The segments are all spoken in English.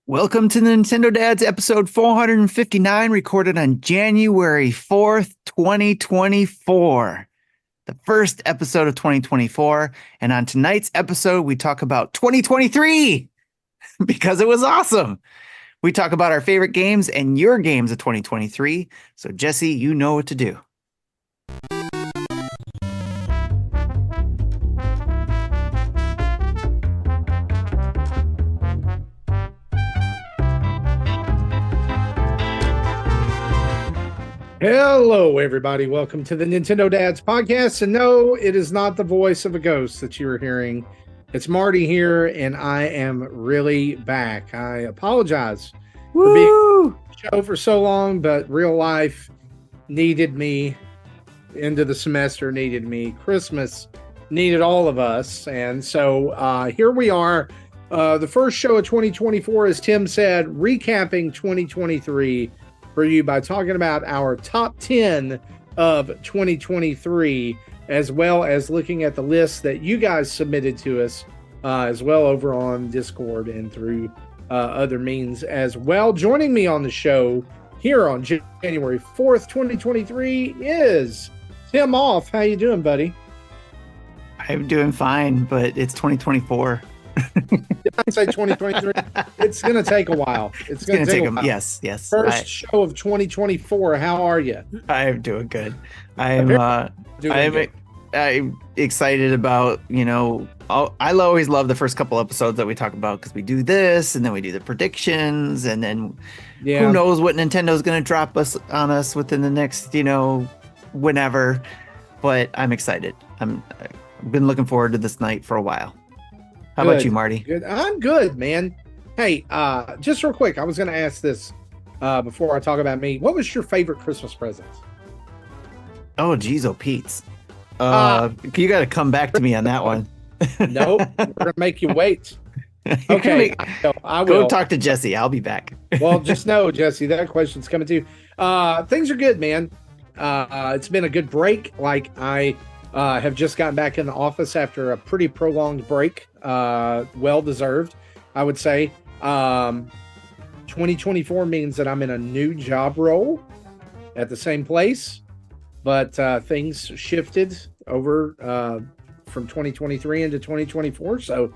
Welcome to the Nintendo Dads episode 459, recorded on January 4th, 2024. The first episode of 2024. And on tonight's episode, we talk about 2023 because it was awesome. We talk about our favorite games and your games of 2023. So, Jesse, you know what to do. Hello, everybody. Welcome to the Nintendo Dads podcast. And no, it is not the voice of a ghost that you are hearing. It's Marty here, and I am really back. I apologize for being on the show for so long, but real life needed me. End of the semester needed me. Christmas needed all of us. And so here we are. The first show of 2024, as Tim said, recapping 2023 for you by talking about our top 10 of 2023, as well as looking at the list that you guys submitted to us as well over on Discord and through other means as well. Joining me on the show here on January 4th, 2023 is Tim Off. How you doing, buddy? I'm doing fine, but it's 2024. Did I say 2023? It's going to take a while. It's going to take a while. Yes. First show of 2024. How are you? I'm doing good. I'm excited about, I always love the first couple episodes that we talk about because we do this and then we do the predictions and then who knows what Nintendo's going to drop on us within the next, whenever. But I'm excited. I've been looking forward to this night for a while. How about you, Marty? Good. I'm good, man. Hey, just real quick, I was going to ask this before I talk about me. What was your favorite Christmas present? Oh, geez, Pete's. You got to come back to me on that one. Nope, we're going to make you wait. Okay, I will. Go talk to Jesse. I'll be back. Well, just know, Jesse, that question's coming to you. Things are good, man. It's been a good break. Like, I have just gotten back in the office after a pretty prolonged break. Well-deserved, I would say. 2024 means that I'm in a new job role at the same place, but things shifted over from 2023 into 2024. So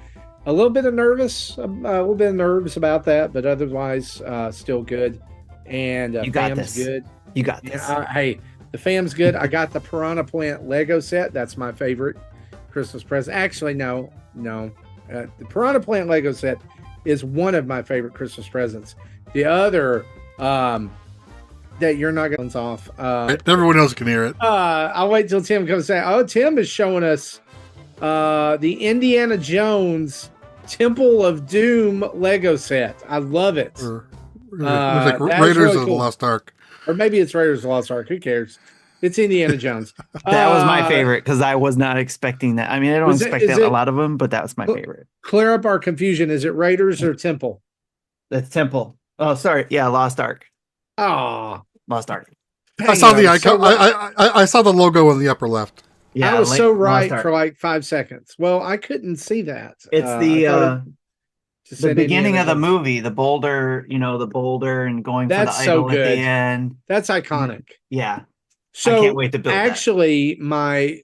a little bit of nerves about that, but otherwise still good. And you got fam's this. Good. You got this. Hey, the fam's good. I got the Piranha Plant Lego set. That's my favorite Christmas present. Actually, no. The Piranha Plant Lego set is one of my favorite Christmas presents. The other that you're not going to off. Everyone else can hear it. I'll wait till Tim comes say, Tim is showing us the Indiana Jones Temple of Doom Lego set. I love it. Like Raiders really of the Lost Ark. Or maybe it's Raiders of the Lost Ark. Who cares? It's Indiana Jones. That was my favorite because I was not expecting that. I mean, I don't expect a lot of them, but that was my favorite. Clear up our confusion. Is it Raiders or Temple? That's Temple. Oh, sorry. Yeah, Lost Ark. Oh, Lost Ark. I saw the icon. I saw the logo in the upper left. Yeah, I was so right for like 5 seconds. Well, I couldn't see that. It's the beginning of the movie, the boulder, the boulder and going for the idol at the end. That's iconic. Yeah. So I can't wait to build actually, my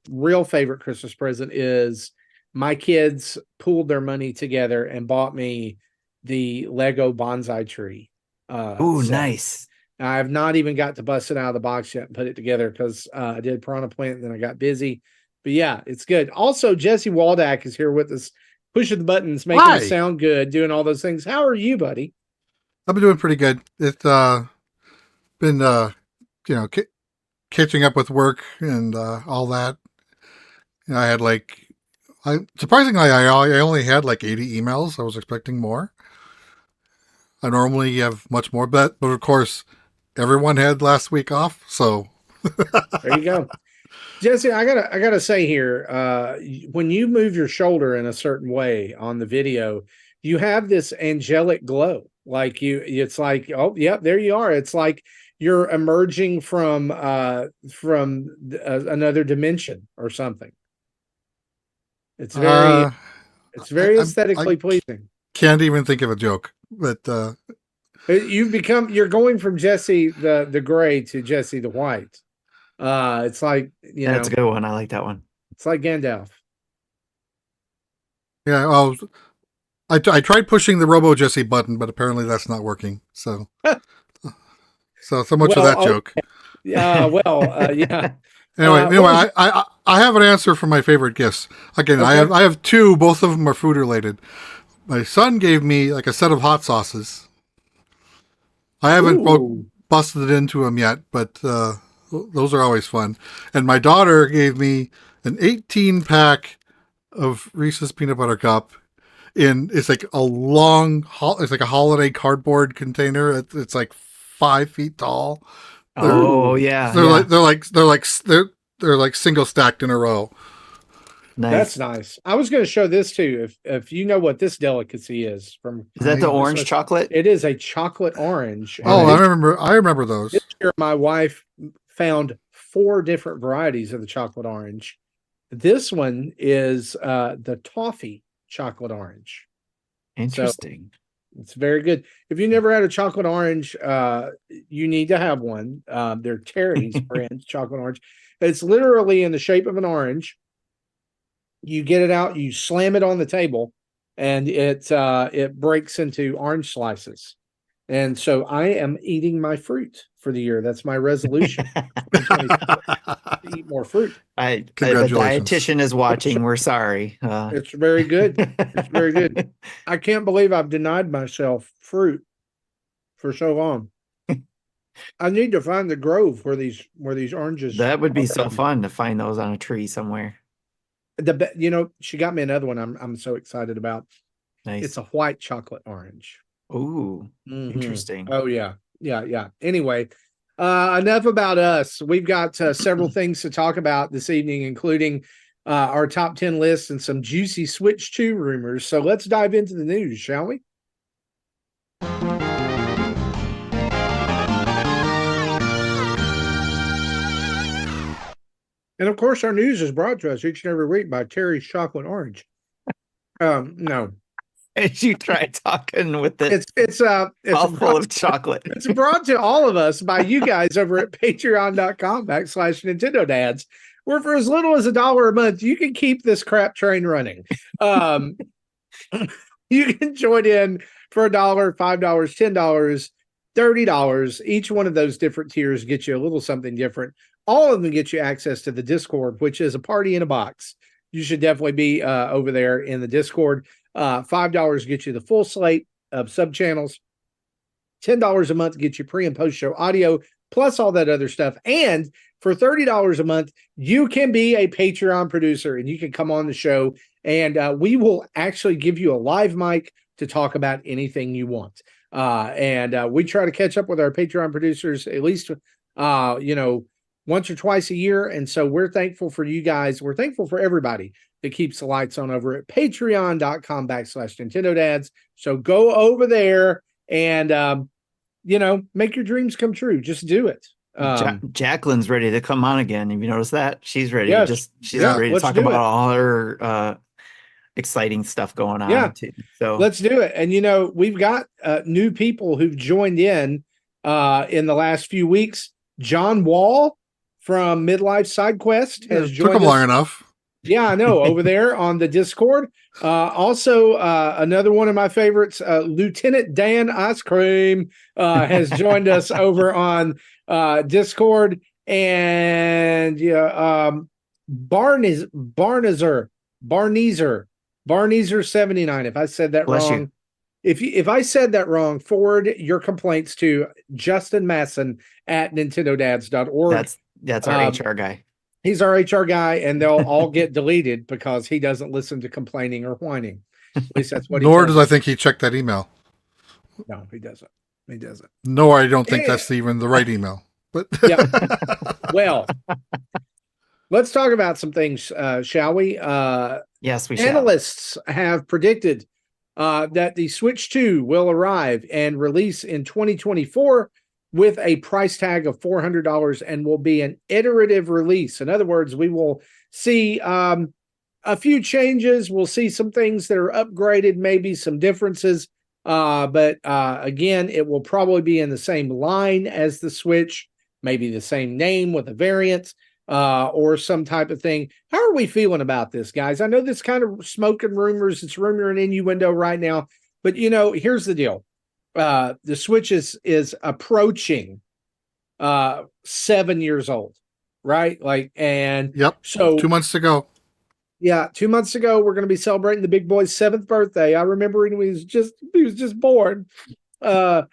real favorite Christmas present is my kids pooled their money together and bought me the Lego bonsai tree. Ooh, nice. I have not even got to bust it out of the box yet and put it together because I did Piranha Plant and then I got busy. But yeah, it's good. Also, Jesse Waldack is here with us, pushing the buttons, making it sound good, doing all those things. How are you, buddy? I've been doing pretty good. It's been catching up with work and all that. I had surprisingly, I only had like 80 emails. I was expecting more. I normally have much more, but of course, everyone had last week off. So there you go, Jesse. I gotta say here, when you move your shoulder in a certain way on the video, you have this angelic glow. Like it's like, oh, yeah, there you are. It's like you're emerging from another dimension or something. It's very aesthetically pleasing. can't even think of a joke. But You're going from Jesse the gray to Jesse the white. It's like, That's a good one. I like that one. it's like Gandalf. yeah, I tried pushing the Robo Jesse button, but apparently that's not working. So so much of that joke. Yeah. Anyway, I have an answer for my favorite gifts. Again, Okay. I have two. Both of them are food related. My son gave me like a set of hot sauces. I haven't Ooh. busted into them yet, but those are always fun. And my daughter gave me an 18-pack of Reese's peanut butter cup. It's like a it's like a holiday cardboard container. It's like 5 feet tall. Oh yeah, They're like single stacked in a row. nice. That's nice. I was going to show this too. If you know what this delicacy is from, Is that the orange chocolate? it is a chocolate orange. And Oh, I remember those. this year my wife found 4 different varieties of the chocolate orange. This one is the toffee chocolate orange. Interesting. It's very good. If you never had a chocolate orange, you need to have one. They're Terry's brand chocolate orange. It's literally in the shape of an orange. You get it out, you slam it on the table, and it breaks into orange slices. And so I am eating my fruit for the year. That's my resolution. To eat more fruit. The Congratulations. dietitian is watching. We're sorry. It's very good. It's very good. I can't believe I've denied myself fruit for so long. I need to find the grove where these oranges. That would be so fun to find those on a tree somewhere. She got me another one. I'm so excited about. Nice. It's a white chocolate orange. Ooh, Mhm. interesting. Oh yeah. Anyway, enough about us. We've got several things to talk about this evening, including our top 10 lists and some juicy Switch 2 rumors. So let's dive into the news, shall we? And of course, our news is brought to us each and every week by Terry's Chocolate Orange. No, As you try talking with it, it's all full of chocolate. It's brought to all of us by you guys over at patreon.com/Nintendo Dads, where for as little as $1 a month, you can keep this crap train running. You can join in for $1, $5, $10, $30. Each one of those different tiers gets you a little something different. All of them get you access to the Discord, which is a party in a box. You should definitely be over there in the Discord. $5 gets you the full slate of sub channels. $10 a month gets you pre and post show audio, plus all that other stuff. And for $30 a month, you can be a Patreon producer and you can come on the show and we will actually give you a live mic to talk about anything you want. And we try to catch up with our Patreon producers at least, once or twice a year. And so we're thankful for you guys. We're thankful for everybody that keeps the lights on over at patreon.com/Nintendo Dads. So go over there and, make your dreams come true. Just do it. Jacqueline's ready to come on again. Have you noticed that? She's ready. Yes. She's ready to let's talk do about it. all her exciting stuff going on too. So Let's do it. And we've got new people who've joined in the last few weeks. John Wall from Midlife Side Quest has joined Took them us. long enough. Yeah, I know, over there on the Discord. Also, another one of my favorites, Lieutenant Dan Ice Cream, has joined us over on Discord. And Barnezer 79. If I said that Bless wrong, you. if I said that wrong, forward your complaints to Justin Masson at nintendodads.org. That's our HR guy. He's our HR guy, and they'll all get deleted because he doesn't listen to complaining or whining. At least that's what he Nor tells does I think he checked that email. No, he doesn't. He doesn't. No, I don't think that's even the right email. But Yeah. Well, let's talk about some things, shall we? Yes, we shall. Analysts have predicted that the Switch 2 will arrive and release in 2024 with a price tag of $400 and will be an iterative release. In other words, we will see a few changes. We'll see some things that are upgraded, maybe some differences. But again, it will probably be in the same line as the Switch, maybe the same name with a variant, or some type of thing. How are we feeling about this, guys? I know this kind of smoke and rumors. It's rumor and innuendo right now. But, here's the deal. The Switch is approaching 7 years old, right? Yep. So 2 months to go. Yeah, 2 months ago we're going to be celebrating the big boy's 7th birthday. I remember when he was just born. I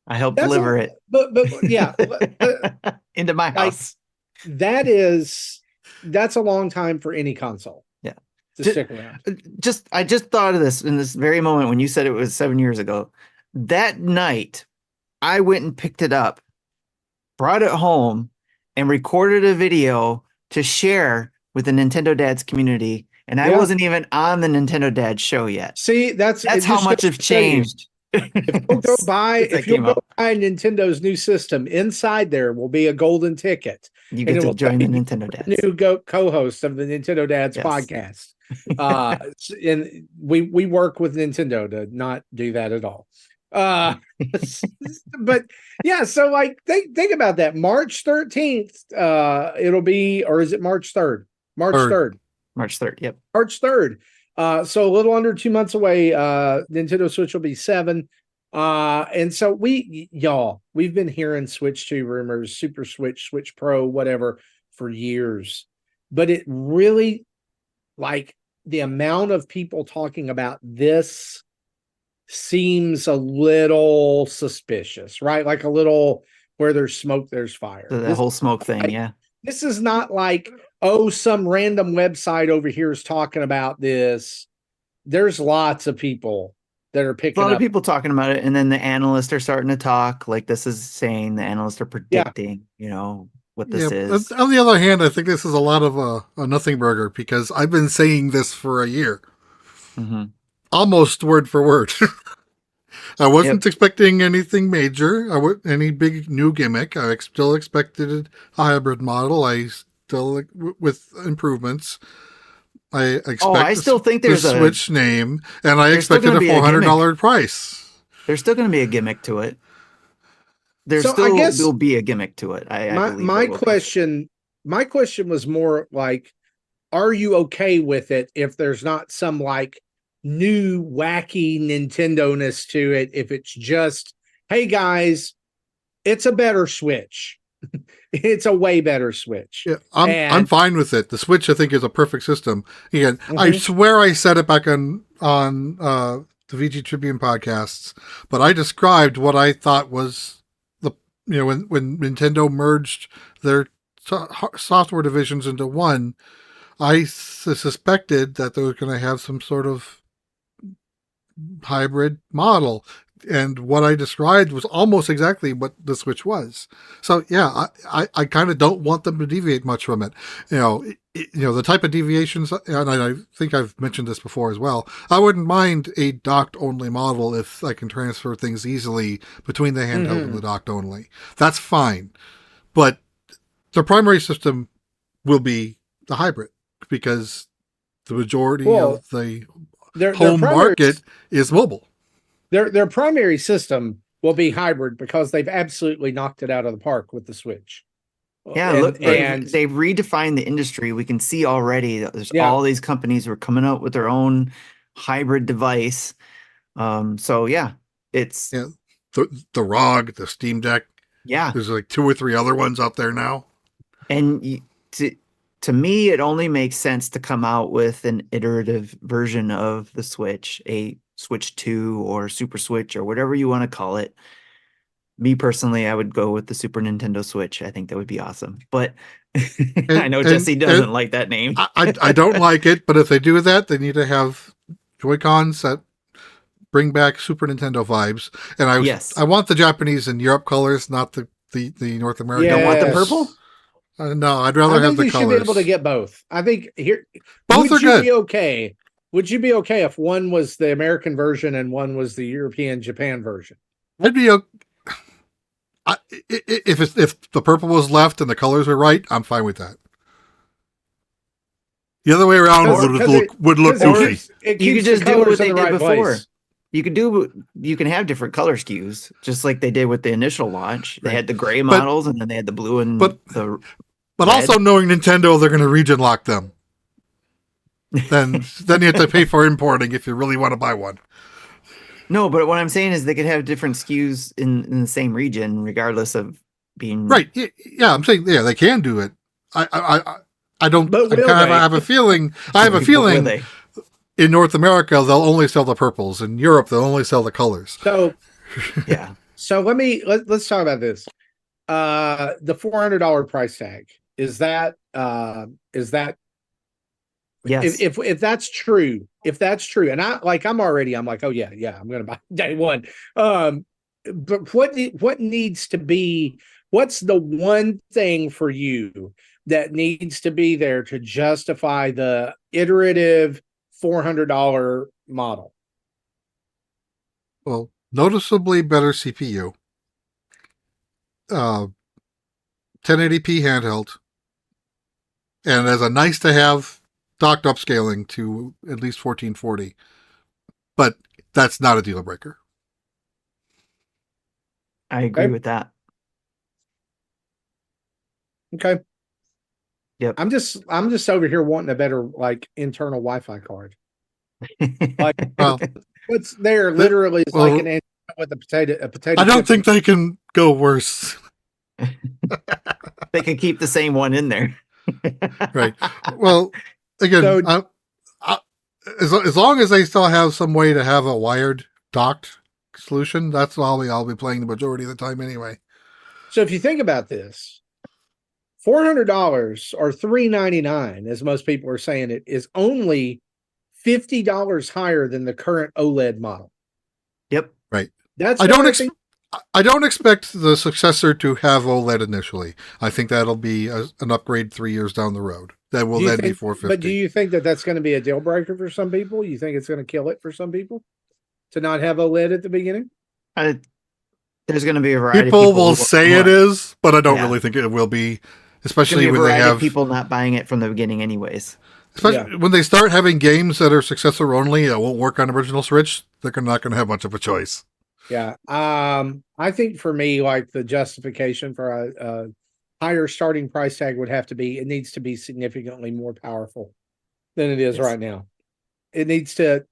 helped deliver it. But yeah, into my house. That's a long time for any console. Yeah, to stick around. I just thought of this in this very moment when you said it was 7 years ago. That night, I went and picked it up, brought it home, and recorded a video to share with the Nintendo Dads community, and I wasn't even on the Nintendo Dads show yet. See, that's how much have changed. If you'll go buy Nintendo's new system, inside there will be a golden ticket. You get to join the Nintendo Dads. New co-host of the Nintendo Dads podcast. And we work with Nintendo to not do that at all. But yeah, so think about that. March 13th, it'll be, or is it March 3rd? March 3rd. March 3rd, yep. March 3rd. So a little under 2 months away, Nintendo Switch will be 7. And so we've been hearing Switch 2 rumors, Super Switch, Switch Pro, whatever, for years. But it really, the amount of people talking about this seems a little suspicious, right? Like a little, where there's smoke, there's fire. So the whole smoke thing, yeah. This is not like, some random website over here is talking about this. There's lots of people that are picking up. A lot of people talking about it, and then the analysts are starting to talk. Like this is saying the analysts are predicting, what this is. On the other hand, I think this is a lot of a nothing burger, because I've been saying this for a year. Mm-hmm. Almost word for word. I wasn't expecting anything major, any big new gimmick. I still expected a hybrid model. I still, with improvements. I still think there's a Switch name, and I expected a $400 price. There's still going to be a gimmick to it. Will be a gimmick to it. My question was more like, are you okay with it if there's not some new wacky Nintendo-ness to it? If it's just, hey guys, it's a better Switch. It's a way better Switch. Yeah, I'm fine with it. The Switch, I think, is a perfect system. Again, I swear I said it back on the VG Tribune podcasts, but I described what I thought was when Nintendo merged their software divisions into one. I suspected that they were going to have some sort of hybrid model. And what I described was almost exactly what the Switch was. So yeah, I kind of don't want them to deviate much from it. The type of deviations, and I think I've mentioned this before as well. I wouldn't mind a docked only model if I can transfer things easily between the handheld and the docked only. That's fine. But the primary system will be the hybrid, because the majority of the home market is mobile. Their primary system will be hybrid, because they've absolutely knocked it out of the park with the Switch. Yeah, they've redefined the industry. We can see already that there's all these companies who are coming out with their own hybrid device. It's the ROG, the Steam Deck. Yeah, there's 2 or 3 other ones out there now. And to me, it only makes sense to come out with an iterative version of the Switch, a Switch 2 or Super Switch or whatever you want to call it. Me personally, I would go with the Super Nintendo Switch. I think that would be awesome. But I know Jesse doesn't like that name. I don't like it, but if they do that, they need to have Joy-Cons that bring back Super Nintendo vibes. And I want the Japanese and Europe colors, not the North American. You don't want the purple? No, I'd rather have the colors. You should be able to get both. I think both are good. Would you be okay if one was the American version and one was the European Japan version? I'd be okay. If the purple was left and the colors were right, I'm fine with that. The other way around would look goofy. You could just do what they did before. You can have different color schemes, just like they did with the initial launch. They had the gray models, and then they had the blue and the. But also knowing Nintendo, they're going to region lock them. Then you have to pay for importing if you really want to buy one. No, but what I'm saying is they could have different SKUs in the same region, regardless of being right. Yeah, I'm saying they can do it. I don't. I have a feeling. In North America, they'll only sell the purples. In Europe, they'll only sell the colors. So, yeah. So let's talk about this. The $400 price tag is that yes. If that's true, and I'm like, oh yeah, I'm gonna buy day one. But what needs to be? What's the one thing for you that needs to be there to justify the iterative $400 model? Well, noticeably better CPU, 1080p handheld, and as a nice to have, docked upscaling to at least 1440. But that's not a deal breaker. I agree with that. Okay. Yep. I'm just over here wanting a better like internal Wi-Fi card. Like what's there literally is like an with a potato. I don't think they can go worse. They can keep the same one in there. Right. Well, again, as long as they still have some way to have a wired docked solution, that's all I'll be playing the majority of the time anyway. So if you think about this, $400 or $399, as most people are saying it, is only $50 higher than the current OLED model. Yep. Right. I don't expect the successor to have OLED initially. I think that'll be an upgrade 3 years down the road. That will then be $450. But do you think that that's going to be a deal breaker for some people? You think it's going to kill it for some people to not have OLED at the beginning? There's going to be a variety. People will say it is, but I don't really think it will be. Especially when they have people not buying it from the beginning, anyways. Especially when they start having games that are successor only that won't work on original Switch, they're not going to have much of a choice. Yeah. I think for me, like the justification for a higher starting price tag would have to be, it needs to be significantly more powerful than it is right now. It needs to,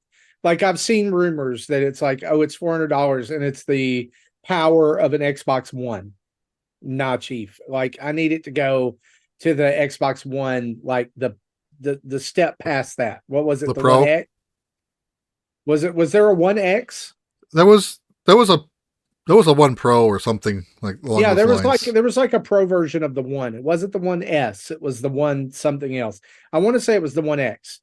like I've seen rumors that it's like, oh, it's $400 and it's the power of an Xbox One. Nah, Chief. Like I need it to go to the Xbox One, like the step past that. What was it? The Pro? 1X? Was there a 1X? There was a 1 Pro or something like along those lines. There was like a Pro version of the 1. It wasn't the 1S. It was the 1 something else. I want to say it was the 1X.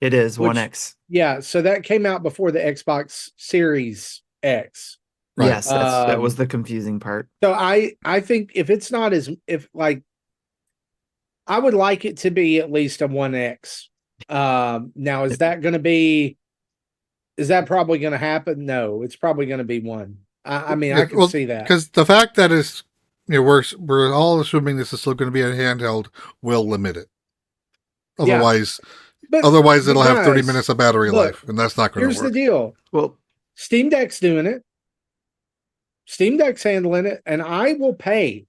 It is 1X. Yeah, so that came out before the Xbox Series X. Right. Yes, that was the confusing part. So I think if it's not I would like it to be at least a 1X. Now is that probably going to happen? No, it's probably going to be 1. I mean, I can see that. Because the fact that it's, we're all assuming this is still going to be a handheld will limit it. Otherwise, it'll have 30 minutes of battery life, and that's not going to work. Here's the deal. Well, Steam Deck's doing it. Steam Deck's handling it, and I will pay.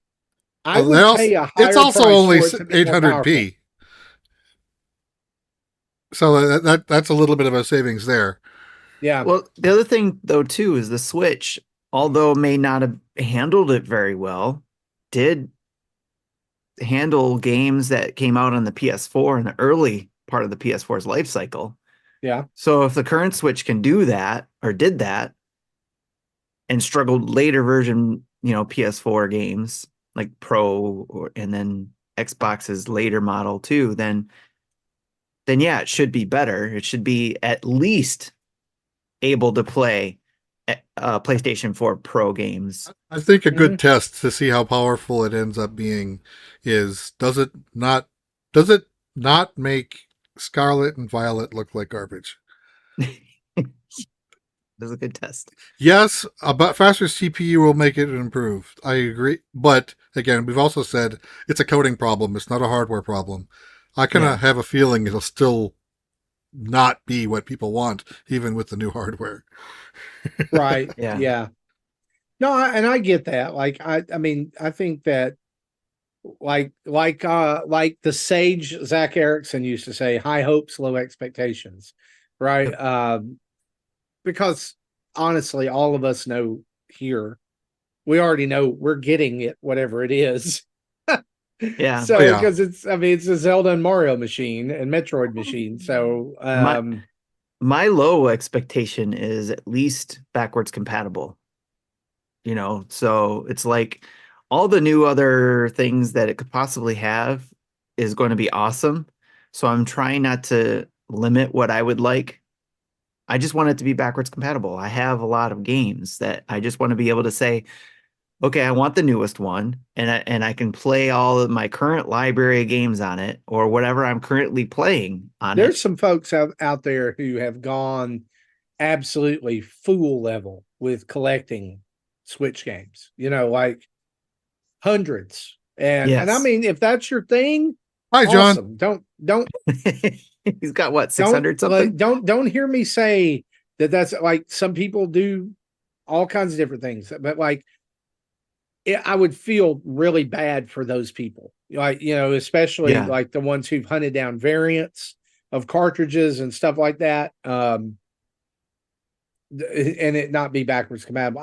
I would pay a higher price. It's also only 800p. So that's a little bit of a savings there. Yeah. Well, the other thing though too is the Switch, although may not have handled it very well, did handle games that came out on the PS4 in the early part of the PS4's life cycle. Yeah. So if the current Switch can do that or did that and struggled later version, PS4 games like Pro and then Xbox's later model too, then yeah, it should be better. It should be at least able to play PlayStation 4 Pro games. I think a good test to see how powerful it ends up being is does it not make Scarlet and Violet look like garbage? That's a good test. Yes, a faster CPU will make it improved. I agree. But again, we've also said it's a coding problem. It's not a hardware problem. I kind of have a feeling it'll still not be what people want, even with the new hardware. Right. Yeah. Yeah. No, and I get that. Like, I mean, I think that like the sage Zach Erickson used to say, high hopes, low expectations. Right. Yep. Because honestly, all of us know here, we already know we're getting it, whatever it is. Yeah. So, because it's a Zelda and Mario machine and Metroid machine. So, My low expectation is at least backwards compatible. So it's like all the new other things that it could possibly have is going to be awesome. So I'm trying not to limit what I would like. I just want it to be backwards compatible. I have a lot of games that I just want to be able to say, okay, I want the newest one, and I can play all of my current library of games on it, or whatever I'm currently playing on there's it. some folks out there who have gone absolutely fool level with collecting Switch games, like hundreds. And I Yes. mean, if that's your thing, Hi, John. awesome. Don't He's got what, 600 something? don't hear me say that's like some people do all kinds of different things, but like I would feel really bad for those people, like, especially like the ones who've hunted down variants of cartridges and stuff like that. And it not be backwards compatible.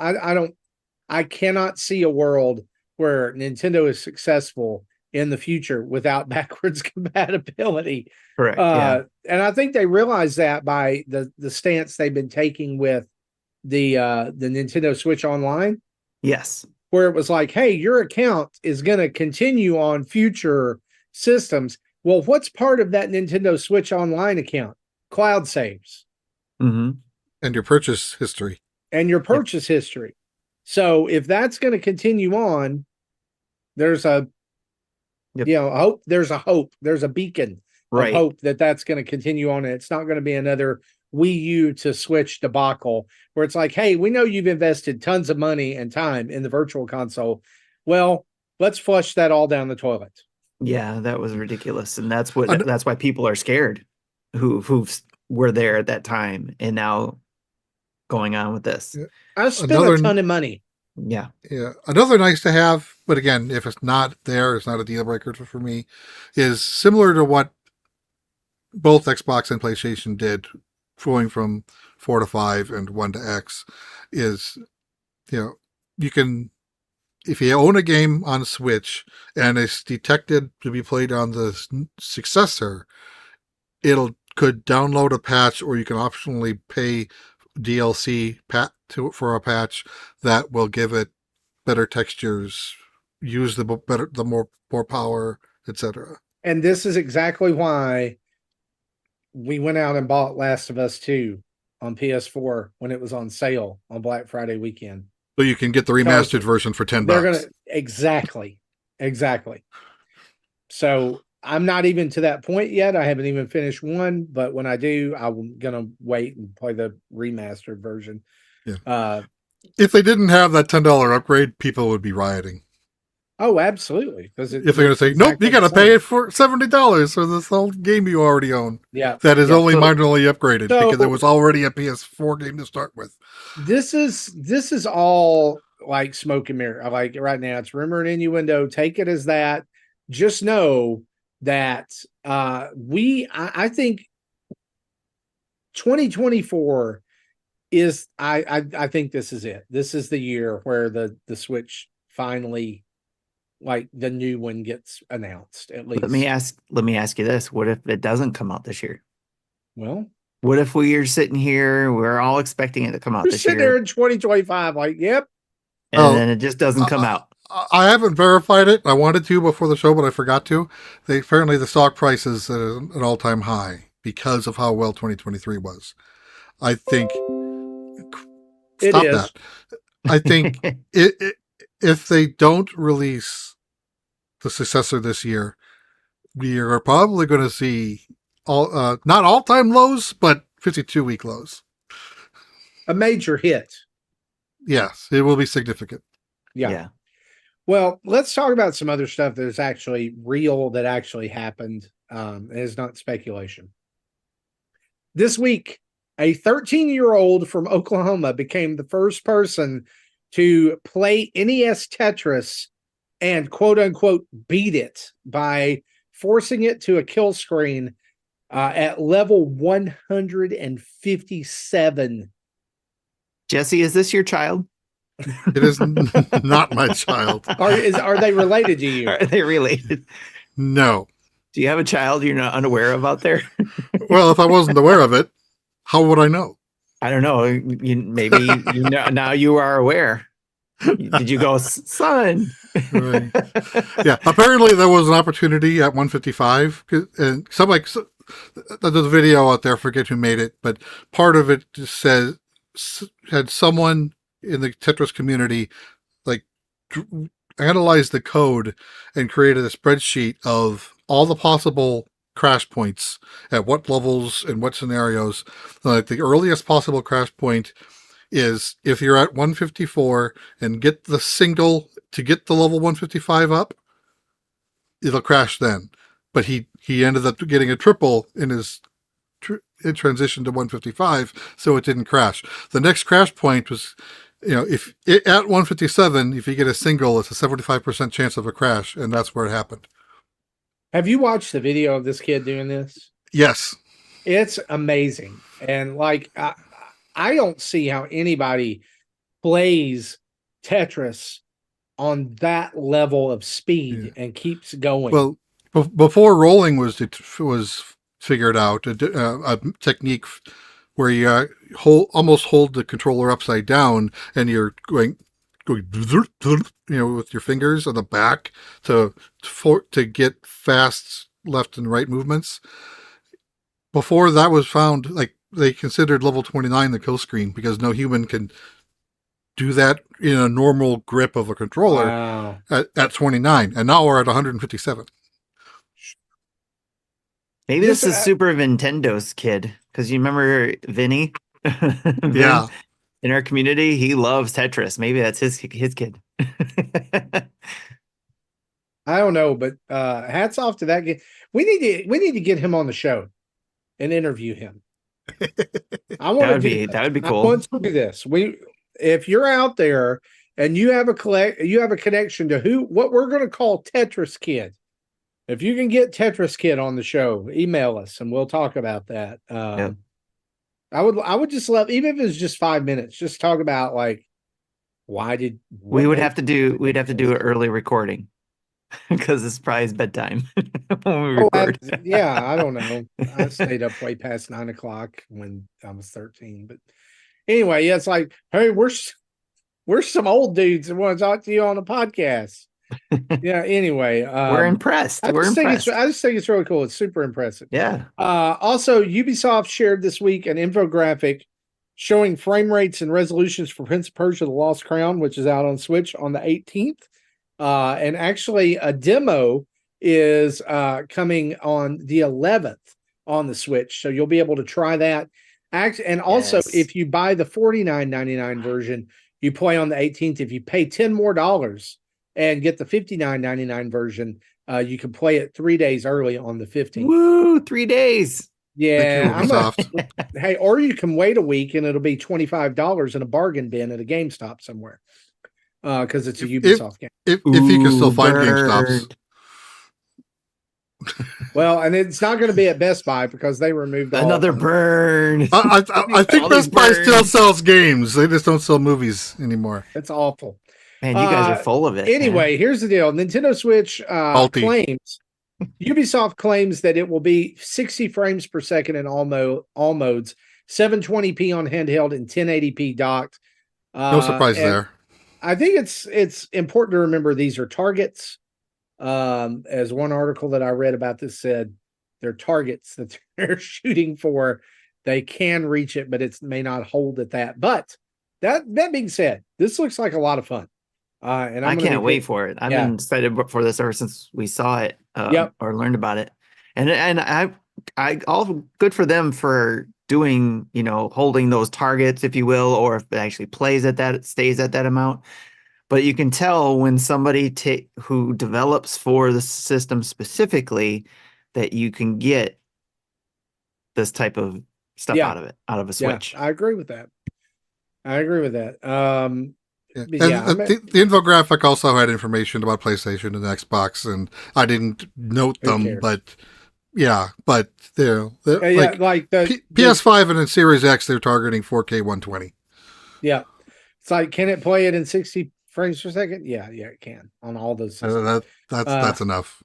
I cannot see a world where Nintendo is successful in the future without backwards compatibility. Correct. And I think they realize that by the stance they've been taking with the Nintendo Switch Online. Yes. Where it was like, hey, your account is going to continue on future systems. Well, what's part of that Nintendo Switch Online account? Cloud saves. Mm-hmm. And your purchase history. History. So if that's going to continue on, there's a hope. There's a hope. There's a beacon of hope that's going to continue on. And it's not going to be another Wii U to Switch debacle where it's like, hey, we know you've invested tons of money and time in the virtual console. Well, let's flush that all down the toilet. Yeah, that was ridiculous. And that's why people are scared who were there at that time and now going on with this. I spent a ton of money. Yeah. Yeah. Another nice to have, but again, if it's not there, it's not a deal breaker for me, is similar to what both Xbox and PlayStation did, going from 4 to 5 and 1 to X, is, you can, if you own a game on Switch and it's detected to be played on the successor, could download a patch, or you can optionally pay DLC for a patch that will give it better textures, use the more power, etc. And this is exactly why we went out and bought Last of Us 2 on PS4 when it was on sale on Black Friday weekend. So you can get the remastered version for $10. They're gonna exactly. So I'm not even to that point yet. I haven't even finished one, but when I do, I'm gonna wait and play the remastered version. Yeah. If they didn't have that $10 upgrade, people would be rioting. Oh, absolutely. Because if they're going to say, nope, you got to pay it for $70 for this whole game you already own. Yeah. That is only marginally upgraded because it was already a PS4 game to start with. This is all like smoke and mirror. Like right now, it's rumor and innuendo. Take it as that. Just know that I think 2024 is I think this is it. This is the year where the Switch finally, like, the new one gets announced, at least. Let me ask you this. What if it doesn't come out this year? Well, what if we are sitting here, we're all expecting it to come out this year? Sitting there in 2025, like, yep. And then it just doesn't come out. I haven't verified it. I wanted to before the show, but I forgot to. Apparently the stock price is at an all-time high because of how well 2023 was. I think stop that. I think if they don't release the successor this year, we are probably going to see not all-time lows, but 52-week lows. A major hit. Yes, it will be significant. Yeah. Well, let's talk about some other stuff that's actually real, that actually happened It is not speculation. This week, a 13-year-old from Oklahoma became the first person to play NES Tetris and quote unquote beat it by forcing it to a kill screen at level 157. Jesse, is this your child? It is not my child. Are they related to you? Are they related? No. Do you have a child you're not unaware of out there? Well, if I wasn't aware of it, how would I know? I don't know. Maybe you know, now you are aware. Did you go, son? Right. Yeah. Apparently, there was an opportunity at 155, and there's a video out there. Forget who made it, but part of it just says had someone in the Tetris community like analyzed the code and created a spreadsheet of all the possible crash points at what levels and what scenarios. Like the earliest possible crash point is if you're at 154 and get the single to get the level 155 up, it'll crash then. But he ended up getting a triple in his transition to 155, so it didn't crash. The next crash point was, if it, at 157, if you get a single, it's a 75% chance of a crash, and that's where it happened. Have you watched the video of this kid doing this? Yes. It's amazing. And like, I don't see how anybody plays Tetris on that level of speed and keeps going. Well, before rolling was figured out, a technique where you almost hold the controller upside down and you're going with your fingers on the back to get fast left and right movements. Before that was found, like they considered level 29 the kill screen because no human can do that in a normal grip of a controller at 29, and now we're at 157. Maybe this is Super Nintendo's kid, because you remember Vinny? Yeah. In our community, he loves Tetris. Maybe that's his kid. I don't know, but hats off to that kid. We need to get him on the show and interview him. That would be cool. I want to do this. If you're out there and you have a connection to what we're going to call Tetris Kid. If you can get Tetris Kid on the show, email us and we'll talk about that. Yep. I would just love, even if it's just 5 minutes, just talk about like we'd have to do an early recording because it's probably his bedtime when we record. I don't know. I stayed up way past 9 o'clock when I was 13, but anyway, yeah, it's like, hey, we're some old dudes that want to talk to you on a podcast. Yeah. Anyway, we're impressed. I just think it's really cool. It's super impressive. Yeah. Also, Ubisoft shared this week an infographic showing frame rates and resolutions for Prince of Persia: The Lost Crown, which is out on Switch on the 18th. And actually, a demo is coming on the 11th on the Switch, so you'll be able to try that. And also, if you buy the $49.99 version, you play on the 18th. If you pay $10 more and get the $59.99 version, you can play it 3 days early on the 15th. Woo, 3 days. Yeah. Hey, or you can wait a week and it'll be $25 in a bargain bin at a GameStop somewhere. Because it's a Ubisoft game. If you can still find GameStops. Well, and it's not going to be at Best Buy because they removed another burn. I think Best Buy still sells games. They just don't sell movies anymore. It's awful. Man, you guys are full of it. Anyway, here's the deal. Nintendo Switch claims, Ubisoft claims that it will be 60 frames per second in all modes, 720p on handheld and 1080p docked. No surprise there. I think it's important to remember these are targets. As one article that I read about this said, they're targets that they're shooting for. They can reach it, but it may not hold at that. But that being said, this looks like a lot of fun. And I can't wait for it. I've been excited for this ever since we saw it or learned about it. And I all good for them for doing, holding those targets, if you will, or if it actually stays at that amount. But you can tell when somebody who develops for the system specifically, that you can get this type of stuff Yeah. out of a Switch. Yeah, I agree with that. Yeah. But And yeah, the infographic also had information about PlayStation and Xbox, and I didn't note Who them, cares? but yeah, they're yeah, like like the PS5 and in Series X, they're targeting 4K 120. yeah, it's like, can it play it in 60 frames per second? Yeah, it can on all those systems. That's enough.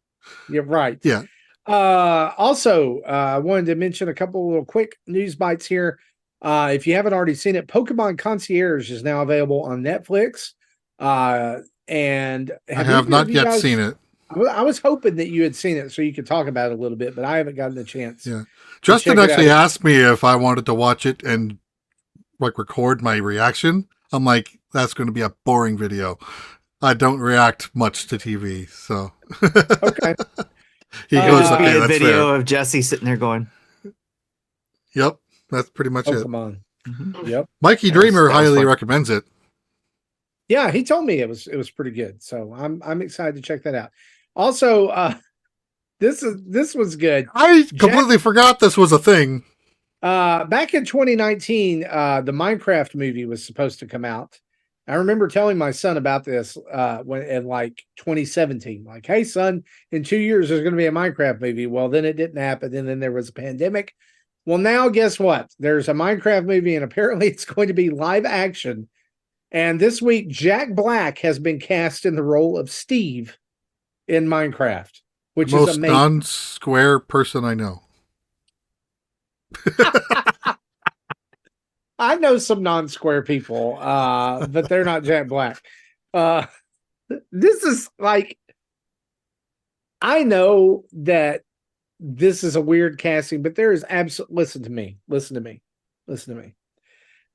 You're right. Yeah. Also, I wanted to mention a couple little quick news bites here. If you haven't already seen it, Pokemon Concierge is now available on Netflix. And I have not yet guys seen it. I was hoping that you had seen it so you could talk about it a little bit, but I haven't gotten a chance. Yeah. Justin actually asked me if I wanted to watch it and like record my reaction. I'm like, that's going to be a boring video. I don't react much to TV, so. Okay. He goes, Just be okay, a that's video fair. of Jesse sitting there going, Yep, that's pretty much it. Pokemon. Mhm. Yep. Mikey That was Dreamer highly fun. recommends it. Yeah, he told me it was pretty good. So I'm excited to check that out. Also, this was good. I completely forgot this was a thing. Back in 2019, the Minecraft movie was supposed to come out. I remember telling my son about this when in like 2017, like, hey son, in 2 years there's going to be a Minecraft movie. Well, then it didn't happen, and then there was a pandemic. Well, now guess what? There's a Minecraft movie, and apparently it's going to be live action. And this week, Jack Black has been cast in the role of Steve in Minecraft, which is Most amazing. non-square person I know. I know some non-square people, but they're not Jack Black. This is like, I know that this is a weird casting, but there is absolutely, listen to me.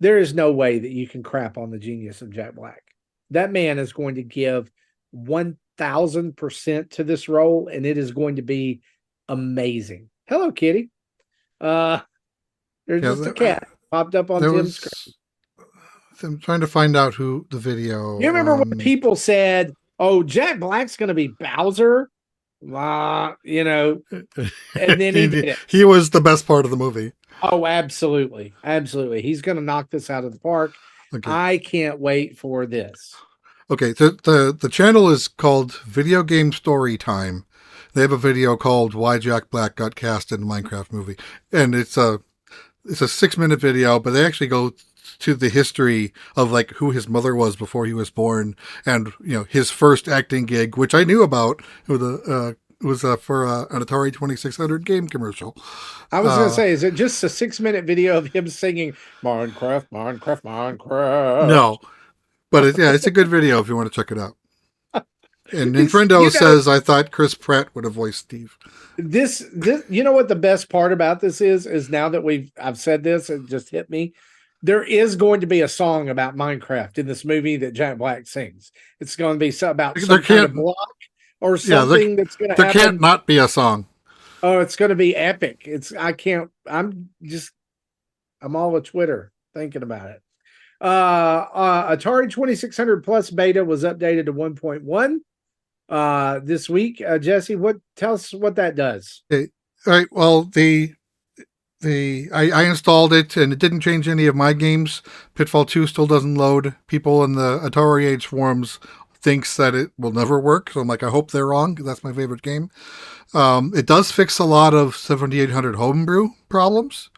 There is no way that you can crap on the genius of Jack Black. That man is going to give 1000% to this role, and it is going to be amazing. Hello, kitty. There's just a cat popped up on Tim's screen. I'm trying to find out who the video. You remember when people said, "Oh, Jack Black's going to be Bowser," you know, and then he did it. He was the best part of the movie. Oh, absolutely, He's going to knock this out of the park. Okay. I can't wait for this. Okay, the channel is called Video Game Story Time. They have a video called "Why Jack Black Got Cast in the Minecraft Movie," and it's a 6-minute video, but they actually go to the history of like who his mother was before he was born, and his first acting gig, which I knew about. It was for an Atari 2600 game commercial. I was going to say, is it just a 6-minute video of him singing Minecraft? No, but it's a good video if you want to check it out. And Nintendo says, I thought Chris Pratt would have voiced Steve. This, you know what the best part about this is now that I've said this, it just hit me. There is going to be a song about Minecraft in this movie that Jack Black sings. It's going to be about some kind of block or something that's going to happen. There can't not be a song. Oh, it's going to be epic. I'm all of Twitter thinking about it. Atari 2600 Plus beta was updated to 1.1 this week. Jesse, tell us what that does. Okay. All right. Well, I installed it and it didn't change any of my games. Pitfall 2 still doesn't load. People in the Atari Age forums thinks that it will never work. So I'm like, I hope they're wrong, because that's my favorite game. It does fix a lot of 7800 homebrew problems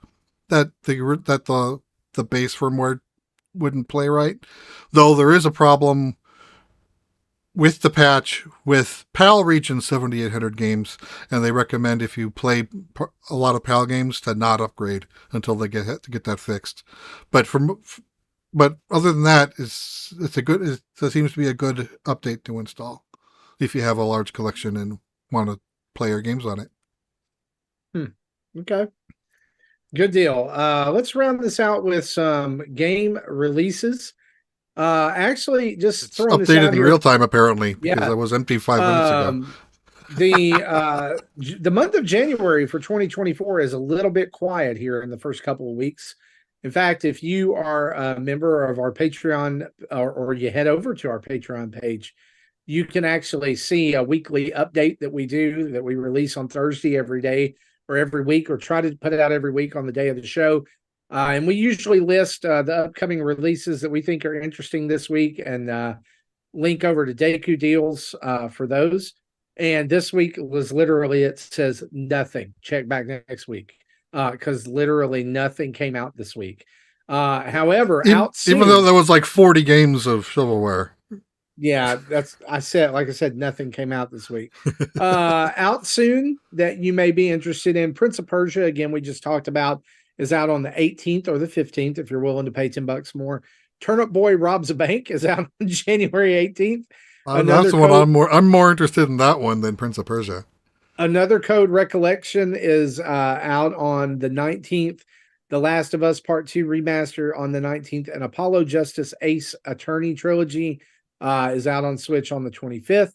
that the base firmware wouldn't play right. Though there is a problem with the patch with PAL region 7800 games, and they recommend if you play a lot of PAL games to not upgrade until they get that fixed. But other than that, it seems to be a good update to install if you have a large collection and want to play your games on it. Okay. Good deal. Let's round this out with some game releases. Actually, just throwing updated this out in real time, apparently, because it was empty 5 minutes ago. The month of January for 2024 is a little bit quiet here in the first couple of weeks. In fact, if you are a member of our Patreon or you head over to our Patreon page, you can actually see a weekly update that we release on Thursday every day or every week, or try to put it out every week on the day of the show. And we usually list the upcoming releases that we think are interesting this week, and link over to Deku Deals for those. And this week was literally, it says nothing. Check back next week, because literally nothing came out this week. However, even though there was like 40 games of shovelware. Yeah, like I said, nothing came out this week. Out soon that you may be interested in. Prince of Persia, again, we just talked about, is out on the 18th or the 15th if you're willing to pay $10 more. Turnip Boy Robs a Bank is out on January 18th. That's the one I'm more interested in that one than Prince of Persia. Another Code Recollection is out on the 19th. The Last of Us Part 2 Remaster on the 19th, and Apollo Justice Ace Attorney Trilogy is out on Switch on the 25th.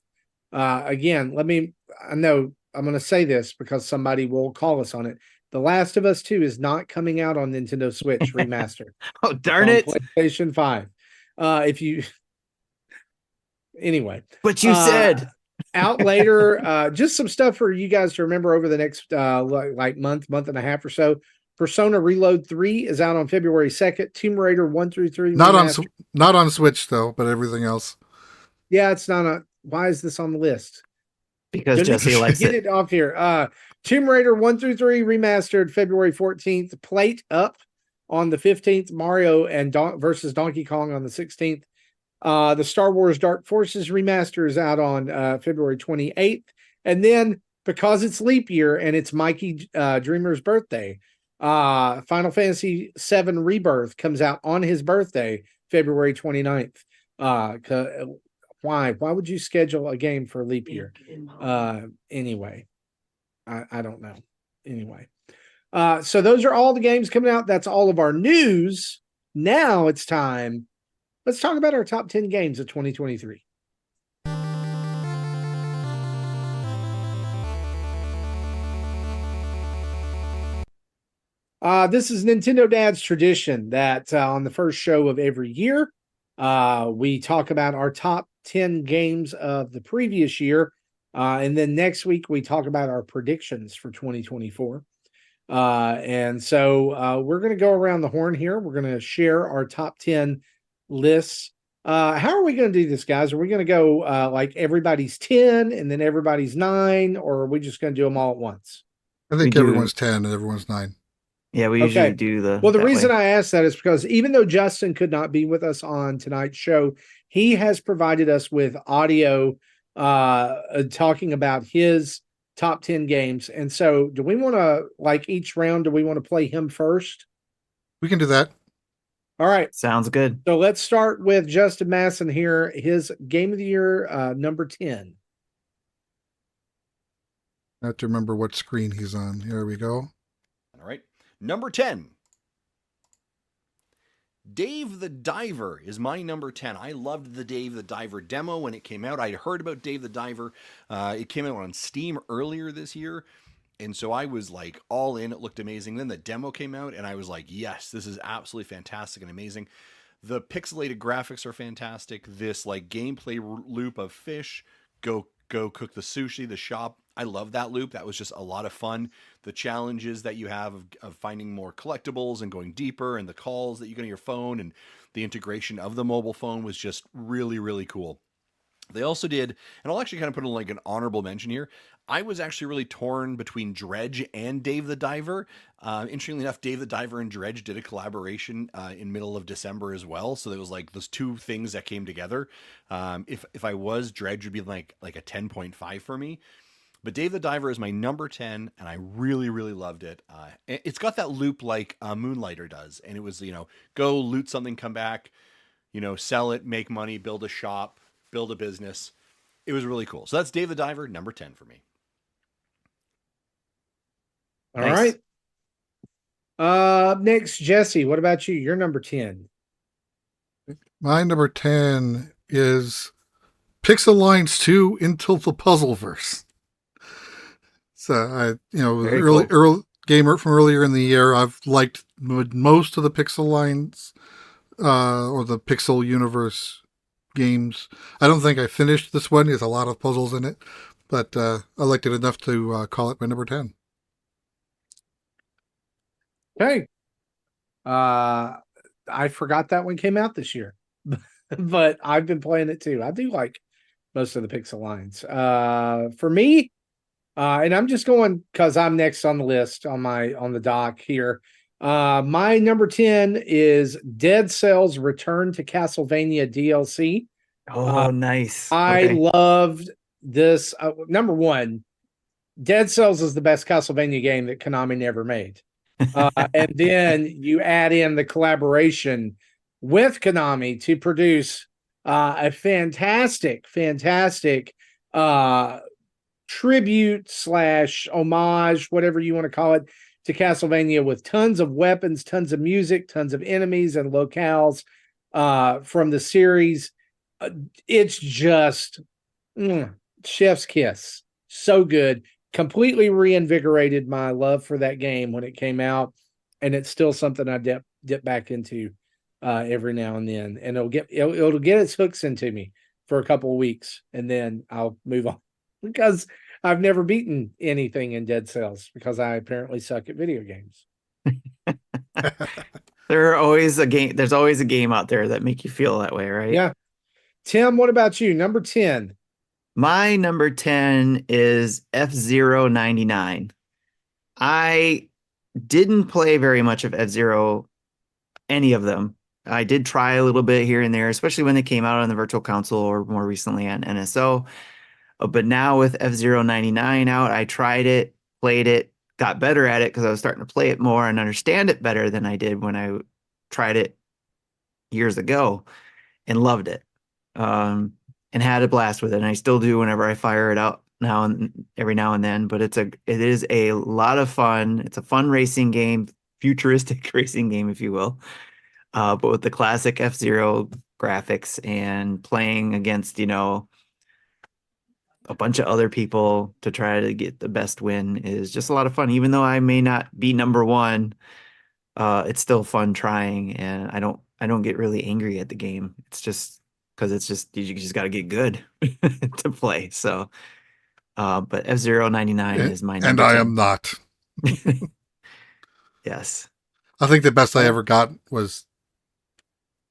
Again, I know I'm going to say this because somebody will call us on it. The Last of Us 2 is not coming out on Nintendo Switch Remastered. Oh, darn it. PlayStation 5. Anyway. But you said. Out later, just some stuff for you guys to remember over the next month and a half or so. Persona Reload 3 is out on February 2nd. Tomb Raider 1 through 3. Not on Switch though, but everything else. Yeah, it's not why is this on the list? Because Jesse likes it. Get it off here. Tomb Raider 1 through 3 remastered February 14th. Plate Up on the 15th. Mario and versus Donkey Kong on the 16th. The Star Wars Dark Forces remaster is out on February 28th. And then, because it's leap year and it's Mikey Dreamer's birthday, Final Fantasy VII Rebirth comes out on his birthday, February 29th. Why would you schedule a game for leap year? Anyway, I don't know. Anyway, so those are all the games coming out. That's all of our news. Now it's time. Let's talk about our top 10 games of 2023. This is Nintendo Dad's tradition that on the first show of every year, we talk about our top 10 games of the previous year. And then next week, we talk about our predictions for 2024. And so we're going to go around the horn here. We're going to share our top 10 lists. How are we going to do this, guys? Are we going to go like everybody's 10 and then everybody's 9, or are we just going to do them all at once? I think everyone's 10 and everyone's 9. Yeah, we usually do the. Well, the reason I asked that is because even though Justin could not be with us on tonight's show, he has provided us with audio talking about his top 10 games. And so do we want to, like each round, do we want to play him first? We can do that. All right. Sounds good. So let's start with Justin Masson here. His game of the year, number 10. I have to remember what screen he's on. Here we go. All right. Number 10. Dave the Diver is my number 10. I loved the Dave the Diver demo when it came out. I heard about Dave the Diver. It came out on Steam earlier this year. And so I was like all in. It looked amazing. Then the demo came out and I was like, yes, this is absolutely fantastic and amazing. The pixelated graphics are fantastic. This like gameplay loop of fish, go cook the sushi, the shop. I love that loop. That was just a lot of fun. The challenges that you have of finding more collectibles and going deeper, and the calls that you get on your phone, and the integration of the mobile phone was just really, really cool. They also did, and I'll actually kind of put in like an honorable mention here. I was actually really torn between Dredge and Dave the Diver. Interestingly enough, Dave the Diver and Dredge did a collaboration in middle of December as well. So there was like those two things that came together. If I was, Dredge would be like a 10.5 for me. But Dave the Diver is my number 10, and I really, really loved it. It's got that loop like Moonlighter does. And it was, go loot something, come back, sell it, make money, build a shop, build a business. It was really cool. So that's Dave the Diver, number 10 for me. All right. Next, Jesse, what about you? You're number 10. My number 10 is Pixel Lines 2 Into the Puzzleverse. So early gamer from earlier in the year. I've liked most of the Pixel Lines or the Pixel Universe games. I don't think I finished this one. There's a lot of puzzles in it, but I liked it enough to call it my number 10. Okay. I forgot that one came out this year, but I've been playing it too. I do like most of the pixel lines. For me, and I'm just going because I'm next on the list on the dock here. My number 10 is Dead Cells Return to Castlevania DLC. Oh, nice. I Okay. loved this. Number one, Dead Cells is the best Castlevania game that Konami never made. And then you add in the collaboration with Konami to produce a fantastic tribute / homage, whatever you want to call it, to Castlevania, with tons of weapons, tons of music, tons of enemies and locales from the series. It's just chef's kiss. So good. Completely reinvigorated my love for that game when it came out, and it's still something I dip back into every now and then, and it'll get its hooks into me for a couple of weeks, and then I'll move on because I've never beaten anything in Dead Cells because I apparently suck at video games. There's always a game out there that make you feel that way, right? Yeah. Tim, what about you? Number 10. My number 10 is F-Zero 99. I didn't play very much of F-Zero, any of them. I did try a little bit here and there, especially when they came out on the Virtual Console or more recently on NSO. But now with F-Zero 99 out, I tried it, played it, got better at it because I was starting to play it more and understand it better than I did when I tried it years ago, and loved it. And had a blast with it. And I still do whenever I fire it out every now and then, but it is a lot of fun. It's a fun racing game, futuristic racing game, if you will. But with the classic F-Zero graphics and playing against, a bunch of other people to try to get the best win is just a lot of fun. Even though I may not be number one, it's still fun trying, and I don't get really angry at the game. It's just because you just got to get good to play. So, but F-Zero 99 is my number 10. And I am not. Yes. I think the best I ever got was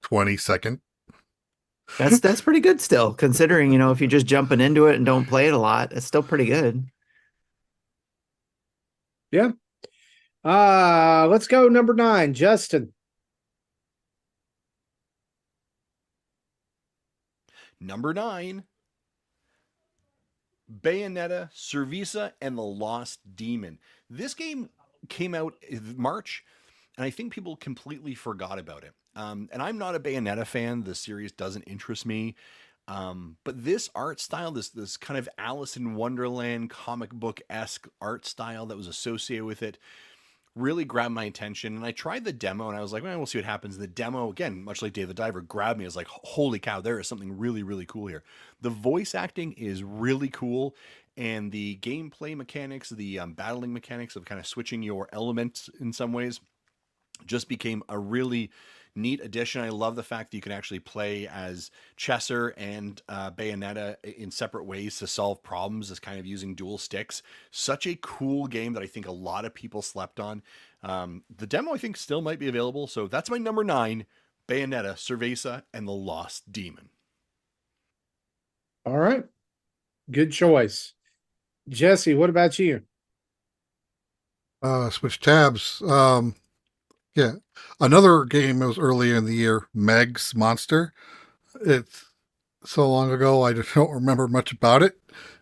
22nd. That's pretty good still, considering, if you're just jumping into it and don't play it a lot, it's still pretty good. Yeah. Let's go number 9, Justin. Number 9, Bayonetta, Cerveza, and the Lost Demon. This game came out in March, and I think people completely forgot about it. And I'm not a Bayonetta fan. The series doesn't interest me. But this art style, this kind of Alice in Wonderland comic book-esque art style that was associated with it, really grabbed my attention. And I tried the demo, and I was like, well, we'll see what happens. The demo, again, much like Dave the Diver, grabbed me. I was like, holy cow, there is something really, really cool here. The voice acting is really cool, and the gameplay mechanics, the battling mechanics of kind of switching your elements in some ways just became a really neat addition. I love the fact that you can actually play as Chesser and Bayonetta in separate ways to solve problems, as kind of using dual sticks. Such a cool game that I think a lot of people slept on. The demo, I think, still might be available. So that's my number 9, Bayonetta, Cerveza, and the Lost Demon. All right. Good choice. Jesse, what about you? Switch tabs. Yeah. Another game that was early in the year, Meg's Monster. It's so long ago, I just don't remember much about it.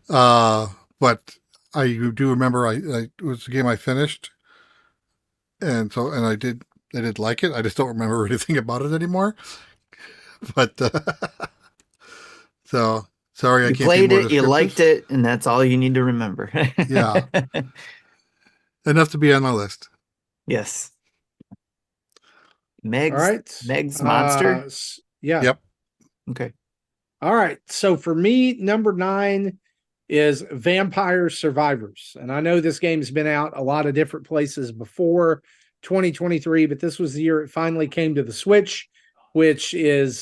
But I do remember it was a game I finished. And I did like it. I just don't remember anything about it anymore. But, so sorry, I You can't played be more it, you liked it, and that's all you need to remember. Yeah. Enough to be on my list. Yes. All right. Meg's Monster. Yeah. Yep. Okay. All right. So for me, number 9 is Vampire Survivors. And I know this game's been out a lot of different places before 2023, but this was the year it finally came to the Switch, which is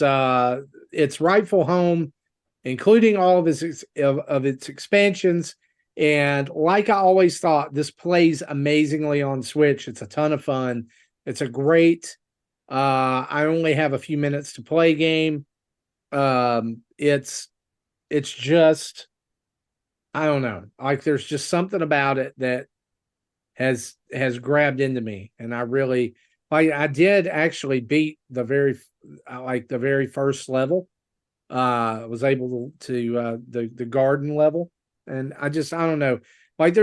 its rightful home, including all of its expansions. And like I always thought, this plays amazingly on Switch. It's a ton of fun. It's a great. I only have a few minutes to play game. It's just, I don't know. Like there's just something about it that has grabbed into me, and I did actually beat the very first level. Was able to the garden level, and I don't know. Like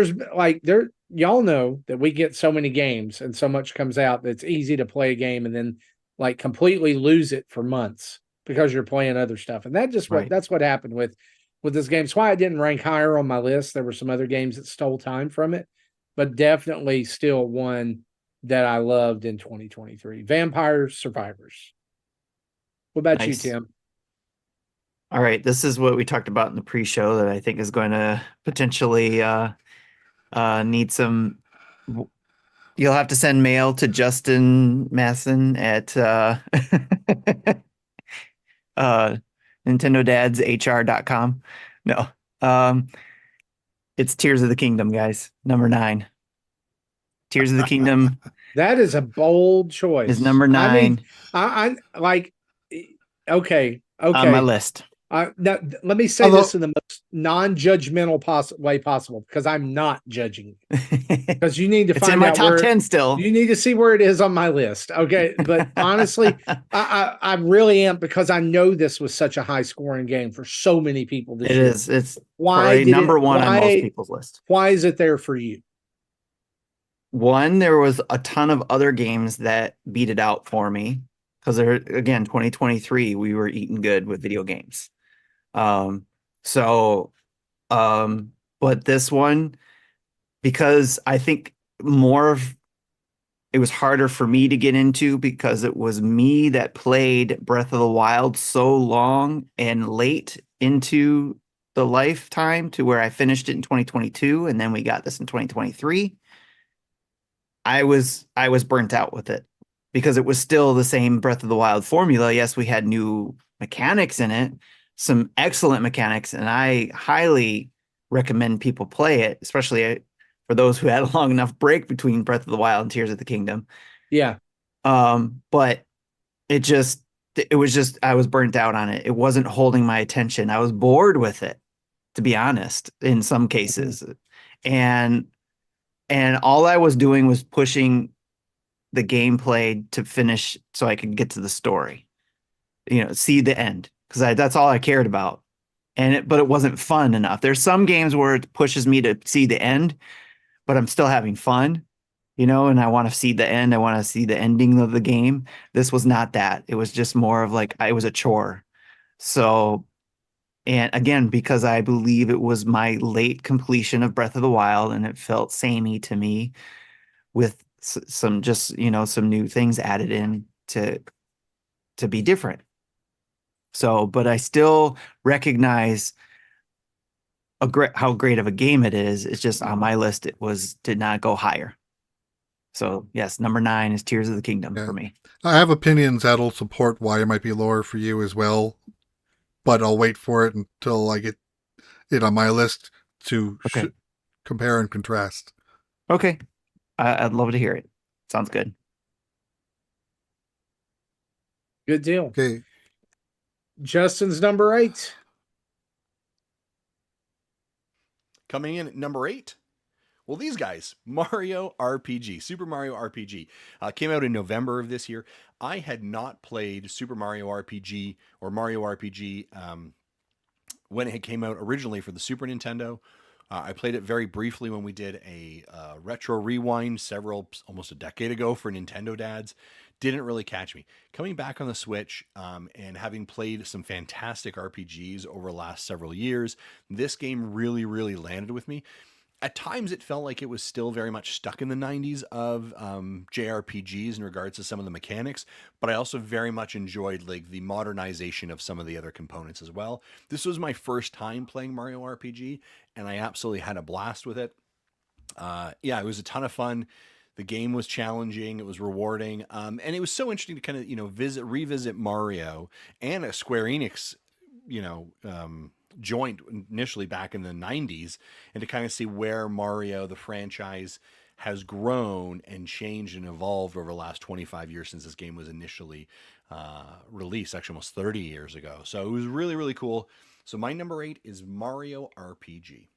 y'all know that we get so many games and so much comes out that it's easy to play a game and then like completely lose it for months because you're playing other stuff. And that's what happened with this game. It's why it didn't rank higher on my list. There were some other games that stole time from it, but definitely still one that I loved in 2023. Vampire Survivors. What about you, Tim? All right, this is what we talked about in the pre-show that I think is going to potentially need some. You'll have to send mail to Justin Masson at NintendoDadsHR.com. No, it's Tears of the Kingdom, guys. Number 9. Tears of the Kingdom. That is a bold choice. Is number 9. I mean, I like. Okay. On my list. Let me say this in the most non-judgmental way possible, because I'm not judging. Because you need to find out. It's in my top 10 still. You need to see where it is on my list. Okay, but honestly, I really am, because I know this was such a high-scoring game for so many people this year. It is. It's number 1 on most people's list. Why is it there for you? One, there was a ton of other games that beat it out for me. Because again, 2023, we were eating good with video games. But this one, because I think it was harder for me to get into, because it was me that played Breath of the Wild so long and late into the lifetime to where I finished it in 2022, and then we got this in 2023. I was burnt out with it, because it was still the same Breath of the Wild formula. Yes, we had new mechanics in it, some excellent mechanics, and I highly recommend people play it, especially for those who had a long enough break between Breath of the Wild and Tears of the Kingdom. Yeah. But it was just, I was burnt out on it. It wasn't holding my attention. I was bored with it, to be honest, in some cases. And all I was doing was pushing the gameplay to finish so I could get to the story, see the end, because that's all I cared about. But it wasn't fun enough. There's some games where it pushes me to see the end, but I'm still having fun, and I want to see the end. I want to see the ending of the game. This was not that. It was just more of like, it was a chore. So, and again, because I believe it was my late completion of Breath of the Wild, and it felt samey to me, with some some new things added in to be different. So, but I still recognize how great of a game it is. It's just on my list, did not go higher. So yes, number 9 is Tears of the Kingdom for me. I have opinions that'll support why it might be lower for you as well, but I'll wait for it until I get it on my list to compare and contrast. Okay. I'd love to hear it. Sounds good. Good deal. Okay. Justin's number 8. Coming in at number 8. Well, these guys, Mario RPG, Super Mario RPG, came out in November of this year. I had not played Super Mario RPG or Mario RPG when it came out originally for the Super Nintendo. I played it very briefly when we did a retro rewind almost a decade ago for Nintendo Dads. Didn't really catch me. Coming back on the Switch and having played some fantastic RPGs over the last several years, this game really, really landed with me. At times, it felt like it was still very much stuck in the 90s of JRPGs in regards to some of the mechanics, but I also very much enjoyed like the modernization of some of the other components as well. This was my first time playing Mario RPG, and I absolutely had a blast with it. It was a ton of fun. The game was challenging. It was rewarding. And it was so interesting to kind of, revisit Mario and a Square Enix, joint initially back in the 90s, and to kind of see where Mario, the franchise, has grown and changed and evolved over the last 25 years since this game was initially released, actually almost 30 years ago. So it was really, really cool. So my number 8 is Mario RPG.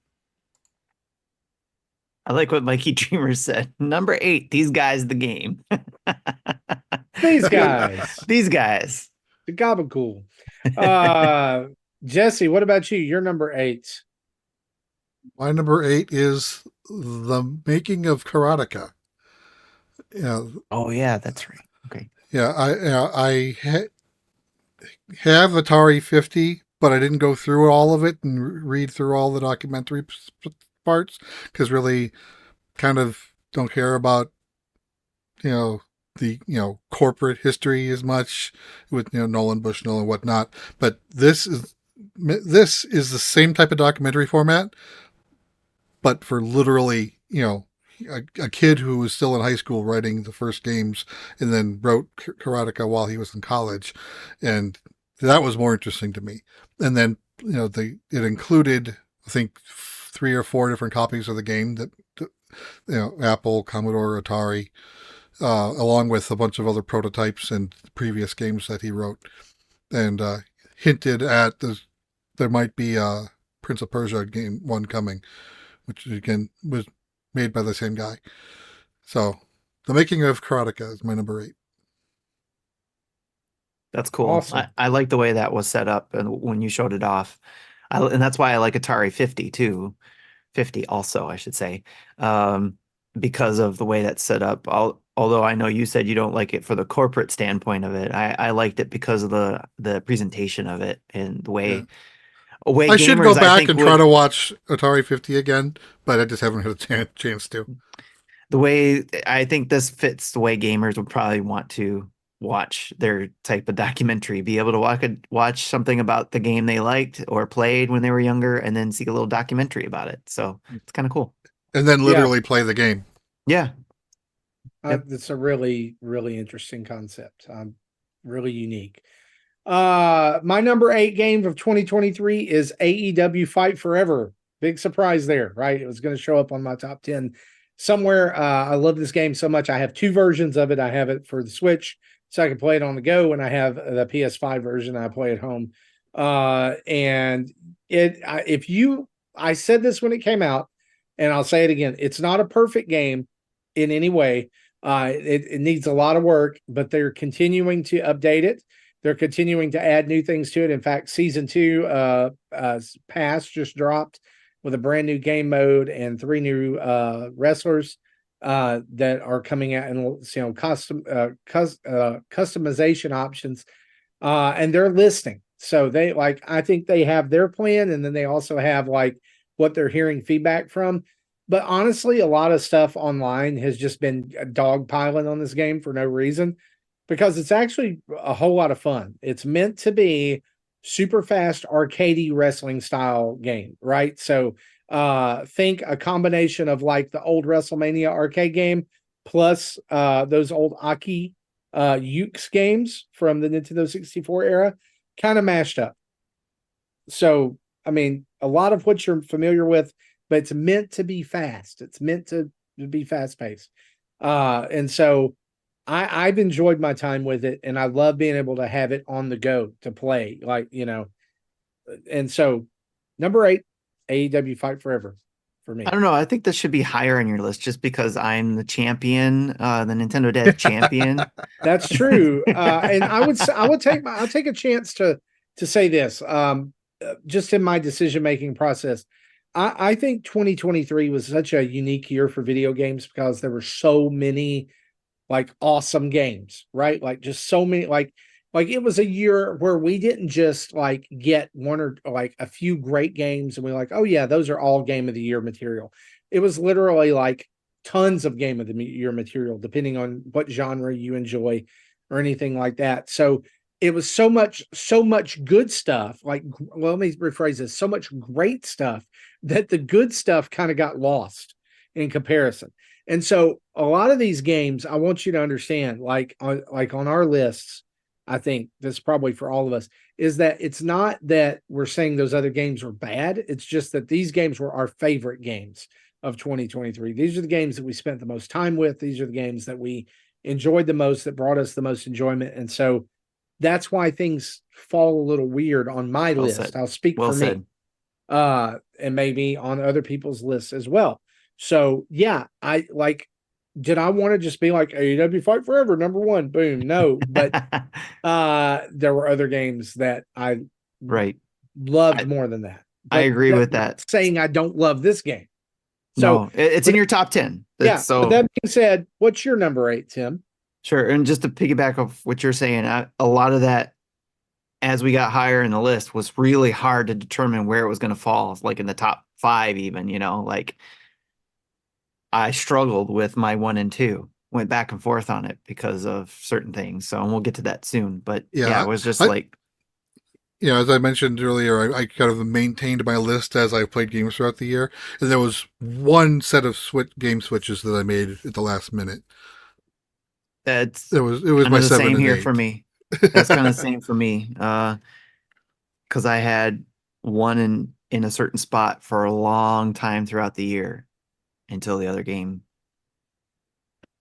I like what Mikey Dreamer said. Number 8, these guys, the game. These guys. These guys. The gabagool. Jesse, what about you? You're number 8. My number 8 is the making of Karateka. Yeah. Oh yeah, that's right. Okay. Yeah, I have Atari 50, but I didn't go through all of it and read through all the documentary parts because really kind of don't care about the corporate history as much with Nolan Bushnell and whatnot. But this is the same type of documentary format, but for literally a kid who was still in high school writing the first games and then wrote Karateka while he was in college, and that was more interesting to me. And then it included, I think, 3 or 4 different copies of the game that Apple, Commodore, Atari, along with a bunch of other prototypes and previous games that he wrote, and hinted at there might be a Prince of Persia game 1 coming, which again was made by the same guy. So the making of Karateka is my number 8. That's cool. Awesome. I like the way that was set up and when you showed it off. And that's why I like Atari 50 too. 50 also, I should say, because of the way that's set up. Although I know you said you don't like it for the corporate standpoint of it. I liked it because of the presentation of it and the way. Yeah. I should go gamers, back and try to watch Atari 50 again, but I just haven't had a chance to. The way I think this fits the way gamers would probably want to watch their type of documentary, be able to watch something about the game they liked or played when they were younger, and then see a little documentary about it. So it's kind of cool. And then literally play the game. Yeah. It's a really, really interesting concept. Really unique. My number 8 game of 2023 is AEW Fight Forever. Big surprise there, right? It was going to show up on my top 10 somewhere. I love this game so much. I have 2 versions of it. I have it for the Switch, so I can play it on the go, and I have the PS5 version I play at home. And I said this when it came out, and I'll say it again. It's not a perfect game in any way. It needs a lot of work, but they're continuing to update it. They're continuing to add new things to it. In fact, season 2 Pass just dropped with a brand new game mode and 3 new wrestlers that are coming out, and customization options, and they're listing. So they I think they have their plan, and then they also have what they're hearing feedback from. But honestly, a lot of stuff online has just been dogpiling on this game for no reason, because it's actually a whole lot of fun. It's meant to be super fast, arcadey wrestling style game, right? So think a combination of the old WrestleMania arcade game plus those old Aki Ukes games from the Nintendo 64 era, kind of mashed up. So, I mean, a lot of what you're familiar with, but it's meant to be fast. It's meant to be fast paced. And so I've enjoyed my time with it, and I love being able to have it on the go to play, and so number 8, AEW Fight Forever for me. I don't know. I think this should be higher on your list just because I'm the champion, the Nintendo Dad champion. That's true. And I'll take a chance to say this, just in my decision-making process. I think 2023 was such a unique year for video games because there were so many awesome games, right? Just so many, it was a year where we didn't just get one or a few great games and we're oh yeah, those are all game of the year material. It was literally tons of game of the year material, depending on what genre you enjoy or anything like that. So it was so much good stuff. Let me rephrase this: so much great stuff that the good stuff kind of got lost in comparison. And so a lot of these games, I want you to understand, like on our lists, I think that's probably for all of us, is that it's not that we're saying those other games were bad. It's just that these games were our favorite games of 2023. These are the games that we spent the most time with. These are the games that we enjoyed the most, that brought us the most enjoyment. And so that's why things fall a little weird on my Well list. said. I'll speak Well for said. me. And maybe on other people's lists as well. So yeah, did I want to just be like AEW Fight Forever #1? Boom. No, but there were other games that I Right. loved more than that. I But agree with that. saying I don't love this game. So No, it's in your top 10. yeah. So But that being said, what's your number 8, Tim? sure. And just to piggyback off what you're saying, a lot of that, as we got higher in the list, was really hard to determine where it was going to fall, like in the top 5 even, like I struggled with my 1 and 2, went back and forth on it because of certain things. So, and we'll get to that soon. But yeah, it was just as I mentioned earlier, I kind of maintained my list as I played games throughout the year. And there was one set of game switches that I made at the last minute. it was the my 7 same and here 8. for me. That's kind of the same for me. Because I had one in a certain spot for a long time throughout the year until the other game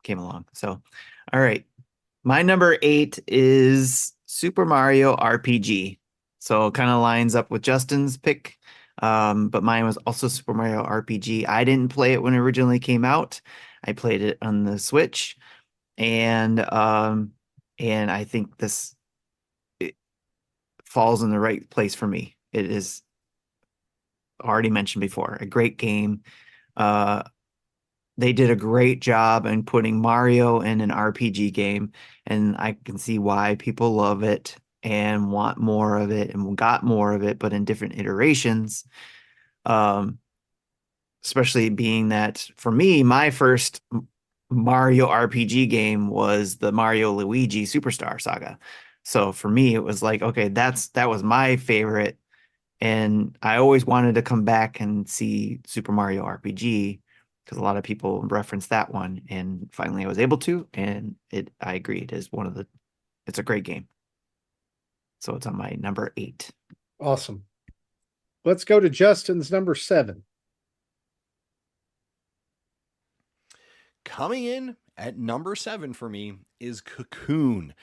came along. So, all right. My number 8 is Super Mario RPG. So kind of lines up with Justin's pick. But mine was also Super Mario RPG. I didn't play it when it originally came out. I played it on the Switch. And I think it falls in the right place for me. It is already mentioned before, a great game. They did a great job in putting Mario in an RPG game, and I can see why people love it and want more of it and got more of it, but in different iterations. Especially being that for me, my first Mario RPG game was the Mario Luigi Superstar Saga. So for me, it was like, okay, that was my favorite. And I always wanted to come back and see Super Mario RPG because a lot of people reference that one. And finally I was able to, and I agree, it's a great game. So it's on my number 8. Awesome. Let's go to Justin's number 7. Coming in at number 7 for me is Cocoon.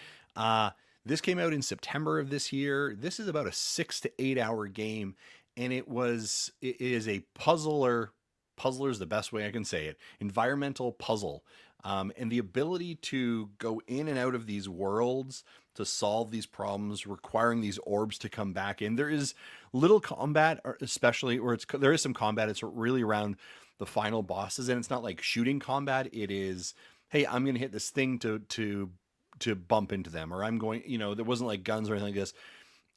This came out in September of this year. This is about a 6 to 8 hour game, and it is a puzzler. Puzzler is the best way I can say it. Environmental puzzle. And the ability to go in and out of these worlds to solve these problems, requiring these orbs to come back in. There is little combat, especially, or there is some combat. It's really around the final bosses, and it's not like shooting combat. It is, hey, I'm going to hit this thing to bump into them, or I'm going, there wasn't like guns or anything like this.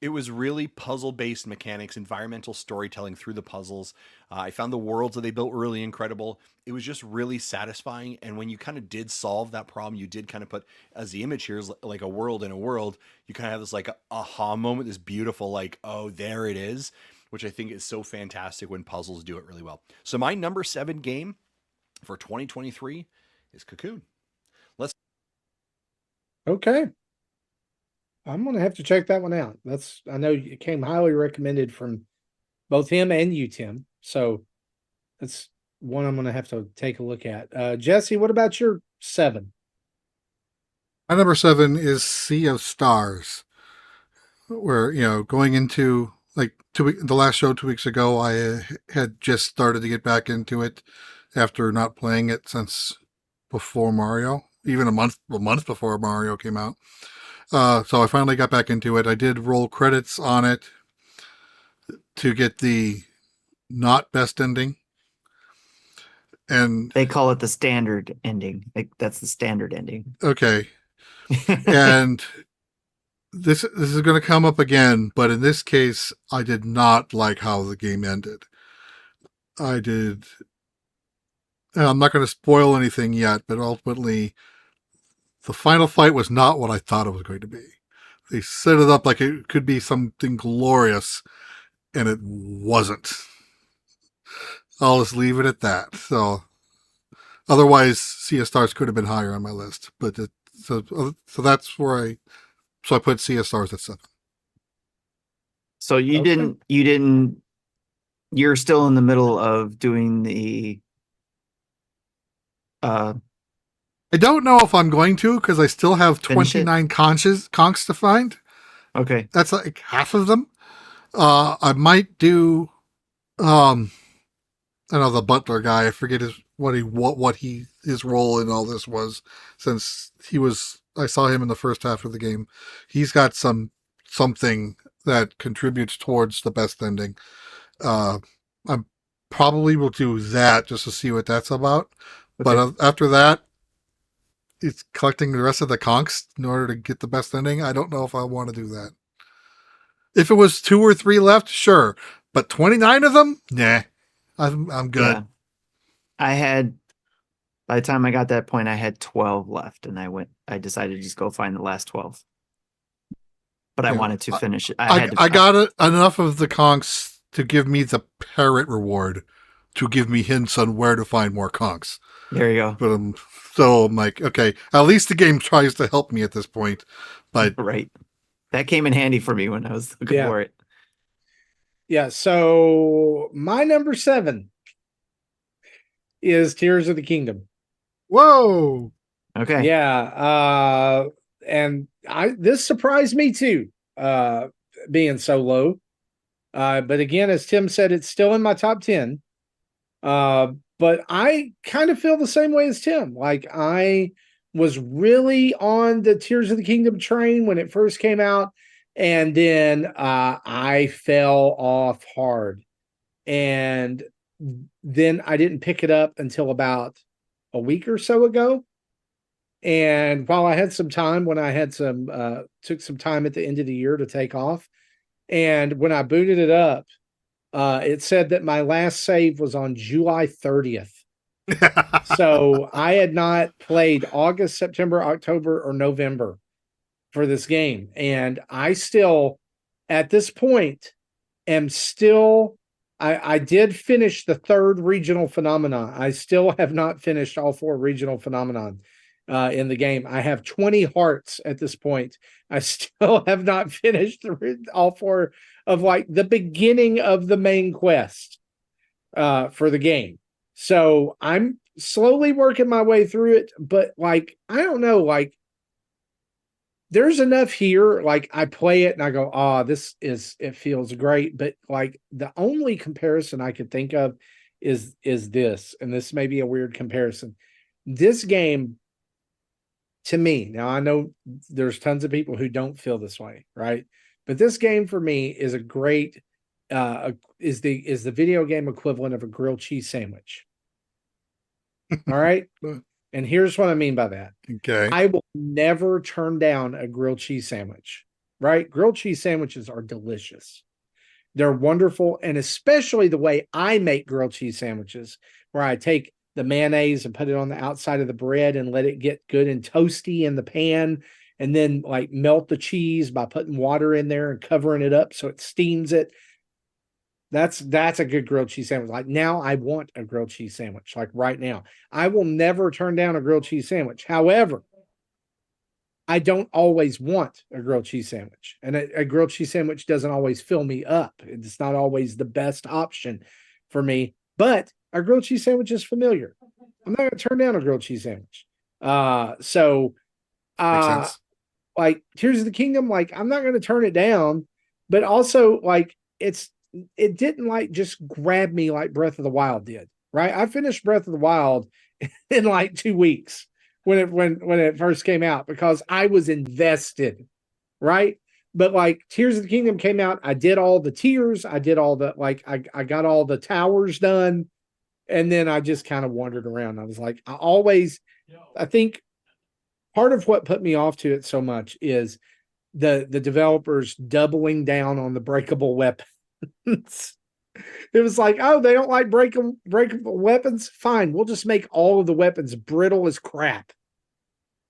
It was really puzzle-based mechanics, environmental storytelling through the puzzles. I found the worlds that they built really incredible. It was just really satisfying. And when you kind of did solve that problem, you did kind of put, as the image here is like a world in a world, you kind of have this like aha moment, this beautiful like, oh, there it is, which I think is so fantastic when puzzles do it really well. So my number 7 game for 2023 is Cocoon. Okay. I'm going to have to check that one out. I know it came highly recommended from both him and you, Tim. So that's one I'm going to have to take a look at. Jesse, what about your 7? My number 7 is Sea of Stars, where, going into like the last show 2 weeks ago, I had just started to get back into it after not playing it since before Mario, even a month before Mario came out. So I finally got back into it. I did roll credits on it to get the not best ending. And they call it the standard ending. Like that's the standard ending. Okay. And this is going to come up again, but in this case, I did not like how the game ended. I'm not going to spoil anything yet, but ultimately, the final fight was not what I thought it was going to be. They set it up like it could be something glorious, and it wasn't. I'll just leave it at that. So Otherwise, Sea of Stars could have been higher on my list, but so that's where I put Sea of Stars at 7. So you Okay. didn't. You're still in the middle of doing the. I don't know if I'm going to because I still have Finish it? 29 conchs to find. Okay. That's like half of them. I might do. I know the butler guy. I forget his his role in all this was, since I saw him in the first half of the game. He's got something that contributes towards the best ending. I probably will do that just to see what that's about. Okay. But after that, it's collecting the rest of the conchs in order to get the best ending. I don't know if I want to do that. If it was 2 or 3 left, sure. But 29 of them? Nah. I'm good. Yeah. By the time I got that point, I had 12 left, and I decided to just go find the last 12. But I Yeah. wanted to finish it. I got enough of the conchs to give me the parrot reward to give me hints on where to find more conchs. There you go. But so I'm like, okay, at least the game tries to help me at this point. But Right. That came in handy for me when I was looking for it. Yeah. So my number 7 is Tears of the Kingdom. whoa. Okay. Yeah. And this surprised me too, being so low. But again, as Tim said, it's still in my top 10. But I kind of feel the same way as Tim. Like, I was really on the Tears of the Kingdom train when it first came out, and then I fell off hard. And then I didn't pick it up until about a week or so ago. And while I had some time, when I had took some time at the end of the year to take off, and when I booted it up, it said that my last save was on July 30th. So I had not played August, September, October, or November for this game. And I still, at this point, am still, I did finish the 3rd regional phenomenon. I still have not finished all 4 regional phenomenon in the game. I have 20 hearts at this point. I still have not finished all 4 of like the beginning of the main quest for the game. So I'm slowly working my way through it, but like, I don't know, like, there's enough here. Like, I play it and I go, oh, it feels great. But like, the only comparison I could think of is this, and this may be a weird comparison. This game, to me, now I know there's tons of people who don't feel this way, right? But this game for me is a great, is the video game equivalent of a grilled cheese sandwich. All right. And here's what I mean by that. Okay. I will never turn down a grilled cheese sandwich, right? Grilled cheese sandwiches are delicious. They're wonderful. And especially the way I make grilled cheese sandwiches, where I take the mayonnaise and put it on the outside of the bread and let it get good and toasty in the pan, and then like melt the cheese by putting water in there and covering it up so it steams it. That's a good grilled cheese sandwich. Like, now I want a grilled cheese sandwich, like right now. I will never turn down a grilled cheese sandwich. However, I don't always want a grilled cheese sandwich, and a grilled cheese sandwich doesn't always fill me up. It's not always the best option for me, but a grilled cheese sandwich is familiar. I'm not going to turn down a grilled cheese sandwich. Makes sense. Like Tears of the Kingdom, like, I'm not going to turn it down, but also like it didn't like just grab me like Breath of the Wild did, right? I finished Breath of the Wild in like 2 weeks when it first came out because I was invested, right? But like Tears of the Kingdom came out, I did all the tiers, I did all the like I got all the towers done, and then I just kind of wandered around. I was like, I think part of what put me off to it so much is the developers doubling down on the breakable weapons. It was like, oh, they don't like breakable weapons? Fine, we'll just make all of the weapons brittle as crap.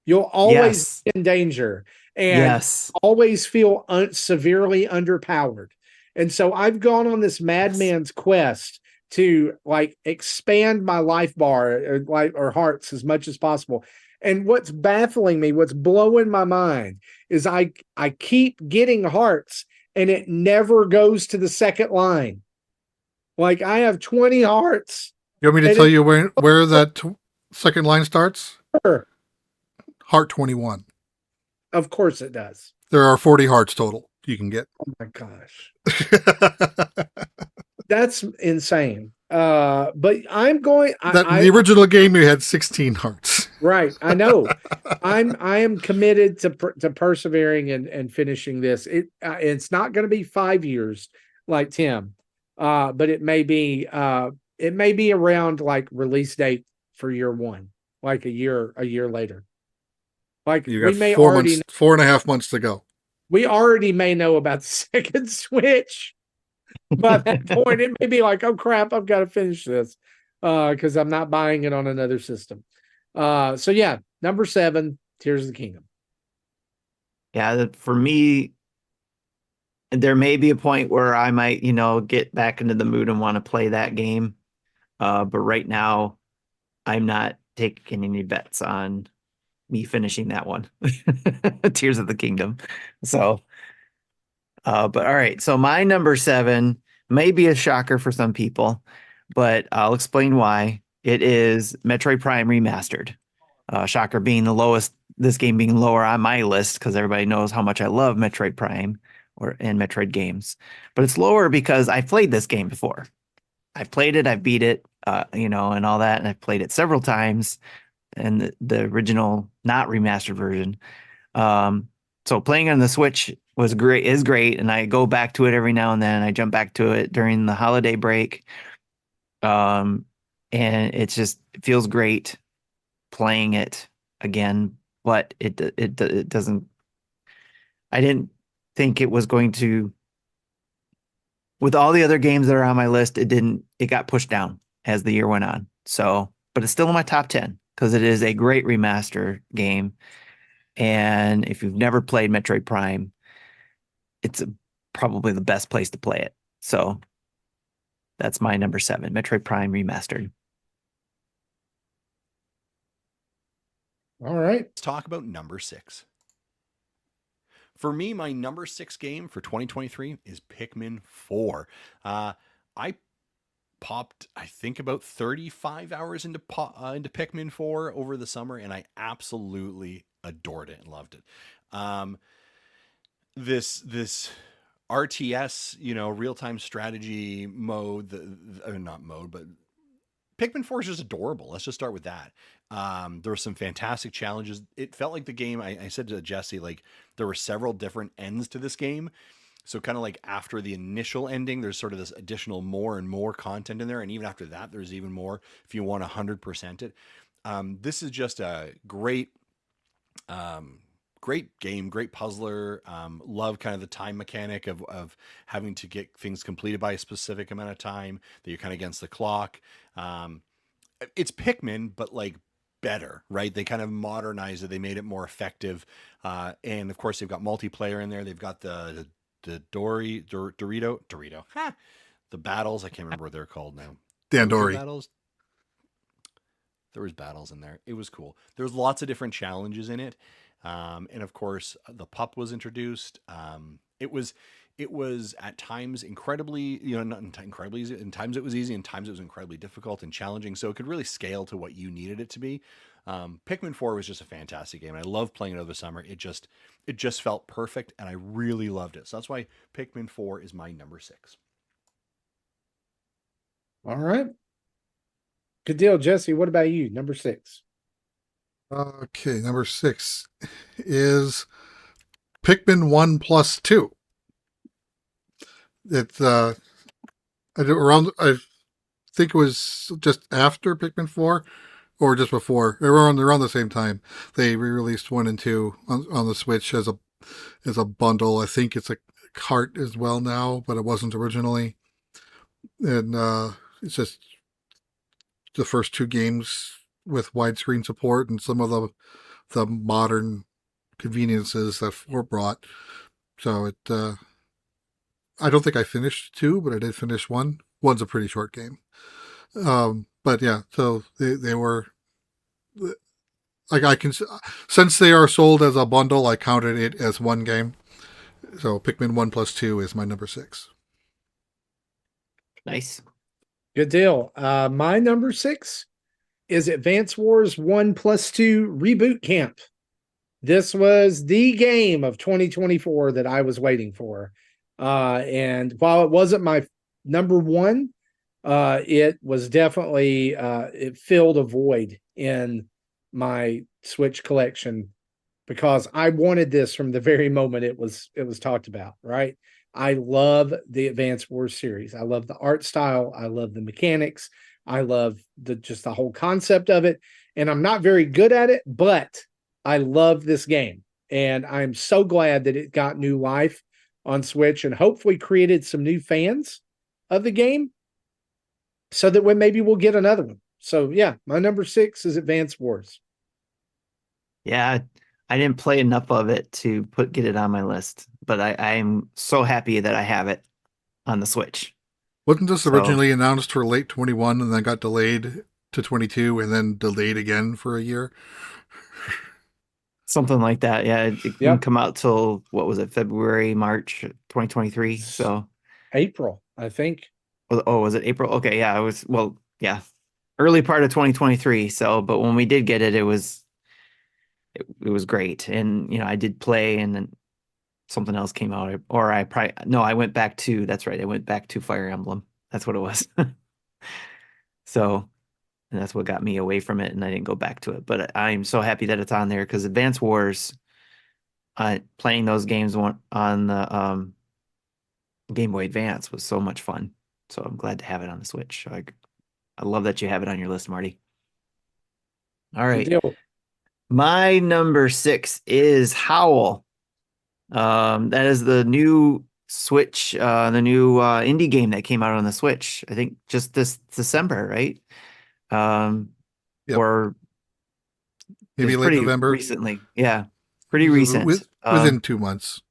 You'll always be in danger and always feel severely underpowered. And so I've gone on this madman's quest to like expand my life bar or hearts as much as possible. And what's baffling me, what's blowing my mind is I keep getting hearts and it never goes to the second line. Like I have 20 hearts. You want me to tell you where that second line starts? Sure. Heart 21. Of course it does. There are 40 hearts total you can get. Oh my gosh. That's insane. But I'm going. The original game, you had 16 hearts. Right, I know. I am committed to persevering and finishing this. It's not going to be 5 years like Tim, but it may be around like release date for year one, like a year later. Like You got we may 4.5 months to go. We already may know about the second Switch. By that point, it may be like, oh crap, I've got to finish this because I'm not buying it on another system. So yeah, number 7, Tears of the Kingdom. Yeah, for me, there may be a point where I might, get back into the mood and want to play that game. But right now, I'm not taking any bets on me finishing that one. Tears of the Kingdom. So, but all right. So my number 7 may be a shocker for some people, but I'll explain why. It is Metroid Prime Remastered. Shocker being the lowest, this game being lower on my list because everybody knows how much I love Metroid Prime and Metroid games. But it's lower because I played this game before. I've played it, I've beat it, and all that, and I've played it several times. And the original, not remastered version. So playing on the Switch is great, and I go back to it every now and then. I jump back to it during the holiday break, and it feels great playing it again. But it doesn't. I didn't think it was going to. With all the other games that are on my list, it got pushed down as the year went on. So, but it's still in my top 10. Because it is a great remaster game. And if you've never played Metroid Prime, it's probably the best place to play it. So that's my number 7, Metroid Prime Remastered. All right. Let's talk about number 6. For me, my number 6 game for 2023 is Pikmin 4. I popped, I think, about 35 hours into Pikmin 4 over the summer, and I absolutely adored it and loved it. This RTS, real-time strategy mode, not mode, but Pikmin 4 is just adorable. Let's just start with that. There were some fantastic challenges. It felt like the game, I said to Jesse, like there were several different ends to this game. So kind of like after the initial ending, there's sort of this additional more and more content in there. And even after that, there's even more if you want 100% it. This is just a great game, great puzzler. Love kind of the time mechanic of having to get things completed by a specific amount of time, that you're kind of against the clock. It's Pikmin, but like better, right? They kind of modernized it. They made it more effective. And of course, they've got multiplayer in there. They've got the Dorito. The battles. I can't remember what they're called now. Dandori. Battles. There was battles in there. It was cool. There's lots of different challenges in it. And of course the pup was introduced. It was at times incredibly, not incredibly easy. In times it was easy, in times it was incredibly difficult and challenging. So it could really scale to what you needed it to be. Pikmin 4 was just a fantastic game. I love playing it over the summer. It just felt perfect, and I really loved it. So that's why Pikmin 4 is my number 6. All right. Good deal, Jesse. What about you? Number 6. Okay, number 6 is Pikmin 1+2. It's I think it was just after Pikmin 4 or just before. They were around the same time. They re-released 1 and 2 on the Switch as a bundle. I think it's a cart as well now, but it wasn't originally. And it's just the first 2 games with widescreen support and some of the modern conveniences that 4 brought. So I don't think I finished 2, but I did finish 1. one's a pretty short game. But yeah, so they were like, I can, since they are sold as a bundle, I counted it as one game. So Pikmin 1+2 is my number 6. Nice. Good deal. My number 6 is Advance Wars 1+2 Reboot Camp. This was the game of 2024 that I was waiting for. And while it wasn't my number 1, it was definitely, it filled a void in my Switch collection because I wanted this from the very moment it was talked about, right? I love the Advance Wars series. I love the art style. I love the mechanics. I love just the whole concept of it. And I'm not very good at it, but I love this game. And I'm so glad that it got new life on Switch and hopefully created some new fans of the game so that maybe we'll get another one. So yeah, my number 6 is Advance Wars. Yeah, I didn't play enough of it to get it on my list, but I'm so happy that I have it on the Switch. Wasn't this So- originally announced for late 21 and then got delayed to 22 and then delayed again for a year? Something like that. Yeah, it didn't Yep. come out till, what was it, February, March 2023. So, April, I think. oh, was it April? Okay, yeah, it was, well, yeah, early part of 2023. So, but when we did get it, it was great. And, you know, I did play and then something else came out, or I went back to, that's right, I went back to Fire Emblem. That's what it was. So, and that's what got me away from it, and I didn't go back to it. But I'm so happy that it's on there because Advance Wars, playing those games on the Game Boy Advance was so much fun. So I'm glad to have it on the Switch. So I love that you have it on your list, Marty. All Good right. deal. My number 6 is Howl. That is the new Switch, the new indie game that came out on the Switch. I think just this December, right? Yep. Or Maybe it's late pretty November. recently. Yeah, pretty recent. Within 2 months.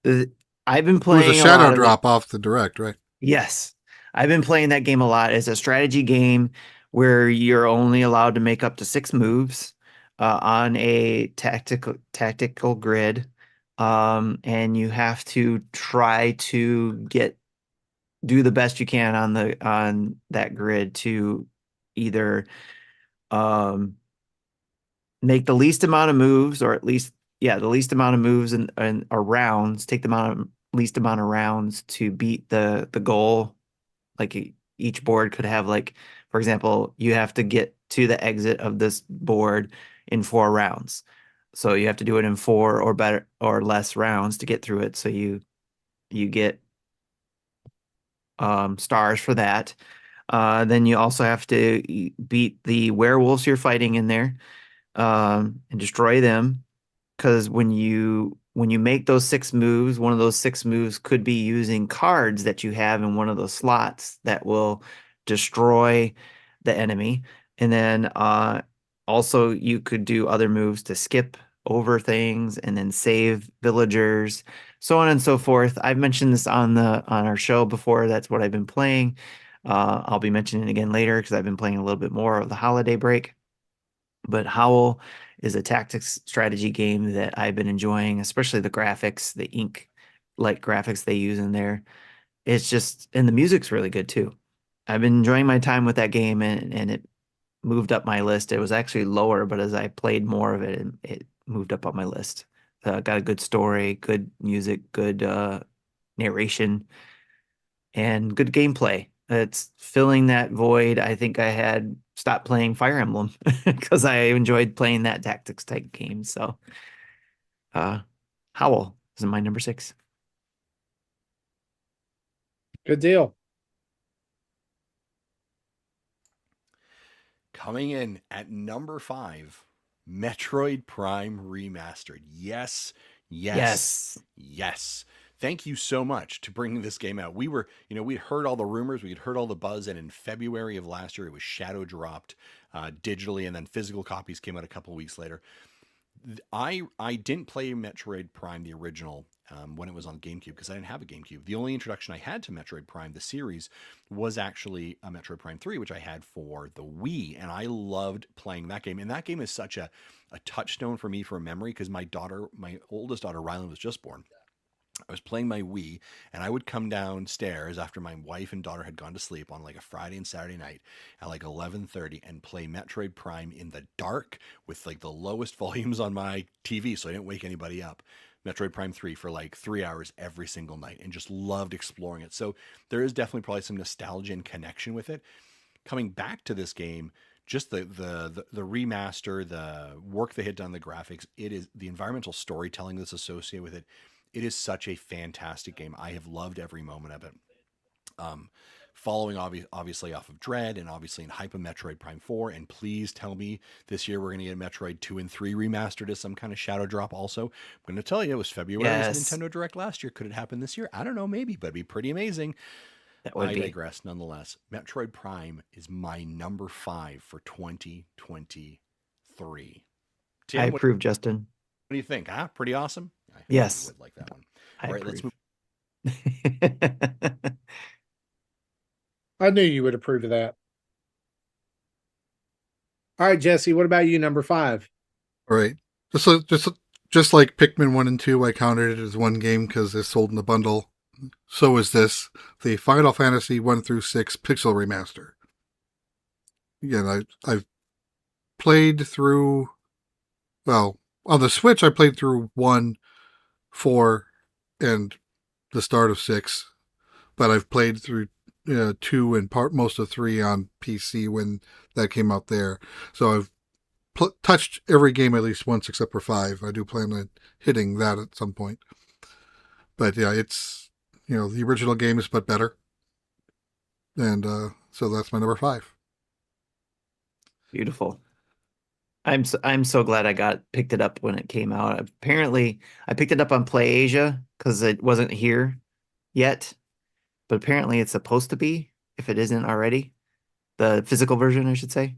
I've been It was playing a a shadow lot of drop off the direct, right? Yes. I've been playing that game a lot. It's a strategy game where you're only allowed to make up to 6 moves on a tactical grid. And you have to try to do the best you can on that grid to either make the least amount of moves, or at least, yeah, the least amount of moves and or rounds, take the least amount of rounds to beat the goal. Like each board could have, like, for example, you have to get to the exit of this board in 4 rounds. So you have to do it in 4 or better or less rounds to get through it. So you get stars for that. Then you also have to beat the werewolves you're fighting in there, and destroy them. Because when you make those 6 moves, one of those 6 moves could be using cards that you have in one of those slots that will destroy the enemy. And then also you could do other moves to skip over things and then save villagers, so on and so forth. I've mentioned this on our show before. That's what I've been playing. I'll be mentioning it again later because I've been playing a little bit more of the holiday break. But Howl is a tactics strategy game that I've been enjoying, especially the graphics, the ink like graphics they use in there. It's just, and the music's really good too. I've been enjoying my time with that game, and it moved up my list. It was actually lower, but as I played more of it, it moved up on my list. Got a good story, good music, good narration, and good gameplay. It's filling that void. I think I had stopped playing Fire Emblem because I enjoyed playing that tactics type game. So, Howl is my number 6. Good deal. Coming in at number 5, Metroid Prime Remastered. Yes, yes, yes. Thank you so much to bringing this game out. We were, we'd heard all the rumors, we'd heard all the buzz, and in February of last year, it was shadow dropped digitally, and then physical copies came out a couple weeks later. I didn't play Metroid Prime, the original, when it was on GameCube, because I didn't have a GameCube. The only introduction I had to Metroid Prime, the series, was actually a Metroid Prime 3, which I had for the Wii, and I loved playing that game. And that game is such a touchstone for me for memory, because my oldest daughter, Rylan, was just born. I was playing my Wii, and I would come downstairs after my wife and daughter had gone to sleep on like a Friday and Saturday night at like 11:30 and play Metroid Prime in the dark with like the lowest volumes on my TV so I didn't wake anybody up. Metroid Prime 3 for like 3 hours every single night, and just loved exploring it. So there is definitely probably some nostalgia and connection with it. Coming back to this game, just the remaster, the work they had done, the graphics, it is the environmental storytelling that's associated with it. It is such a fantastic game. I have loved every moment of it. Following obviously off of Dread, and obviously in hype of Metroid Prime 4. And please tell me this year we're going to get Metroid 2 and 3 remastered as some kind of shadow drop also. I'm going to tell you, it was February. It was Nintendo Direct last year. Could it happen this year? I don't know, maybe, but it'd be pretty amazing. I digress nonetheless. Metroid Prime is my number 5 for 2023. Tim, I approve, Justin. What do you think? Huh? Pretty awesome? Yes. I would like that one. I All right, let's move. I knew you would approve of that. All right, Jesse, what about you, number 5? All right. Just like Pikmin 1 and 2, I counted it as one game because they're sold in the bundle. So is this, the Final Fantasy 1 through 6 Pixel Remaster. Again, I've played through, well, on the Switch, I played through 1, 4, and the start of 6, but I've played through 2 and most of 3 on PC when that came out there. So I've touched every game at least once except for 5. I do plan on hitting that at some point. But yeah, it's, the original game is but better. And so that's my number 5. Beautiful. I'm so glad I picked it up when it came out. Apparently, I picked it up on PlayAsia because it wasn't here yet, but apparently it's supposed to be, if it isn't already. The physical version, I should say.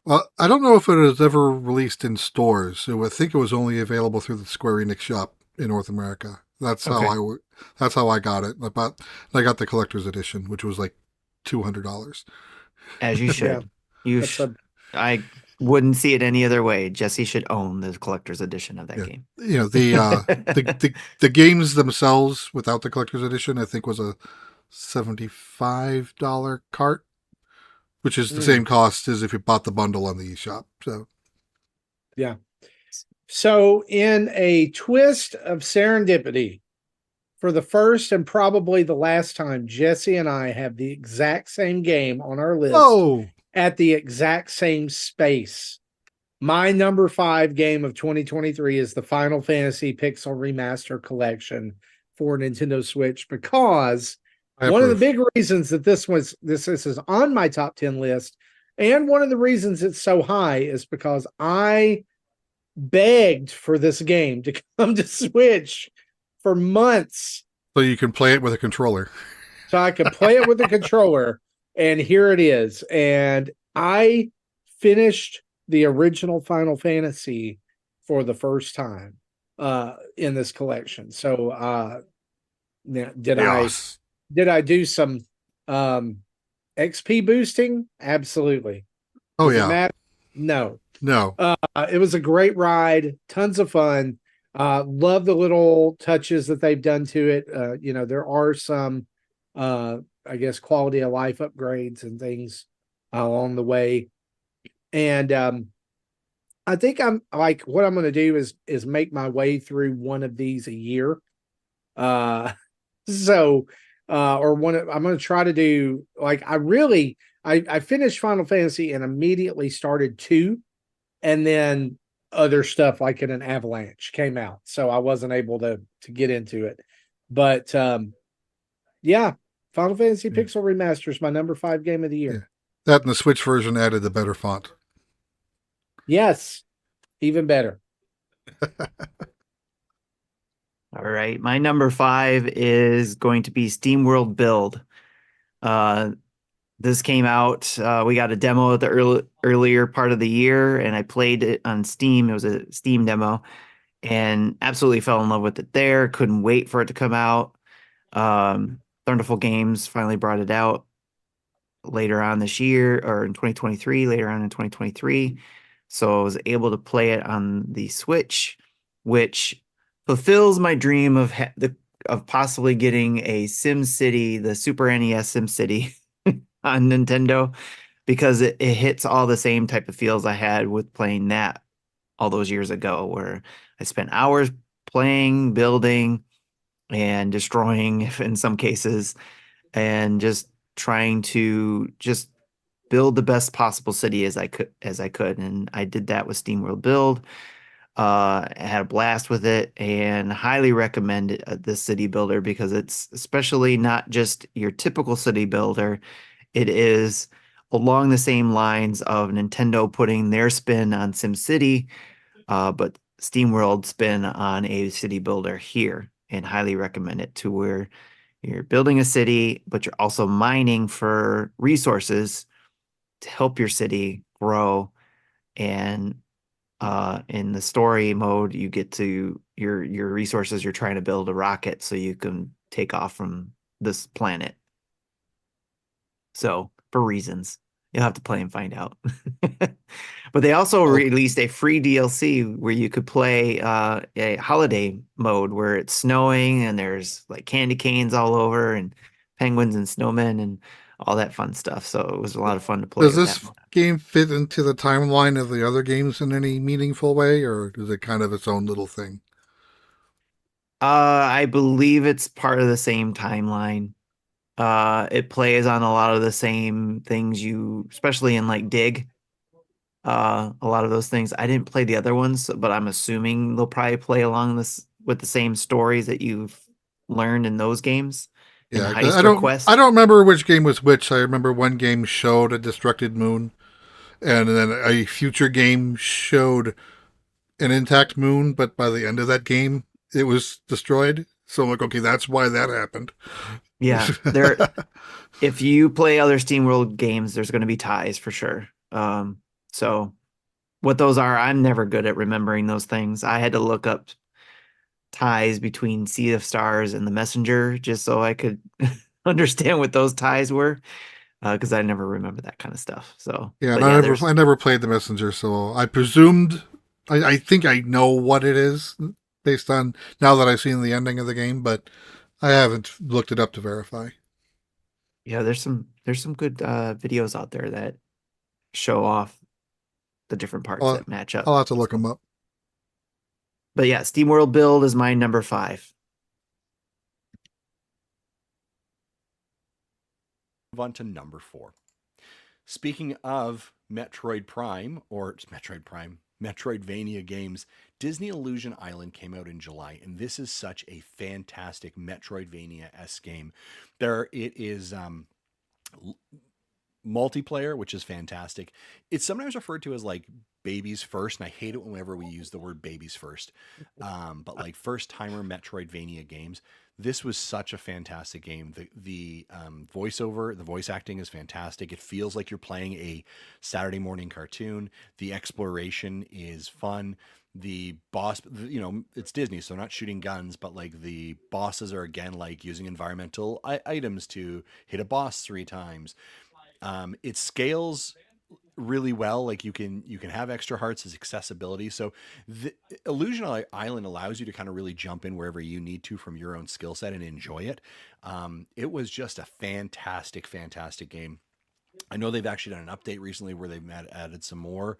Well, I don't know if it was ever released in stores. So I think it was only available through the Square Enix shop in North America. That's how I got it. I got the collector's edition, which was like $200. As you should. I wouldn't see it any other way. Jesse should own the collector's edition of that game. The games themselves without the collector's edition, I think, was a $75 cart, which is the same cost as if you bought the bundle on the eShop. So, yeah. So, in a twist of serendipity, for the first and probably the last time, Jesse and I have the exact same game on our list at the exact same space. My number 5 game of 2023 is the Final Fantasy Pixel Remaster Collection for Nintendo Switch, because one of the big reasons that this is on my top 10 list, and one of the reasons it's so high, is because I begged for this game to come to Switch for months. So you can play it with a controller. So I could play it with a controller, and here it is. And I finished the original Final Fantasy for the first time in this collection. So did I do some XP boosting? Absolutely. Oh, yeah. No. No. It was a great ride. Tons of fun. Love the little touches that they've done to it. There are some, I guess, quality of life upgrades and things along the way. And I think what I'm going to do is make my way through one of these a year. I'm going to try to do, I finished Final Fantasy and immediately started 2, and then other stuff like in an avalanche came out, so I wasn't able to get into it. But yeah, Final Fantasy Pixel Remaster is my number 5 game of the year. Yeah. That and the Switch version added the better font. Yes, even better. All right, my number 5 is going to be SteamWorld Build. This came out, we got a demo at the earlier part of the year, and I played it on Steam. It was a Steam demo, and absolutely fell in love with it there. Couldn't wait for it to come out. Thunderful Games finally brought it out later on this year, or in 2023, later on in 2023. So I was able to play it on the Switch, which fulfills my dream of possibly getting a Sim City, the Super NES Sim City on Nintendo, because it hits all the same type of feels I had with playing that all those years ago, where I spent hours playing, building, and destroying in some cases, and just trying to just build the best possible city as I could. And I did that with SteamWorld Build. I had a blast with it and highly recommend it, this city builder, because it's especially not just your typical city builder. It is along the same lines of Nintendo putting their spin on SimCity, but SteamWorld spin on a city builder here, and highly recommend it, to where you're building a city, but you're also mining for resources to help your city grow. And in the story mode, you get to your resources. You're trying to build a rocket so you can take off from this planet. So for reasons, you'll have to play and find out. But they also released a free DLC where you could play a holiday mode where it's snowing and there's like candy canes all over and penguins and snowmen and all that fun stuff. So it was a lot of fun to play Does with this that. game fit into the timeline of the other games in any meaningful way, or is it kind of its own little thing? I believe it's part of the same timeline. It plays on a lot of the same things especially in like Dig. A lot of those things. I didn't play the other ones, but I'm assuming they'll probably play along this with the same stories that you've learned in those games in Yeah, 'cause Heist or I Quest. don't remember which game was which. I remember one game showed a destructed moon, and then a future game showed an intact moon, but by the end of that game, it was destroyed. So I'm like, okay, that's why that happened. Yeah, there. If you play other SteamWorld games, there's going to be ties for sure. So what those are, I'm never good at remembering those things. I had to look up ties between Sea of Stars and The Messenger just so I could understand what those ties were, because I never remember that kind of stuff. So, Yeah, and but yeah, I never played the Messenger, so I presumed, I think I know what it is based on now that I've seen the ending of the game, but I haven't looked it up to verify. there's some good videos out there that show off the different parts I'll, that match up. I'll have to look So, them up. but yeah, SteamWorld Build is my number 5. Move on to number 4. Speaking of Metroid Prime, or Metroid Prime, Metroidvania games, Disney Illusion Island came out in July, and this is such a fantastic Metroidvania-esque game. It is multiplayer, which is fantastic. It's sometimes referred to as like babies first, and I hate it whenever we use the word babies first. But like first timer Metroidvania games, this was such a fantastic game. The voiceover, the voice acting is fantastic. It feels like you're playing a Saturday morning cartoon. The exploration is fun. The boss, it's Disney, so not shooting guns, but like the bosses are again like using environmental items to hit a boss 3 times. It scales really well. Like you can have extra hearts as accessibility. So the Illusion Island allows you to kind of really jump in wherever you need to from your own skill set and enjoy it. It was just a fantastic, fantastic game. I know they've actually done an update recently where they've added some more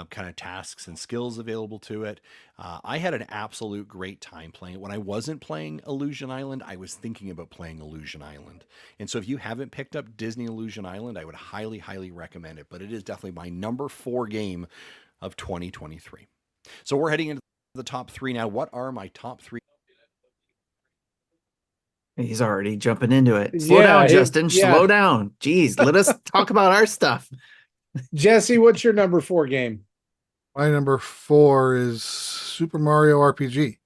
kind of tasks and skills available to it. I had an absolute great time playing it. When I wasn't playing Illusion Island, I was thinking about playing Illusion Island. And so if you haven't picked up Disney Illusion Island, I would highly, highly recommend it. But it is definitely my number 4 game of 2023. So we're heading into the top 3 now. What are my top 3? He's already jumping into it. Slow Yeah, down, Justin. yeah. Slow down. Jeez, let us talk about our stuff. Jesse, what's your number 4 game? My number 4 is Super Mario RPG.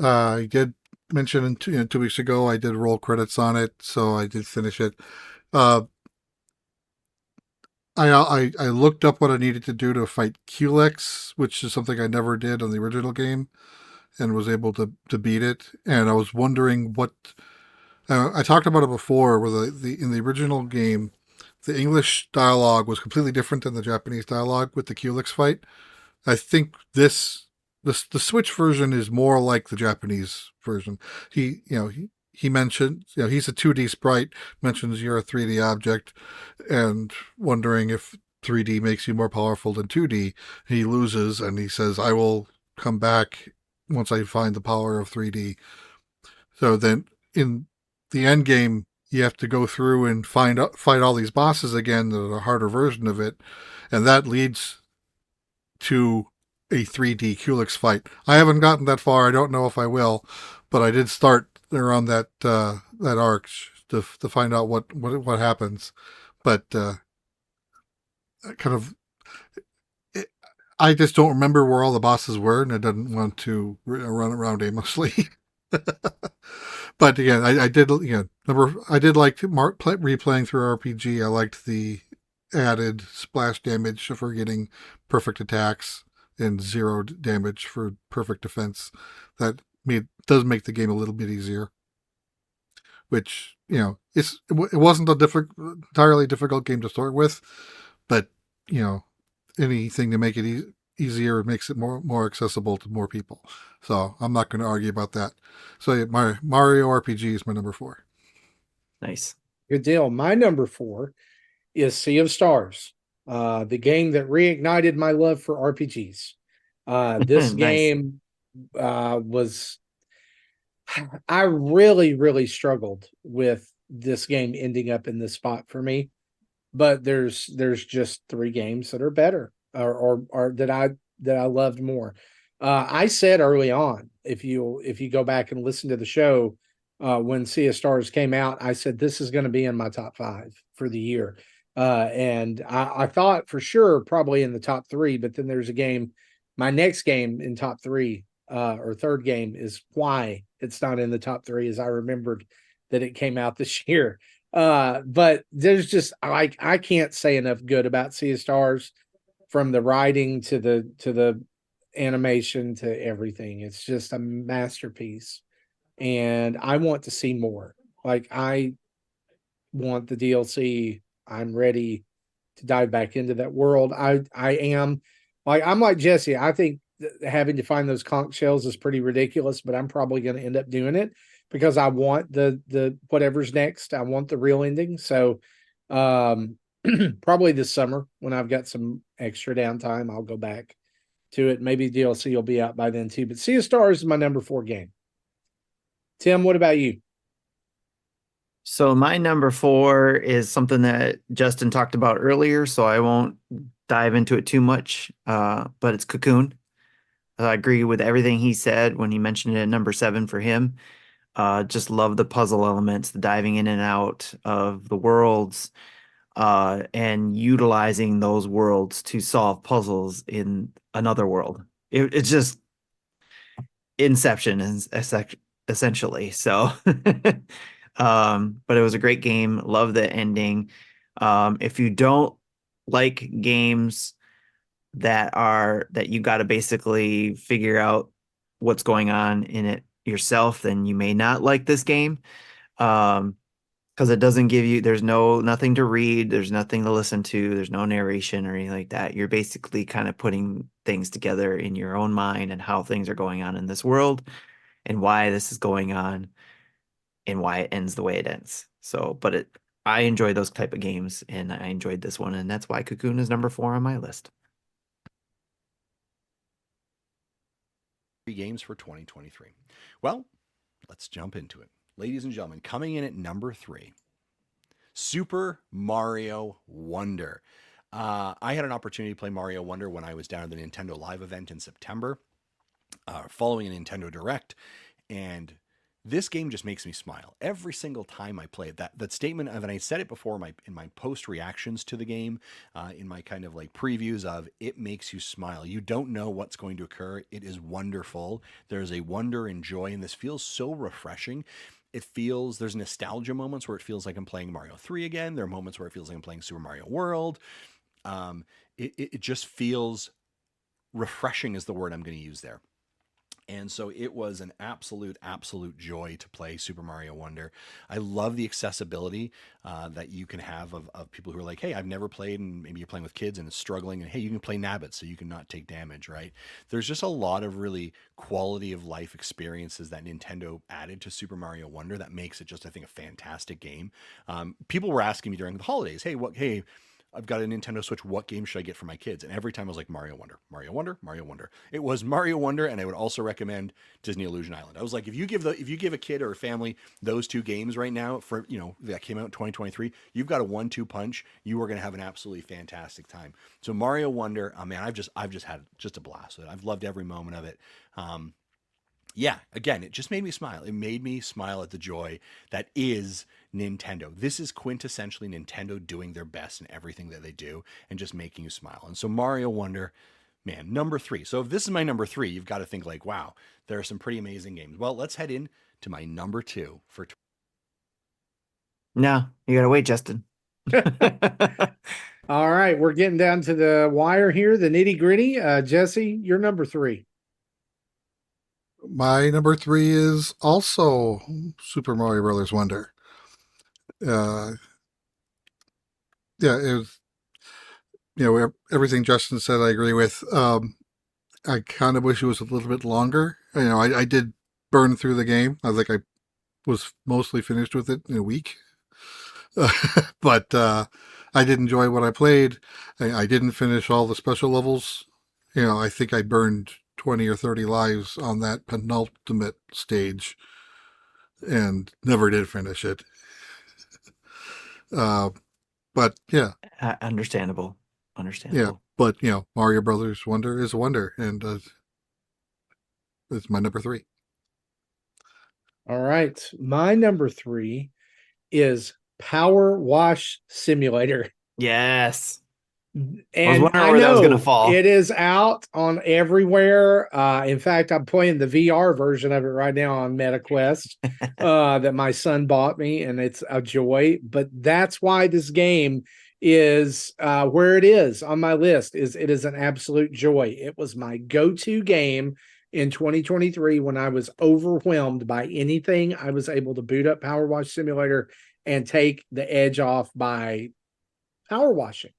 I did mention 2 weeks ago I did roll credits on it, so I did finish it. Uh, I looked up what I needed to do to fight Culex, which is something I never did on the original game, and was able to beat it. And I was wondering what I talked about it before, where the in the original game, the English dialogue was completely different than the Japanese dialogue with the Culex fight. I think the Switch version is more like the Japanese version. He mentioned, he's a 2D sprite, mentions you're a 3D object, and wondering if 3D makes you more powerful than 2D. He loses and he says, I will come back once I find the power of 3D. So then in the end game, you have to go through and fight all these bosses again that are a harder version of it. And that leads to a 3D Culex fight. I haven't gotten that far. I don't know if I will, but I did start around that arc to find out what happens. But kind of, I just don't remember where all the bosses were, and I didn't want to run around aimlessly. But again, I did like replaying through RPG. I liked the added splash damage for getting perfect attacks and 0 damage for perfect defense. That does make the game a little bit easier. Which, it wasn't entirely difficult game to start with, but anything to make it easier makes it more accessible to more people. So I'm not going to argue about that. So my Mario RPG is my number 4. Nice. Good deal. My number 4 is Sea of Stars, the game that reignited my love for RPGs. This Nice. game was, I really, really struggled with this game ending up in this spot for me. But there's just 3 games that are better or that I loved more. I said early on, if you go back and listen to the show, when Sea of Stars came out, I said this is going to be in my top 5 for the year. And I thought for sure probably in the top 3, but then there's a game, my next game in top 3, or third game is why it's not in the top 3, as I remembered that it came out this year. But there's just I can't say enough good about Sea of Stars, from the writing to the animation to everything. It's just a masterpiece, and I want to see more. Like, I want the DLC. I'm ready to dive back into that world. I am like, I'm like Jesse. I think having to find those conch shells is pretty ridiculous, but I'm probably going to end up doing it because I want the whatever's next. I want the real ending. So probably this summer when I've got some extra downtime, I'll go back to it. Maybe DLC will be out by then too. But Sea of Stars is my number 4 game. Tim, what about you? So my number 4 is something that Justin talked about earlier, so I won't dive into it too much, but it's Cocoon. I agree with everything he said when he mentioned it at number 7 for him. Just love the puzzle elements, the diving in and out of the worlds, and utilizing those worlds to solve puzzles in another world. It's just Inception, essentially. So, but it was a great game. Love the ending. If you don't like games that you got to basically figure out what's going on in it yourself, then you may not like this game. Because it doesn't give you, there's nothing to read, there's nothing to listen to, there's no narration or anything like that. You're basically kind of putting things together in your own mind and how things are going on in this world and why this is going on and why it ends the way it ends. So, but I enjoy those type of games, and I enjoyed this one, and that's why Cocoon is number 4 on my list. Games for 2023. Well, let's jump into it. Ladies and gentlemen, coming in at number 3, Super Mario Wonder. I had an opportunity to play Mario Wonder when I was down at the Nintendo Live event in September, following a Nintendo Direct, and this game just makes me smile every single time I play it. That statement of, and I said it before in my post reactions to the game, in my kind of like previews of, it makes you smile. You don't know what's going to occur. It is wonderful. There's a wonder and joy, and this feels so refreshing. There's nostalgia moments where it feels like I'm playing Mario 3 again. There are moments where it feels like I'm playing Super Mario World. It just feels refreshing is the word I'm going to use there. And so it was an absolute joy to play Super Mario Wonder. I love the accessibility that you can have of people who are like, hey, I've never played, and maybe you're playing with kids and it's struggling, and hey, you can play NABIT so you can not take damage, right? There's just a lot of really quality of life experiences that Nintendo added to Super Mario Wonder that makes it just, I think, a fantastic game. People were asking me during the holidays, hey, I've got a Nintendo Switch. What game should I get for my kids? And every time I was like, Mario Wonder, Mario Wonder, Mario Wonder. It was Mario Wonder, and I would also recommend Disney Illusion Island. I was like, if you give a kid or a family those two games right now for that came out in 2023, you've got a 1-2 punch. You are going to have an absolutely fantastic time. So Mario Wonder, man, I've just had just a blast with it. I've loved every moment of it. Yeah, again, it just made me smile. It made me smile at the joy that is Nintendo. This is quintessentially Nintendo doing their best in everything that they do and just making you smile. And so Mario Wonder, man, number 3. So if this is my number 3, you've got to think like, wow, there are some pretty amazing games. Well, let's head in to my number 2 for. No, you got to wait, Justin. All right, we're getting down to the wire here, the nitty gritty. Jesse, you're number 3. My number 3 is also Super Mario Brothers Wonder. Yeah, it was, everything Justin said I agree with. I kind of wish it was a little bit longer. I did burn through the game. I think I was mostly finished with it in a week. But I did enjoy what I played. I didn't finish all the special levels. I think I burned 20 or 30 lives on that penultimate stage and never did finish it. But yeah. Understandable. Yeah, but Mario Brothers Wonder is a wonder, and it's my number 3. All right, my number 3 is Power Wash Simulator. Yes. And I was wondering where that was going to fall. It is out on everywhere. In fact, I'm playing the VR version of it right now on MetaQuest that my son bought me, and it's a joy. But that's why this game is where it is on my list. It is an absolute joy. It was my go-to game in 2023 when I was overwhelmed by anything. I was able to boot up Power Wash Simulator and take the edge off by power washing.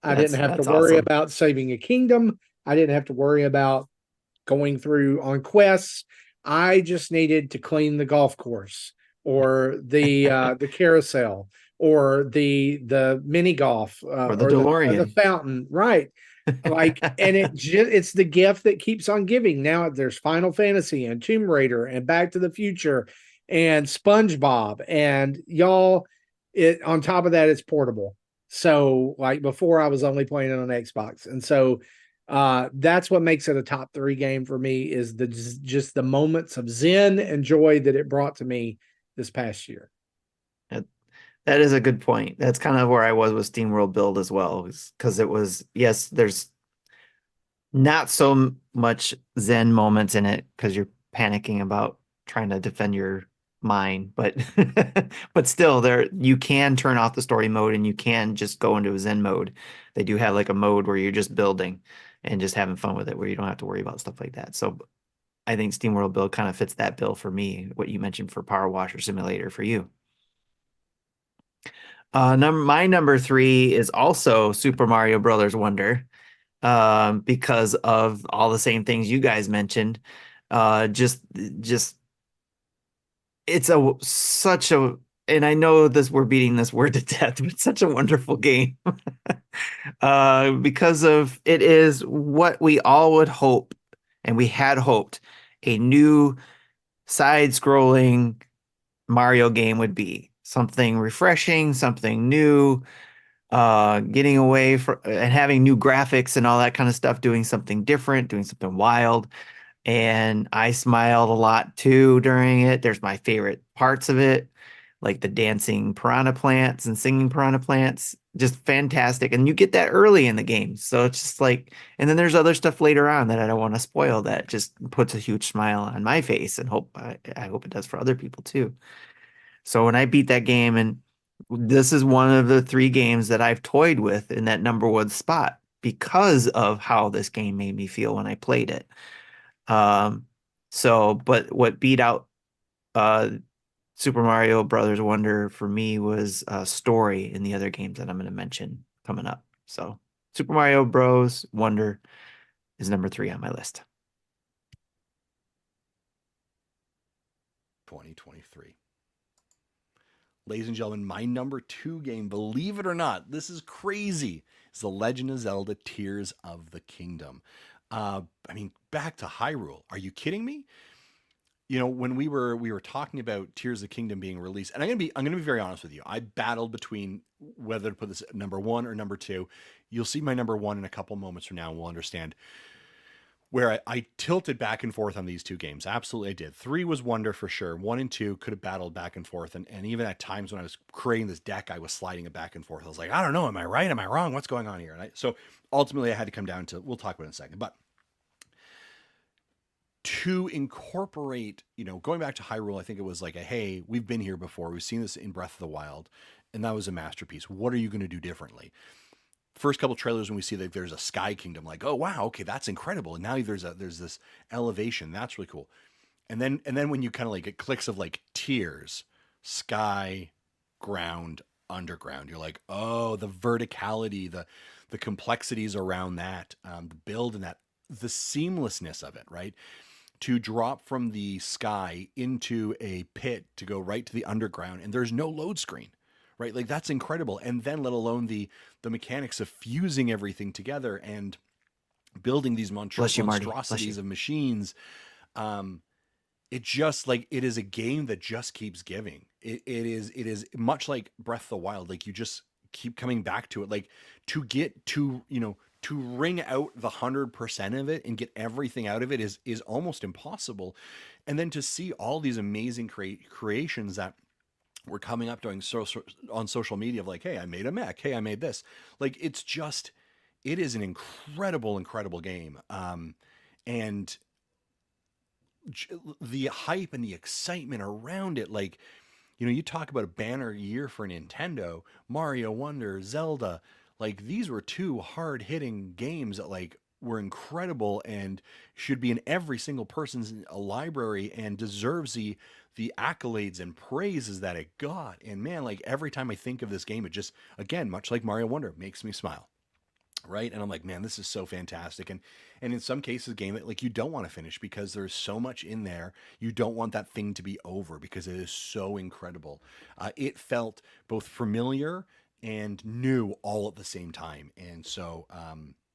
I didn't have to worry about saving a kingdom. I didn't have to worry about going through on quests. I just needed to clean the golf course or the carousel or the mini golf or the DeLorean, the fountain, right? Like, and it's the gift that keeps on giving. Now there's Final Fantasy and Tomb Raider and Back to the Future and SpongeBob, and y'all, on top of that, it's portable. So like before I was only playing it on Xbox. And so that's what makes it a top 3 game for me is just the moments of zen and joy that it brought to me this past year. That is a good point. That's kind of where I was with SteamWorld Build as well, because it was, yes, there's not so much zen moments in it because you're panicking about trying to defend your mine, but but still you can turn off the story mode and you can just go into a zen mode. They do have like a mode where you're just building and just having fun with it, where you don't have to worry about stuff like that. So I think SteamWorld Build kind of fits that bill for me, what you mentioned for Power Washer Simulator for you. My number 3 is also Super Mario Brothers Wonder, because of all the same things you guys mentioned. Just it's such a, and I know we're beating this word to death, but it's such a wonderful game. Because of it is what we all would hope, and we had hoped a new side-scrolling Mario game would be. Something refreshing, something new, getting away from and having new graphics and all that kind of stuff, doing something different, doing something wild. And I smiled a lot too during it. There's my favorite parts of it, like the dancing piranha plants and singing piranha plants. Just fantastic. And you get that early in the game. So it's just like, and then there's other stuff later on that I don't want to spoil that just puts a huge smile on my face, and I hope it does for other people too. So when I beat that game and this is one of the 3 games that I've toyed with in that number 1 spot because of how this game made me feel when I played it. But what beat out Super Mario Brothers Wonder for me was story in the other games that I'm going to mention coming up. So Super Mario Bros. Wonder is number 3 on my list. 2023. Ladies and gentlemen, my number 2 game, believe it or not, this is crazy, is The Legend of Zelda Tears of the Kingdom. I mean, back to Hyrule. Are you kidding me? You know, when we were talking about Tears of the Kingdom being released, and I'm gonna be very honest with you. I battled between whether to put this at number 1 or number 2. You'll see my number 1 in a couple moments from now, and we'll understand where I tilted back and forth on these 2 games. Absolutely, I did. 3 was Wonder for sure. 1 and 2 could have battled back and forth. And even at times when I was creating this deck, I was sliding it back and forth. I was like, I don't know. Am I right? Am I wrong? What's going on here? So ultimately, I had to come down to, we'll talk about it in a second. But to incorporate, you know, going back to Hyrule, I think it was like hey, we've been here before. We've seen this in Breath of the Wild. And that was a masterpiece. What are you going to do differently? First couple trailers when we see that there's a sky kingdom, like, oh wow, okay, that's incredible. And now there's this elevation, that's really cool. And then when you kind of like it clicks of like tiers, sky, ground, underground, you're like, oh, the verticality, the complexities around that, the build and that, the seamlessness of it, right? To drop from the sky into a pit to go right to the underground, and there's no load screen. Right, like that's incredible, and then let alone the mechanics of fusing everything together and building these monstrosities of machines. It just like it is a game that just keeps giving. It is much like Breath of the Wild. Like you just keep coming back to it. Like to get to to wring out the 100% of it and get everything out of it is almost impossible. And then to see all these amazing creations that we're coming up doing on social media of like, hey, I made a mech. Hey, I made this. Like, it is an incredible, incredible game. And the hype and the excitement around it, like, you know, you talk about a banner year for Nintendo, Mario Wonder, Zelda, like these were 2 hard hitting games that like were incredible and should be in every single person's library and deserves the accolades and praises that it got. And man, like every time I think of this game, it just, again, much like Mario Wonder, makes me smile. Right. And I'm like, man, this is so fantastic. And in some cases, a game that like you don't want to finish because there's so much in there. You don't want that thing to be over because it is so incredible. It felt both familiar and new all at the same time. And so,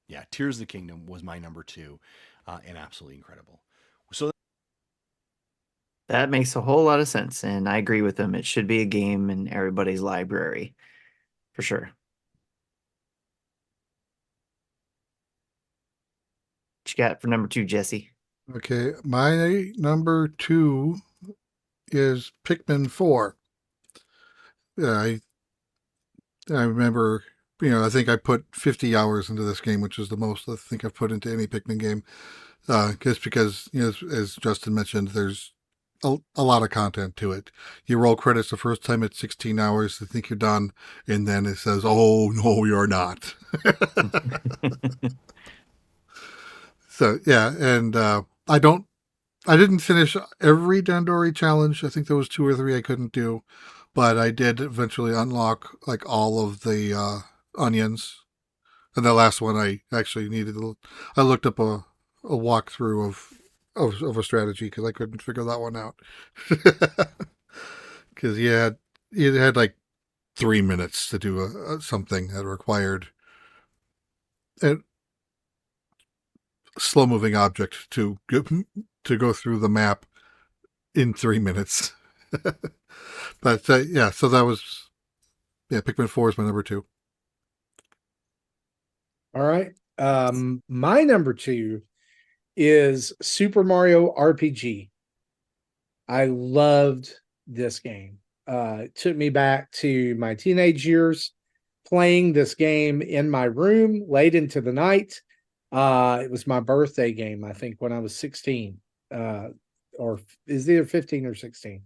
yeah, Tears of the Kingdom was my number 2 and absolutely incredible. So That makes a whole lot of sense, and I agree with them. It should be a game in everybody's library, for sure. What you got for number 2, Jesse? Okay, my number 2 is Pikmin 4. I remember, you know, I think I put 50 hours into this game, which is the most I think I've put into any Pikmin game. Just because, you know, as Justin mentioned, there's a lot of content to it. You roll credits the first time at 16 hours, you think you're done, and then it says, oh, no, you're not. So, yeah, and I didn't finish every Dandori challenge. I think there was 2 or 3 I couldn't do, but I did eventually unlock like all of the onions. And the last one I actually I looked up a walkthrough of a strategy because I couldn't figure that one out. Because you had like 3 minutes to do something that required a slow moving object to go through the map in 3 minutes. But yeah, so that was Pikmin 4 is my number 2. All right. My number 2 is Super Mario RPG. I loved this game. It took me back to my teenage years playing this game in my room late into the night. It was my birthday game, I think, when I was 16, or is either 15 or 16.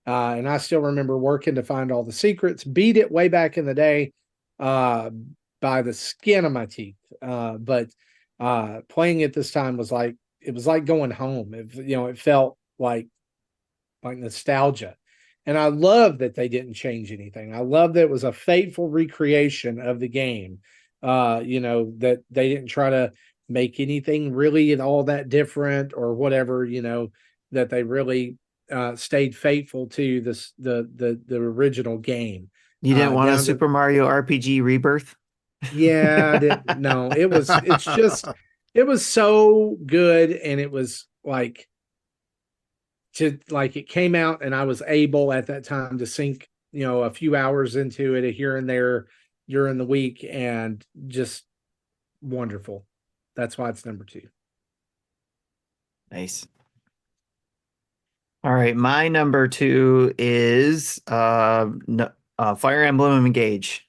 And I still remember working to find all the secrets, beat it way back in the day uh, by the skin of my teeth. But playing it this time was like, it was like going home. It felt like nostalgia. And I love that they didn't change anything. I love that it was a faithful recreation of the game. That they didn't try to make anything really and all that different or whatever, that they really stayed faithful to the original game. You didn't want a Down to Super Mario RPG Rebirth? yeah, I didn't no, it was so good, and it was like it came out, and I was able at that time to sink, a few hours into it here and there during the week, and just wonderful. That's why it's number 2. Nice. All right, my number 2 is Fire Emblem Engage.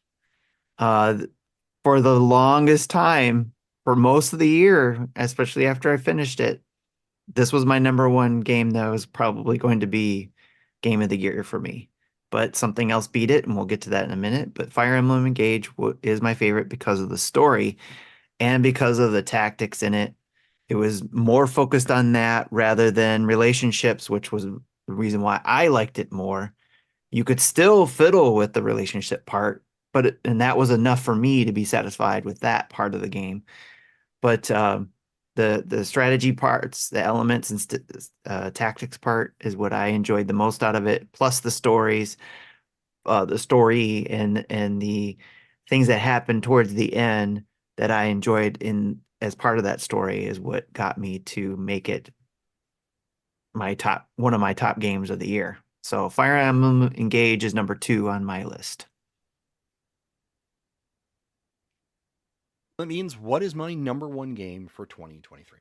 For the longest time, for most of the year, especially after I finished it, this was my number 1 game that was probably going to be game of the year for me. But something else beat it, and we'll get to that in a minute. But Fire Emblem Engage is my favorite because of the story and because of the tactics in it. It was more focused on that rather than relationships, which was the reason why I liked it more. You could still fiddle with the relationship part, and that was enough for me to be satisfied with that part of the game. But the strategy parts, the elements and tactics part is what I enjoyed the most out of it. Plus the story and the things that happened towards the end that I enjoyed as part of that story is what got me to make it one of my top games of the year. So Fire Emblem Engage is number 2 on my list. That means, what is my number 1 game for 2023?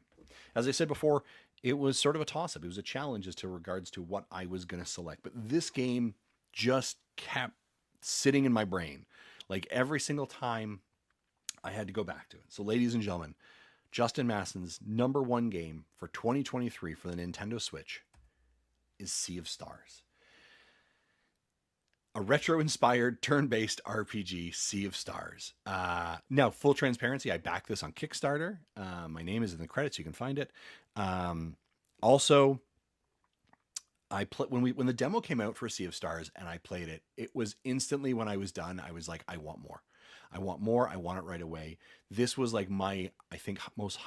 As I said before, it was sort of a toss-up. It was a challenge as to regards to what I was going to select. But this game just kept sitting in my brain. Like every single time I had to go back to it. So ladies and gentlemen, Justin Masson's number 1 game for 2023 for the Nintendo Switch is Sea of Stars. A retro-inspired turn-based RPG, Sea of Stars. Now, full transparency, I backed this on Kickstarter. My name is in the credits; you can find it. Also, when the demo came out for Sea of Stars and I played it. It was instantly, when I was done, I was like, I want more. I want more. I want it right away. This was like my, I think, most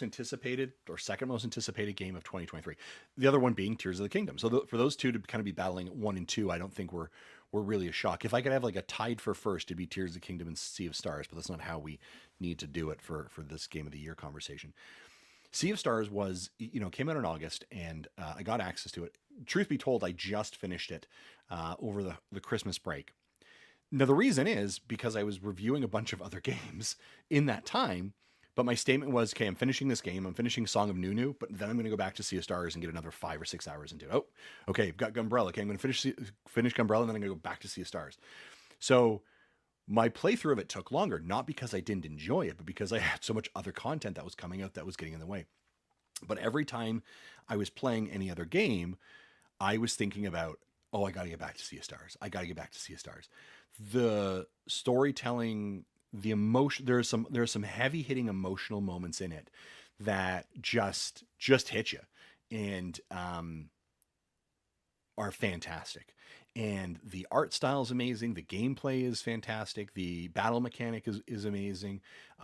anticipated or second most anticipated game of 2023. The other one being Tears of the Kingdom. So for those two to kind of be battling 1 and 2, I don't think we're really a shock. If I could have like a tied for first, it'd be Tears of the Kingdom and Sea of Stars, but that's not how we need to do it for this game of the year conversation. Sea of Stars was, came out in August, and I got access to it. Truth be told, I just finished it over the Christmas break. Now, the reason is because I was reviewing a bunch of other games in that time, but my statement was, okay, I'm finishing this game. I'm finishing Song of Nunu, but then I'm going to go back to Sea of Stars and get another 5 or 6 hours into it. Oh, okay, I've got Gumbrella. Okay, I'm going to finish Gumbrella, and then I'm going to go back to Sea of Stars. So my playthrough of it took longer, not because I didn't enjoy it, but because I had so much other content that was coming out that was getting in the way. But every time I was playing any other game, I was thinking about, oh, I got to get back to Sea of Stars. I got to get back to Sea of Stars. The storytelling, the emotion, there are some heavy hitting emotional moments in it that just hit you and are fantastic. And the art style is amazing. The gameplay is fantastic. The battle mechanic is amazing.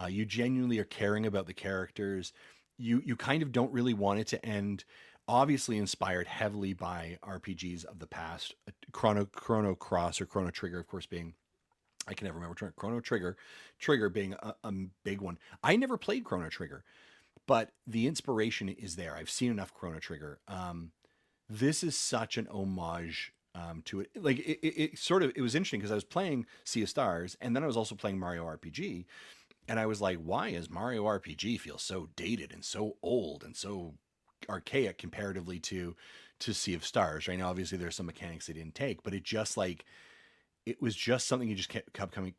You genuinely are caring about the characters. You kind of don't really want it to end. Obviously inspired heavily by RPGs of the past, Chrono Cross or Chrono Trigger, of course, being, I can never remember, Chrono Trigger being a big one. I never played Chrono Trigger, but the inspiration is there. I've seen enough Chrono Trigger. This is such an homage to it. Like it was interesting because I was playing Sea of Stars and then I was also playing Mario RPG. And I was like, why is Mario RPG feel so dated and so old and so archaic comparatively to Sea of Stars? Right now, obviously there's some mechanics they didn't take, but it was just something you just kept coming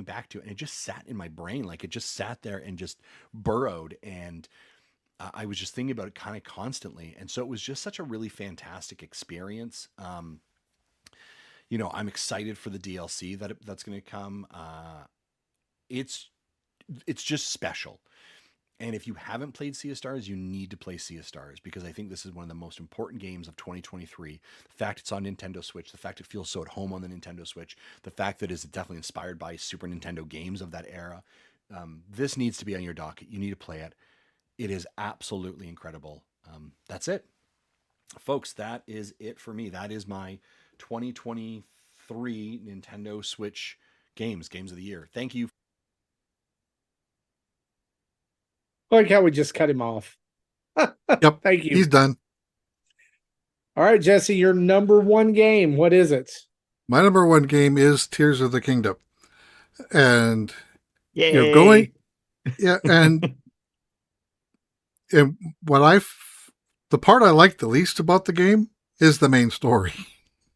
back to, and it just sat in my brain. Like it just sat there and just burrowed. And I was just thinking about it kind of constantly. And so it was just such a really fantastic experience. I'm excited for the DLC that's going to come. It's just special. And if you haven't played Sea of Stars, you need to play Sea of Stars, because I think this is one of the most important games of 2023. The fact it's on Nintendo Switch, the fact it feels so at home on the Nintendo Switch, the fact that it's definitely inspired by Super Nintendo games of that era. This needs to be on your docket. You need to play it. It is absolutely incredible. That's it. Folks, that is it for me. That is my 2023 Nintendo Switch games of the year. Thank you. I like how we just cut him off. Yep. Thank you. He's done. All right, Jesse, your number one game. What is it? My number one game is Tears of the Kingdom. And Yay. you're going, yeah, and the part I like the least about the game is the main story.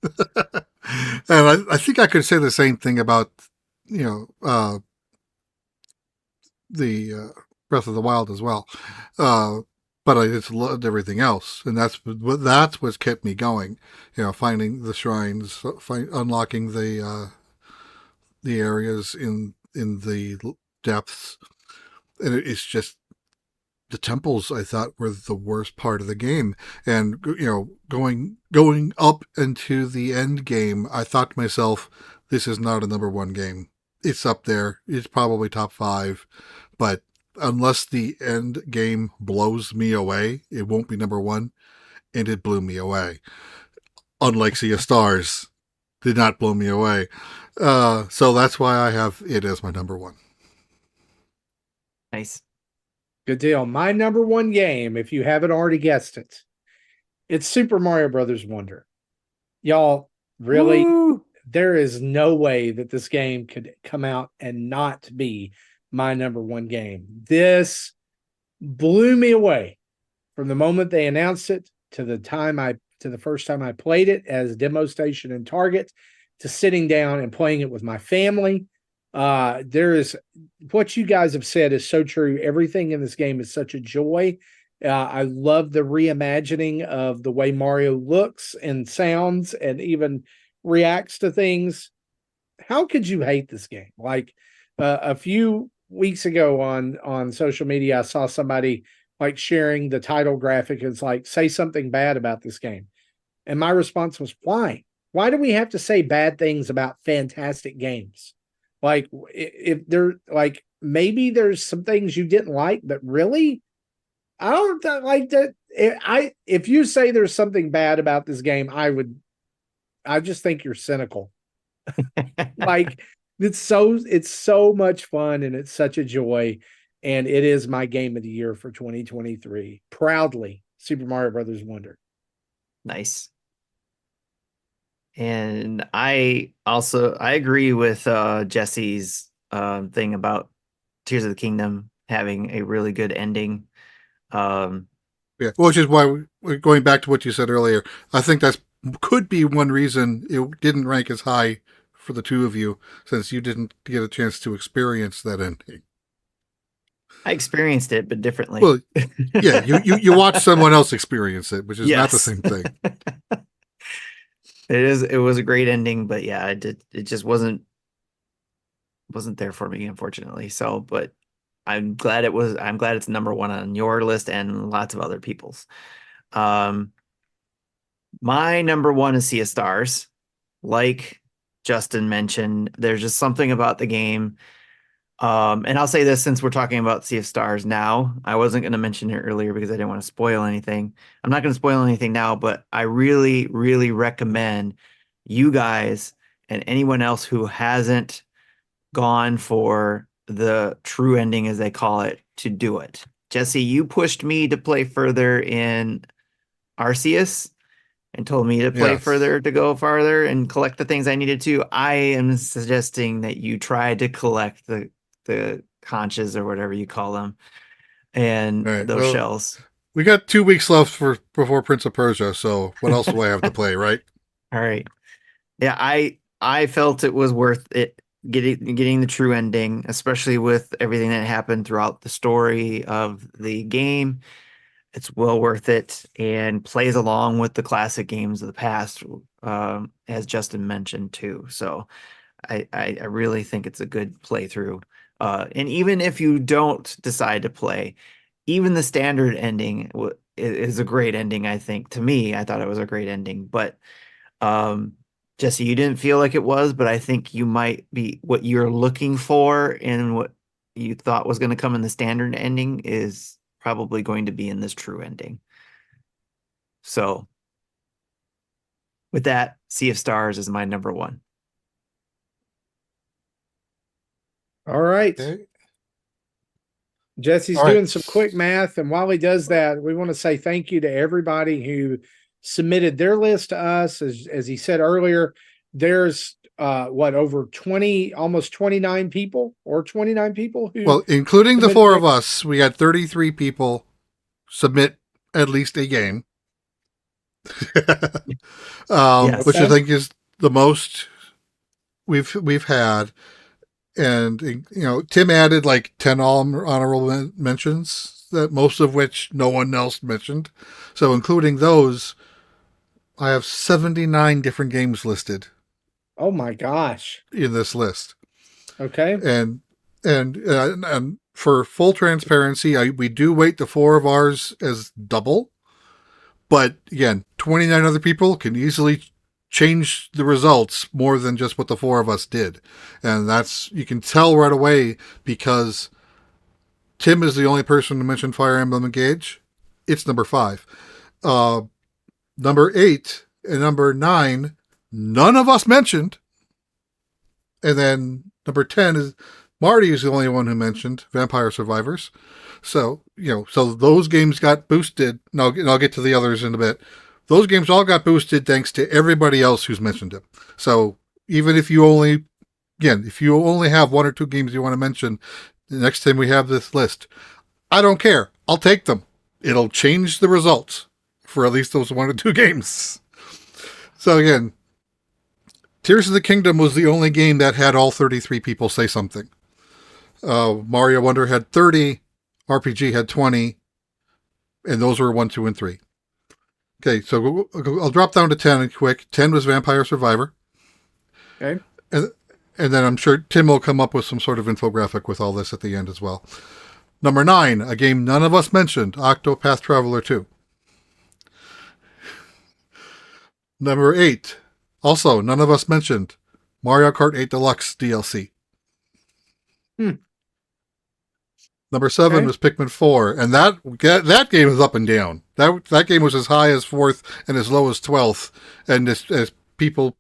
And I think I could say the same thing about, the Breath of the Wild as well. But I just loved everything else. And that's what's kept me going, finding the shrines, unlocking the areas in the depths. And it's just, the temples I thought were the worst part of the game. And, going up into the end game, I thought to myself, this is not a number one game. It's up there. It's probably top 5, but unless the end game blows me away, it won't be number 1. And it blew me away. Unlike Sea of Stars, did not blow me away. So that's why I have it as my number 1. Nice. Good deal. My number one game, if you haven't already guessed it, it's Super Mario Brothers Wonder. Y'all, really, Woo! There is no way that this game could come out and not be my number one game. This blew me away from the moment they announced it to the first time I played it as demo station and Target, to sitting down and playing it with my family. There is, what you guys have said is so true. Everything in this game is such a joy. I love the reimagining of the way Mario looks and sounds and even reacts to things. How could you hate this game? Like a few weeks ago on social media, I saw somebody like sharing the title graphic. It's like, say something bad about this game. And my response was, why? Why do we have to say bad things about fantastic games? Like, if they're like, maybe there's some things you didn't like, but really, I don't like that. If you say there's something bad about this game, I just think you're cynical. Like, it's so much fun and it's such a joy. And it is my game of the year for 2023. Proudly, Super Mario Brothers Wonder. Nice. And I agree with Jesse's thing about Tears of the Kingdom having a really good ending. Yeah, which is why we're going back to what you said earlier. I think that could be one reason it didn't rank as high for the two of you, since you didn't get a chance to experience that ending. I experienced it, but differently. Well, yeah, you watched someone else experience it, which is not the Yes. same thing. It was a great ending, but yeah, it just wasn't there for me, unfortunately. So, but I'm glad it's number one on your list and lots of other people's. My number one is Sea of Stars. Like Justin mentioned, there's just something about the game. And I'll say this, since we're talking about Sea of Stars now, I wasn't going to mention it earlier because I didn't want to spoil anything. I'm not going to spoil anything now, but I really, really recommend you guys and anyone else who hasn't gone for the true ending, as they call it, to do it. Jesse, you pushed me to play further in Arceus and told me to play further, to go farther and collect the things I needed to. I am suggesting that you try to collect the conches or whatever you call them, and those shells. We got 2 weeks left before Prince of Persia, so what else do I have to play, right? All right. Yeah, I felt it was worth it getting the true ending, especially with everything that happened throughout the story of the game. it's well worth it and plays along with the classic games of the past, as Justin mentioned too. So I really think it's a good playthrough. And even if you don't decide to play, even the standard ending is a great ending, I think. To me, I thought it was a great ending. But Jesse, you didn't feel like it was, but I think you might be what you're looking for and what you thought was going to come in the standard ending is probably going to be in this true ending. So with that, Sea of Stars is my number one. All right. Okay. Jesse's All right. doing some quick math. And while he does that, we want to say thank you to everybody who submitted their list to us. As he said earlier, there's over 20, almost 29 people or 29 people who, Well, including the submitted four their- of us, we had 33 people submit at least a game. Yes. Which I Okay. think is the most we've had. And you know, Tim added like 10 honorable mentions, that most of which no one else mentioned. So including those, I have 79 different games listed Oh my gosh. in this list. Okay. And for full transparency, we do weight the four of ours as double. But again, 29 other people can easily change the results more than just what the four of us did. And you can tell right away, because Tim is the only person to mention Fire Emblem Engage. It's number 5. Number 8 and number 9, none of us mentioned. And then number 10 is Marty is the only one who mentioned Vampire Survivors. So, so those games got boosted. And I'll get to the others in a bit. Those games all got boosted thanks to everybody else who's mentioned it. So even if you only have one or two games you want to mention, the next time we have this list, I don't care. I'll take them. It'll change the results for at least those one or two games. So again, Tears of the Kingdom was the only game that had all 33 people say something. Mario Wonder had 30, RPG had 20, and those were 1, 2, and 3. Okay, so I'll drop down to 10 quick. 10 was Vampire Survivor. Okay. And then I'm sure Tim will come up with some sort of infographic with all this at the end as well. Number 9, a game none of us mentioned, Octopath Traveler 2. Number 8, also none of us mentioned, Mario Kart 8 Deluxe DLC. Number 7 was Pikmin 4, and that game is up and down. That game was as high as 4th and as low as 12th, and as people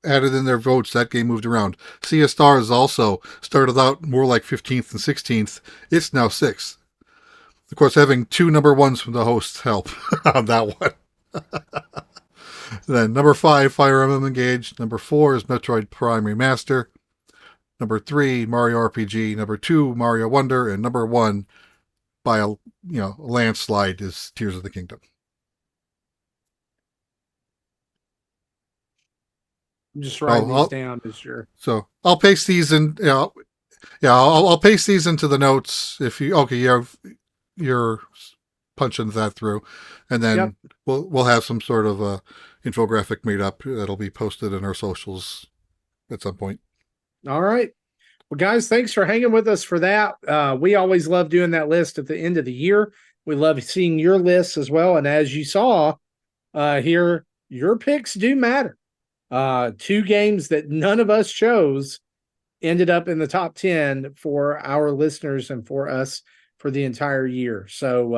added in their votes, that game moved around. Sea of Stars also started out more like 15th and 16th. It's now 6th. Of course, having 2 number 1s from the hosts help on that one. Then number 5, Fire Emblem Engage. Number 4 is Metroid Prime Remaster. Number 3, Mario RPG. Number 2, Mario Wonder. And number 1, by a landslide, is Tears of the Kingdom. I'm just writing these down as your. So I'll paste these in. I'll paste these into the notes. If you're punching that through, and then we'll have some sort of a infographic made up that'll be posted in our socials at some point. All right. Well, guys, thanks for hanging with us for that. We always love doing that list at the end of the year. We love seeing your lists as well. And as you saw here, your picks do matter. 2 games that none of us chose ended up in the top 10 for our listeners and for us for the entire year. So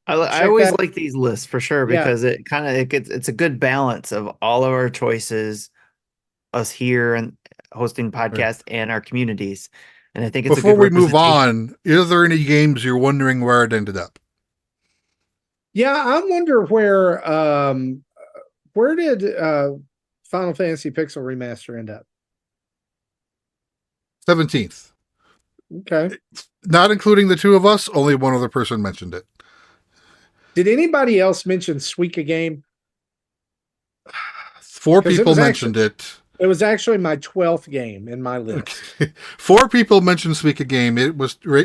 I always like these lists for sure, because it's a good balance of all of our choices, us here and hosting podcasts and our communities. And I think it's before we move on, is there any games you're wondering where it ended up? Yeah, I wonder where did Final Fantasy Pixel Remaster end up? 17th. Okay. Not including the 2 of us, only one other person mentioned it. Did anybody else mention Suika Game? 4 people mentioned it. It was actually my 12th game in my list. Okay. 4 people mentioned Suika Game. It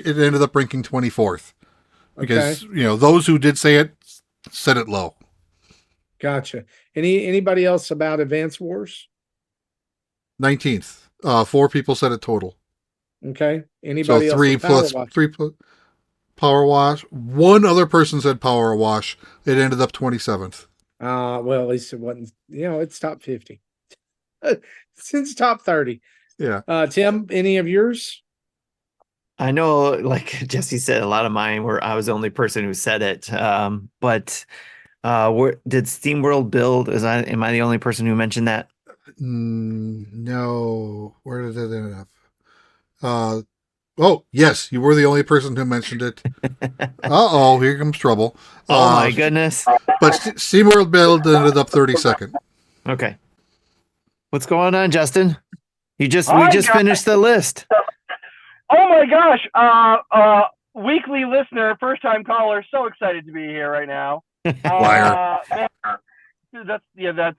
ended up ranking 24th. because those who did say it said it low. Gotcha. Anybody else about Advance Wars? 19th. 4 people said it total. Okay. Anybody So else? 3 plus Power Wash. One other person said Power Wash. It ended up 27th. Well, at least it wasn't. It's top 50. Since top 30. Yeah. Tim, any of yours? I know, like Jesse said, a lot of mine were I was the only person who said it. But did SteamWorld build? Am I the only person who mentioned that? No. Where did it end up? Oh, yes, you were the only person who mentioned it. Here comes trouble. Oh my goodness. But SteamWorld build ended up 32nd. Okay. What's going on, Justin? We just finished the list. Oh my gosh. Weekly listener, first time caller, so excited to be here right now. Liar. That's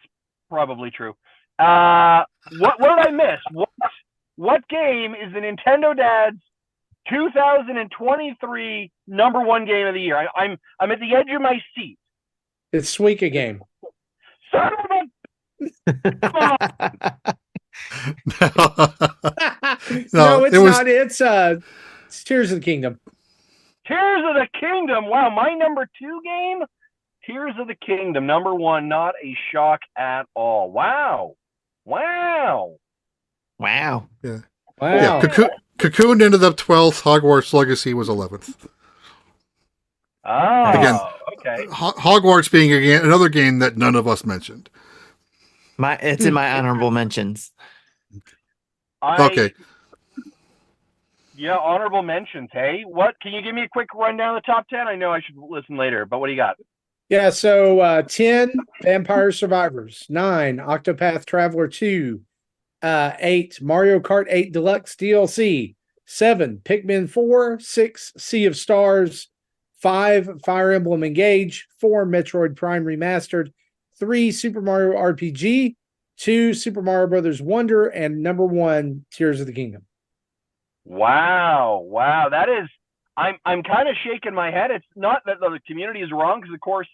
probably true. What did I miss? What game is the Nintendo Dad's 2023 number 1 game of the year? I'm at the edge of my seat. It's Suika game. Son of a No, it's not. It's Tears of the Kingdom. Tears of the Kingdom. Wow, my number 2 game? Tears of the Kingdom, number 1, not a shock at all. Wow. Yeah. Wow. Yeah. Cocoon ended up 12th. Hogwarts Legacy was 11th. Oh, again, okay. Hogwarts being again another game that none of us mentioned. It's in my honorable mentions. Okay. Yeah, honorable mentions. Hey, what? Can you give me a quick rundown of the top 10? I know I should listen later, but what do you got? Yeah, so 10, Vampire Survivors. 9, Octopath Traveler 2. 8, Mario Kart 8 Deluxe DLC. 7, Pikmin 4. 6, Sea of Stars. 5, Fire Emblem Engage. 4, Metroid Prime Remastered. 3, Super Mario RPG. 2, Super Mario Brothers Wonder. And number 1, Tears of the Kingdom. Wow. That is, I'm kind of shaking my head. It's not that the community is wrong, because of course,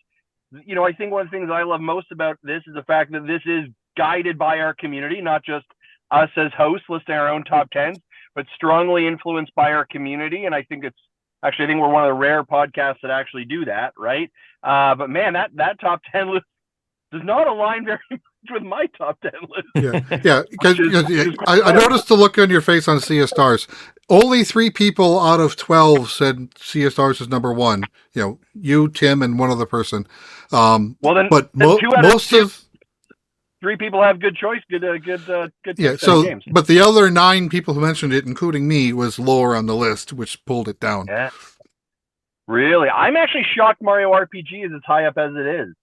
I think one of the things I love most about this is the fact that this is guided by our community, not just us as hosts listing our own top 10s, but strongly influenced by our community. And I think I think we're one of the rare podcasts that actually do that, right? But man, that top 10 list does not align very much with my top 10 list. Yeah. Because I noticed the look on your face on Sea of Stars. Only 3 people out of 12 said Sea of Stars is number 1. You, Tim, and one other person. Most of 3 people have good choice, good games. But the other 9 people who mentioned it, including me, was lower on the list, which pulled it down. Yeah. Really? I'm actually shocked Mario RPG is as high up as it is.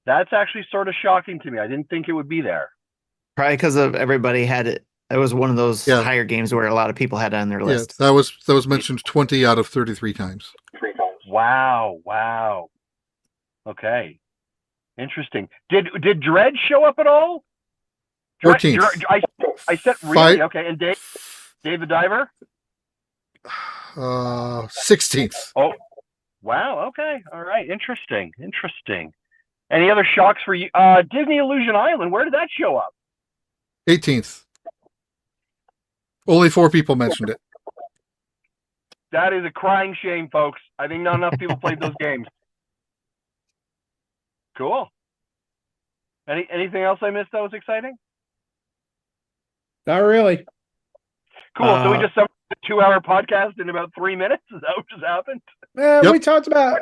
That's actually sort of shocking to me. I didn't think it would be there. Probably because of everybody had it. It was one of those higher games where a lot of people had it on their list. Yeah, that was mentioned 20 out of 33 times. Wow. Okay. Interesting. Did Dredge show up at all? 14th. I said really? Okay. And Dave the Diver? 16th. Oh, wow. Okay. All right. Interesting. Any other shocks for you? Disney Illusion Island. Where did that show up? 18th. Only 4 people mentioned it. That is a crying shame, folks. I think not enough people played those games. Cool. Anything else I missed that was exciting? Not really. Cool. So we just summed a 2-hour podcast in about 3 minutes. Is that what just happened? Yep. We talked about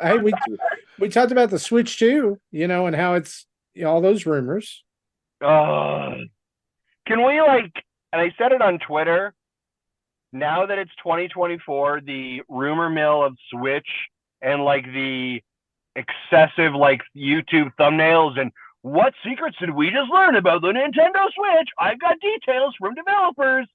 we talked about the Switch 2, and how it's all those rumors. Can we and I said it on Twitter, now that it's 2024, the rumor mill of Switch and the excessive YouTube thumbnails and what secrets did we just learn about the Nintendo Switch? I've got details from developers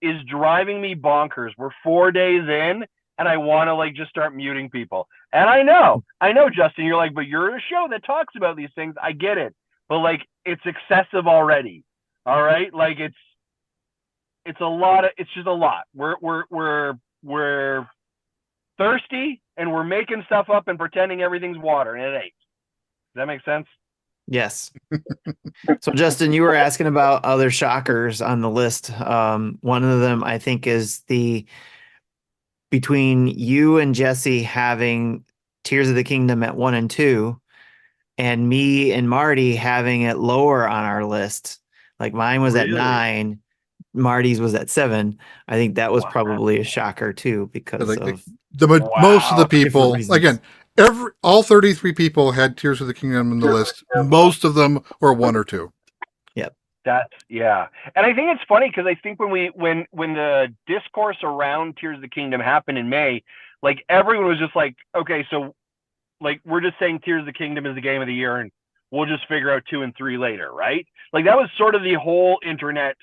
is driving me bonkers. We're 4 days in and I want to just start muting people. And I know, Justin, you're but you're a show that talks about these things. I get it. But it's excessive already. All right. It's a lot. It's just a lot. We're thirsty and we're making stuff up and pretending everything's water, and it ain't. Does that make sense? Yes. So Justin, you were asking about other shockers on the list. One of them I think is between you and Jesse having Tears of the Kingdom at 1 and 2, and me and Marty having it lower on our list. Like mine was at Really? 9, Marty's was at 7. I think that was Wow. probably a shocker too, because Like, of most of the Wow. people, reasons. again, all 33 people had Tears of the Kingdom in the list. Most of them were 1 or 2. That's yeah, and I think it's funny because I think when the discourse around Tears of the Kingdom happened in May, like everyone was just like, okay, so like we're just saying Tears of the Kingdom is the game of the year, and we'll just figure out 2 and 3 later, right? Like that was sort of the whole internet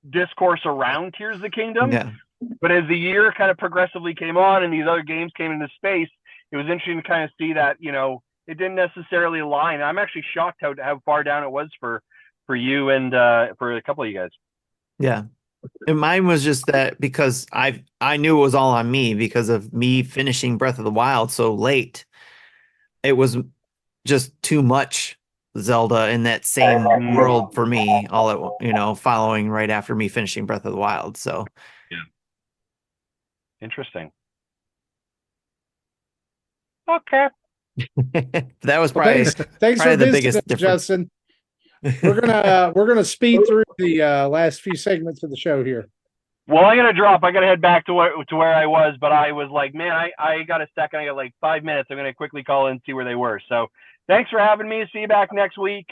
discourse around Tears of the Kingdom. Yeah. But as the year kind of progressively came on and these other games came into space, it was interesting to kind of see that, you know, it didn't necessarily align. I'm actually shocked how far down it was for you and for a couple of you guys. Yeah. And mine was just that because I knew it was all on me because of me finishing Breath of the Wild so late. It was just too much Zelda in that same world for me, all at following right after me finishing Breath of the Wild. So Interesting. Okay. that was Well, probably thanks probably for the visiting, biggest difference. Justin. We're gonna speed through the last few segments of the show here. Well, I gotta head back to where I was, but I was like, man, I got a second. I got like 5 minutes. I'm gonna quickly call in and see where they were. So thanks for having me. See you back next week.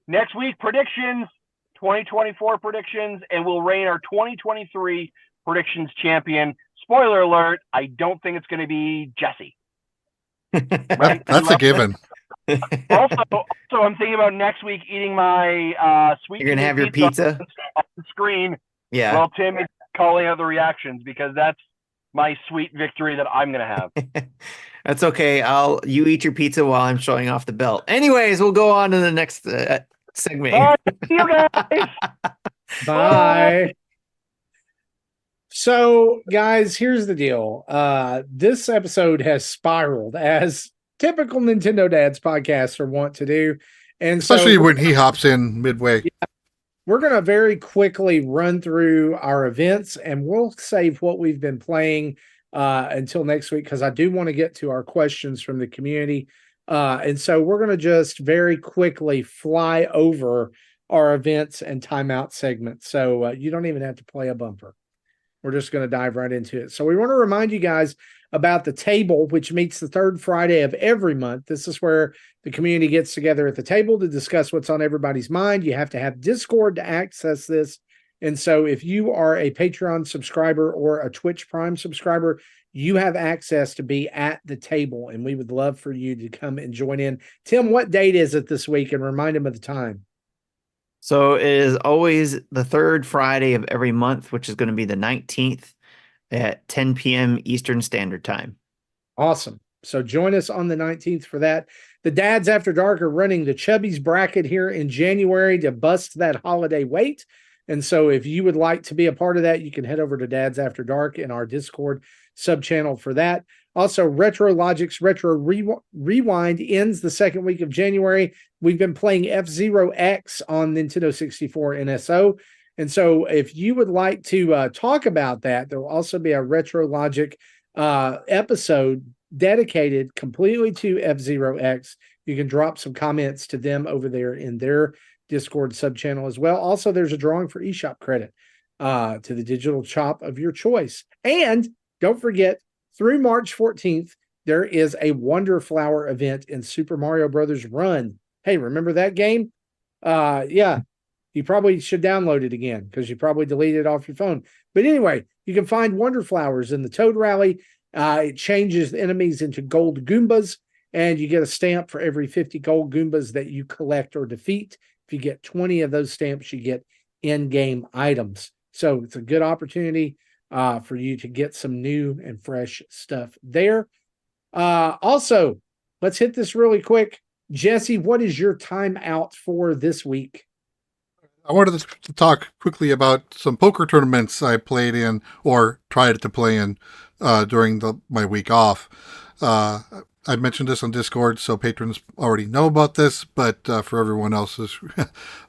Next week, predictions, 2024 predictions, and we'll reign our 2023 predictions champion. Spoiler alert, I don't think it's gonna be Jesse. Right? That's a given. Also, I'm thinking about next week eating my sweet. You're gonna have your pizza on the screen. Yeah. Well, Tim is calling out the reactions because that's my sweet victory that I'm gonna have. That's okay. You eat your pizza while I'm showing off the belt. Anyways, we'll go on to the next segment. Bye, see you guys. Bye. So, guys, here's the deal. This episode has spiraled as typical Nintendo Dads podcasts are wont to do. And Especially so when he hops in midway. we're going to very quickly run through our events, and we'll save what we've been playing until next week because I do want to get to our questions from the community. And so we're going to just very quickly fly over our events and timeout segments. So you don't even have to play a bumper. We're just going to dive right into it. So we want to remind you guys about the table, which meets the third Friday of every month. This is where the community gets together at the table to discuss what's on everybody's mind. You have to have Discord to access this. And so if you are a Patreon subscriber or a Twitch Prime subscriber, you have access to be at the table, and we would love for you to come and join in. Tim, what date is it this week? And remind them of the time. So it is always the third Friday of every month, which is going to be the 19th at 10 p.m. Eastern Standard Time. Awesome. So join us on the 19th for that. The Dads After Dark are running the Chubby's Bracket here in January to bust that holiday wait. And so if you would like to be a part of that, you can head over to Dads After Dark in our Discord sub-channel for that. Also, Retro Logic's Retro Rewind ends the second week of January. We've been playing F-Zero X on Nintendo 64 NSO. And so if you would like to talk about that, there will also be a Retro Logic episode dedicated completely to F-Zero X. You can drop some comments to them over there in their Discord sub-channel as well. Also, there's a drawing for eShop credit to the digital shop of your choice. And don't forget, through March 14th, there is a Wonder Flower event in Super Mario Brothers Run. Hey, remember that game? Yeah, you probably should download it again because you probably deleted it off your phone. But anyway, you can find Wonder Flowers in the Toad Rally. It changes the enemies into gold Goombas, and you get a stamp for every 50 gold Goombas that you collect or defeat. If you get 20 of those stamps, you get in-game items. So it's a good opportunity for you to get some new and fresh stuff there. Also, let's hit this really quick. Jesse, what is your timeout for this week? I wanted to talk quickly about some poker tournaments I played in or tried to play in during my week off. I mentioned this on Discord, so patrons already know about this, but for everyone else's.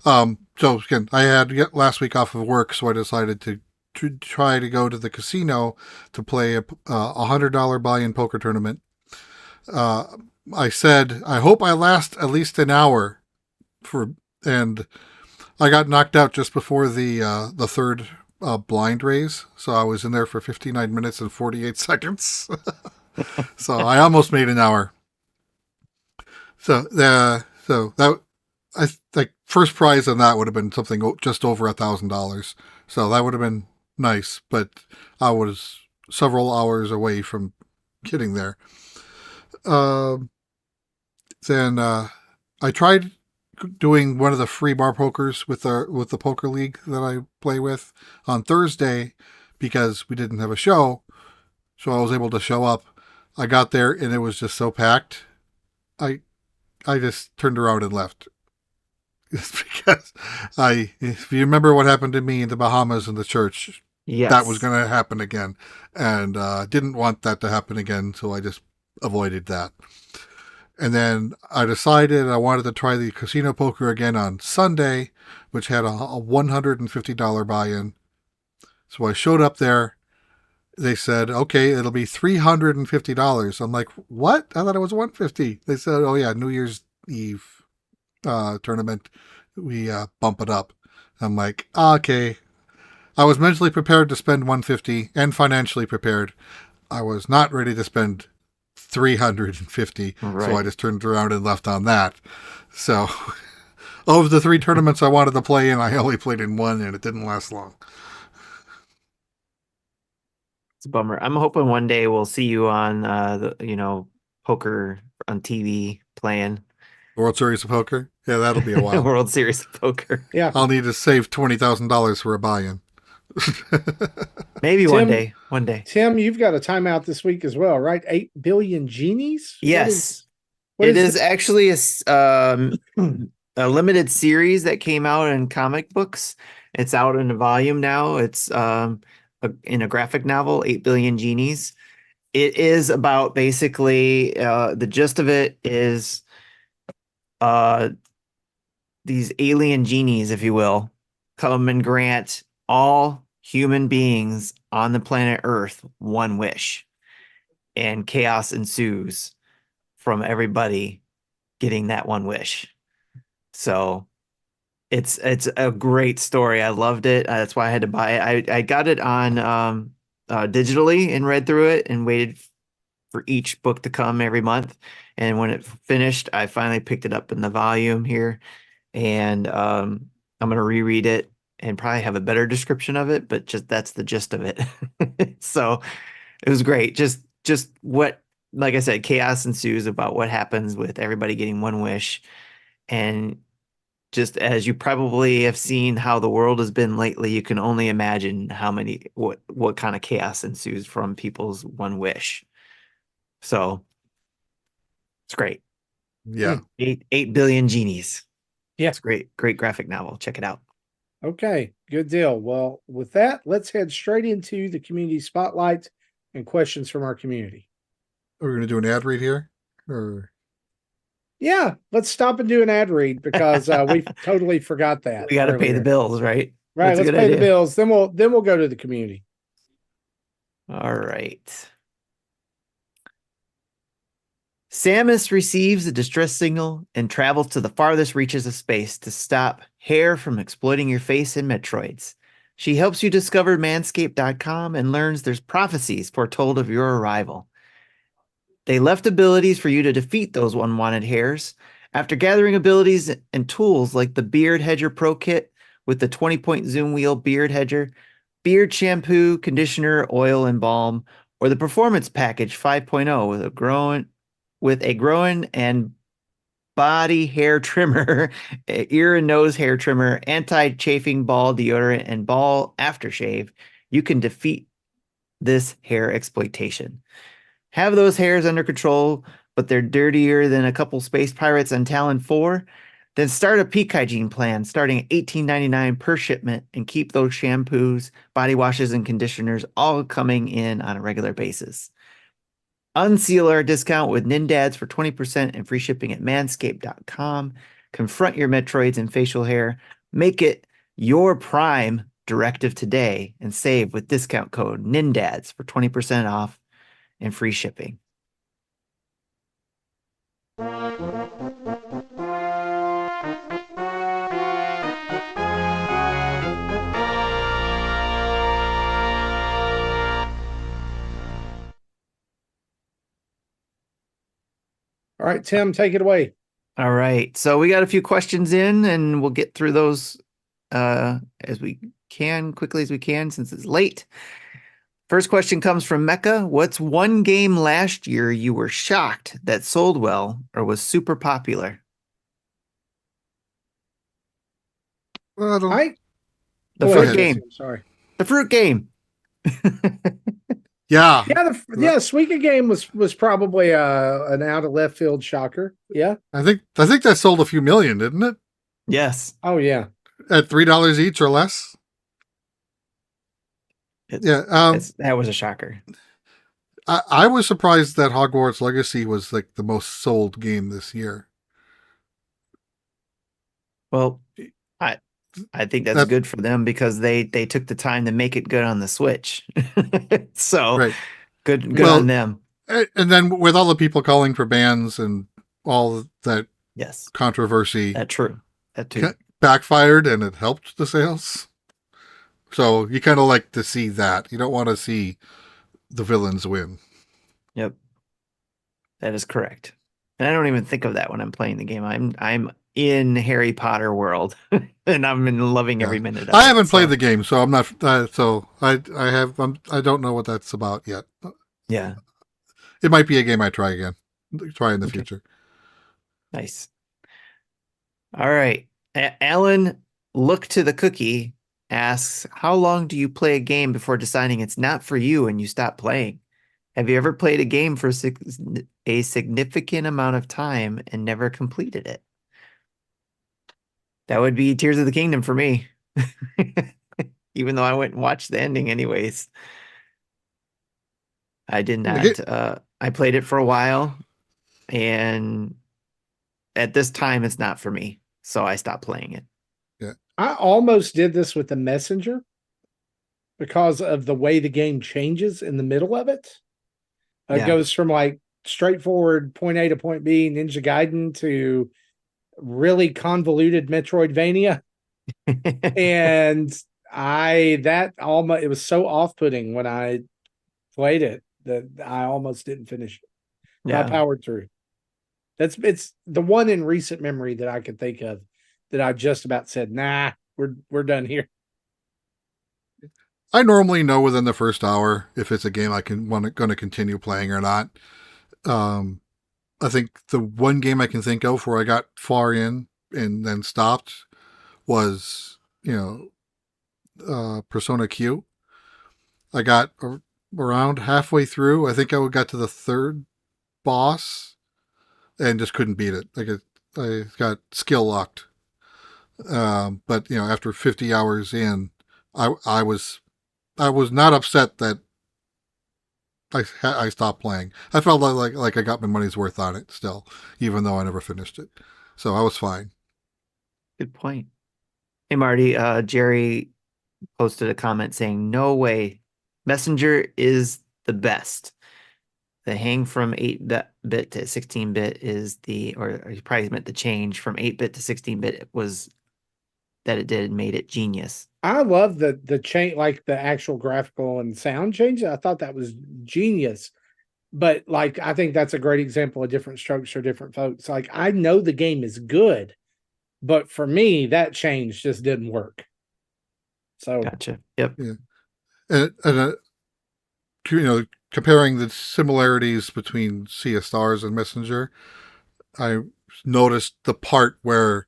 So again, I had last week off of work, so I decided to try to go to the casino to play a $100 buy-in poker tournament. I said, I hope I last at least an hour and I got knocked out just before the third blind raise, so I was in there for 59 minutes and 48 seconds. So I almost made an hour. So that I like first prize on that would have been something just over $1,000. So that would have been nice, but I was several hours away from getting there. Then I tried doing one of the free bar pokers with the poker league that I play with on Thursday because we didn't have a show, so I was able to show up. I got there and it was just so packed. I just turned around and left. It's because if you remember what happened to me in the Bahamas in the church, Yes. that was going to happen again, and didn't want that to happen again, so I just avoided that. And then I decided I wanted to try the casino poker again on Sunday, which had a $150 buy-in. So I showed up there. They said, okay, it'll be $350. I'm like, what? I thought it was $150. They said, oh yeah, New Year's Eve tournament. We bump it up. I'm like, okay. I was mentally prepared to spend $150 and financially prepared. I was not ready to spend $350. Right. So I just turned around and left on that. So of the 3 tournaments I wanted to play in, I only played in one and it didn't last long. It's a bummer. I'm hoping one day we'll see you on poker on TV playing World Series of Poker? Yeah, that'll be a while. World Series of Poker. Yeah. I'll need to save $20,000 for a buy-in. Maybe one day. One day. Tim, you've got a timeout this week as well, right? 8 Billion Genies? Yes. What It is is actually a limited series that came out in comic books. It's out in a volume now. It's in a graphic novel, 8 Billion Genies. It is about basically the gist of it is these alien genies, if you will, come and grant all human beings on the planet Earth one wish, and chaos ensues from everybody getting that one wish. So it's a great story. I loved it. That's why I had to buy it. I got it on digitally and read through it and waited for each book to come every month. And when it finished, I finally picked it up in the volume here, and I'm going to reread it and probably have a better description of it, but just that's the gist of it. So it was great. Just what, like I said, chaos ensues about what happens with everybody getting one wish. And just as you probably have seen how the world has been lately, you can only imagine what kind of chaos ensues from people's one wish. So it's great. Yeah. 8 Billion Genies. Yeah. It's great graphic novel. Check it out. Okay, good deal. Well, with that, let's head straight into the community spotlight and questions from our community. Are we going to do an ad read here? Or Yeah, let's stop and do an ad read because we totally forgot that. We got to pay the earlier. bills, right? Right, That's a let's good pay the idea. bills. Then we'll go to the community. All right. Samus receives a distress signal and travels to the farthest reaches of space to stop hair from exploiting your face in Metroids. She helps you discover manscaped.com and learns there's prophecies foretold of your arrival. They left abilities for you to defeat those unwanted hairs. After gathering abilities and tools like the Beard Hedger Pro Kit with the 20-point zoom wheel Beard Hedger, beard shampoo, conditioner, oil, and balm, or the Performance Package 5.0 with a growing and body hair trimmer, ear and nose hair trimmer, anti-chafing ball deodorant, and ball aftershave, you can defeat this hair exploitation. Have those hairs under control, but they're dirtier than a couple space pirates on Talon 4? Then start a peak hygiene plan starting at $18.99 per shipment and keep those shampoos, body washes, and conditioners all coming in on a regular basis. Unseal our discount with NINDADS for 20% and free shipping at manscaped.com. Confront your Metroids and facial hair. Make it your prime directive today and save with discount code NINDADS for 20% off and free shipping. All right, Tim, take it away. All right. So we got a few questions in and we'll get through those as we can, quickly as we can, since it's late. First question comes from Mecca. What's one game last year you were shocked that sold well or was super popular? Well, I The Go fruit ahead, game. Tim, sorry. The fruit game. yeah. Yeah, Suika game was probably an out of left field shocker. Yeah. I think that sold a few million, didn't it? Yes. Oh yeah. At $3 each or less. That was a shocker. I was surprised that Hogwarts Legacy was like the most sold game this year. Well, I think that's good for them because they took the time to make it good on the Switch. So right. good on them. And then with all the people calling for bans and all that controversy, That too. Backfired and it helped the sales. So you kind of like to see that. You don't want to see the villains win. Yep. That is correct. And I don't even think of that when I'm playing the game. I'm in Harry Potter world and I'm loving every minute of it. I haven't played the game, so I'm not I don't know what that's about yet. Yeah. It might be a game I try in the future. Nice. All right. Alan, look to the cookie, asks, how long do you play a game before deciding it's not for you and you stop playing? Have you ever played a game for a significant amount of time and never completed it? That would be Tears of the Kingdom for me. Even though I went and watched the ending anyways. I did not. I played it for a while, and at this time, it's not for me. So I stopped playing it. Yeah. I almost did this with the Messenger because of the way the game changes in the middle of it. It goes from like straightforward point A to point B, Ninja Gaiden, to really convoluted Metroidvania. And it was so off-putting when I played it that I almost didn't finish it. Yeah. I powered through. It's the one in recent memory that I could think of that I just about said, nah, we're done here. I normally know within the first hour if it's a game going to continue playing or not. I think the one game I can think of where I got far in and then stopped was, Persona Q. I got around halfway through. I think I got to the third boss and just couldn't beat it. I got skill locked. But after 50 hours in, I was not upset that I stopped playing. I felt like I got my money's worth on it still, even though I never finished it. So I was fine. Good point. Hey, Marty, Jerry posted a comment saying, no way. Messenger is the best. The hang from 8-bit to 16-bit is or he probably meant the change from 8-bit to 16-bit was that it made it genius. I love the change, like the actual graphical and sound change. I thought that was genius. But I think that's a great example of different strokes for different folks. I know the game is good, but for me, that change just didn't work. So gotcha. Yep. Yeah. And comparing the similarities between Sea of Stars and Messenger, I noticed the part where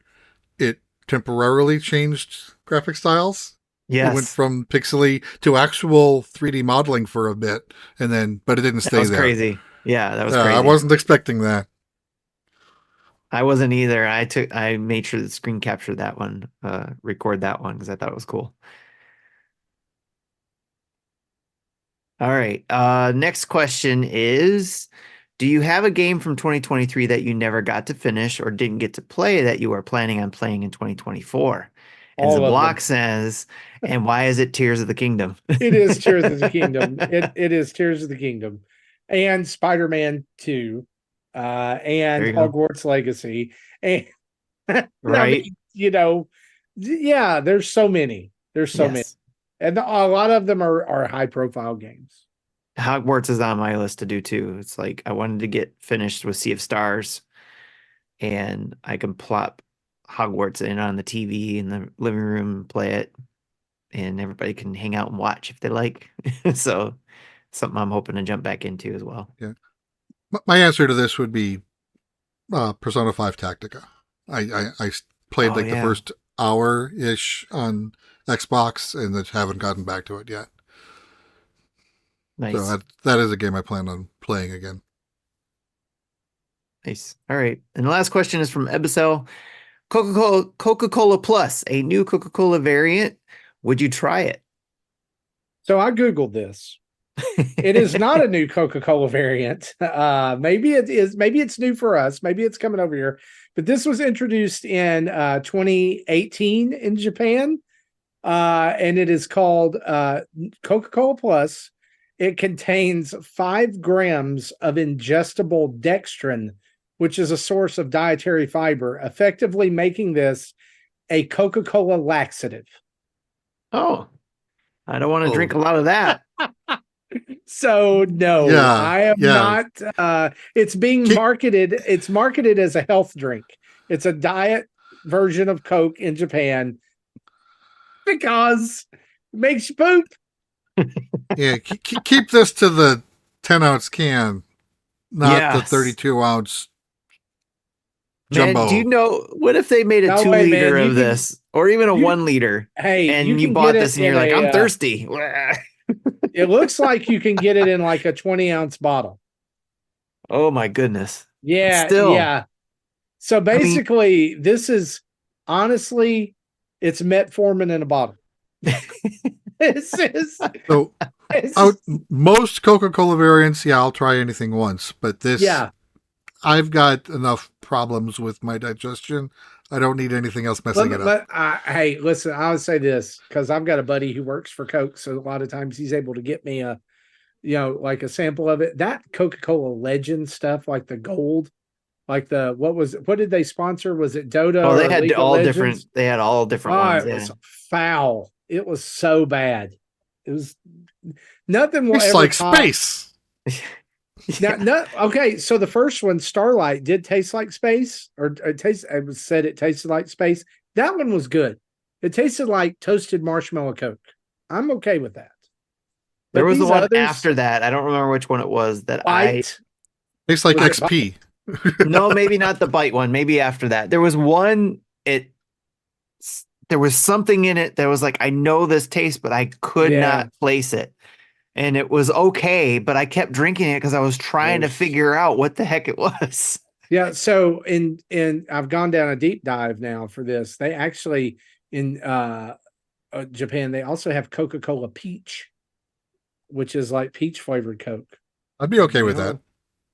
it temporarily changed graphic styles. Yes. It went from pixely to actual 3D modeling for a bit, but it didn't stay there. That was crazy. Yeah, that was crazy. I wasn't expecting that. I wasn't either. I made sure to screen capture that one, record that one because I thought it was cool. All right. Next question is, do you have a game from 2023 that you never got to finish or didn't get to play that you are planning on playing in 2024? And All of Zablock them. says, and why is it Tears of the Kingdom? It is Tears of the Kingdom. It is Tears of the Kingdom, and Spider-Man 2, and There you go. Hogwarts Legacy, and I Right? mean, you know, yeah. There's so many. There's so many, Yes. and a lot of them are high-profile games. Hogwarts is on my list to do too. It's like I wanted to get finished with Sea of Stars, and I can plop Hogwarts in on the TV in the living room and play it, and everybody can hang out and watch if they like. So something I'm hoping to jump back into as well. Yeah. My answer to this would be Persona 5 Tactica. I played Oh, the yeah. first hour-ish on Xbox and just haven't gotten back to it yet. Nice. So that is a game I plan on playing again. Nice. All right. And the last question is from Ebicel. Coca-Cola Plus, a new Coca-Cola variant. Would you try it? So I Googled this. It is not a new Coca-Cola variant. Maybe it is. Maybe it's new for us. Maybe it's coming over here. But this was introduced in 2018 in Japan, and it is called Coca-Cola Plus. It contains 5 grams of ingestible dextrin, which is a source of dietary fiber, effectively making this a Coca-Cola laxative. Oh, I don't want to drink a lot of that. So no, Yeah, I am yeah. not. It's being marketed. It's marketed as a health drink. It's a diet version of Coke in Japan because it makes you poop. Yeah, keep this to the 10-ounce can, not the Yes. 32-ounce Man, jumbo. do you know what if they made a No 2 way, liter man. You of can- this or even a you- 1 liter? Hey, And you you can bought get this it and you're in like, a, I'm thirsty. It looks like you can get it in like a 20-ounce bottle. Oh my goodness. Yeah, Still. yeah. So basically, this is honestly, it's metformin in a bottle. This is So most Coca-Cola variants, yeah, I'll try anything once, but this, yeah. I've got enough problems with my digestion. I don't need anything else messing it up. Hey, listen, I would say this because I've got a buddy who works for Coke, so a lot of times he's able to get me a, like a sample of it. That Coca-Cola Legend stuff, like the gold, like what did they sponsor? Was it Dota? Oh, they or had League of all Legends? different. They had all different ones. It Yeah. was foul. It was so bad. It was nothing will It's ever like top. space. Okay, so the first one, Starlight, did taste like space, or it said it tasted like space. That one was good. It tasted like toasted marshmallow Coke. I'm okay with that. There But was the these one others, after that. I don't remember which one it was that Bite. Tastes like Was it XP. No, maybe not the bite one. Maybe after that. There was one, there was something in it that was like, I know this taste, but I could Yeah. not place it. And it was okay, but I kept drinking it because I was trying to Gross. figure out what the heck it was. Yeah, so in I've gone down a deep dive now for this. They actually in Japan, they also have Coca-Cola Peach, which is like peach flavored Coke. I'd be okay with that.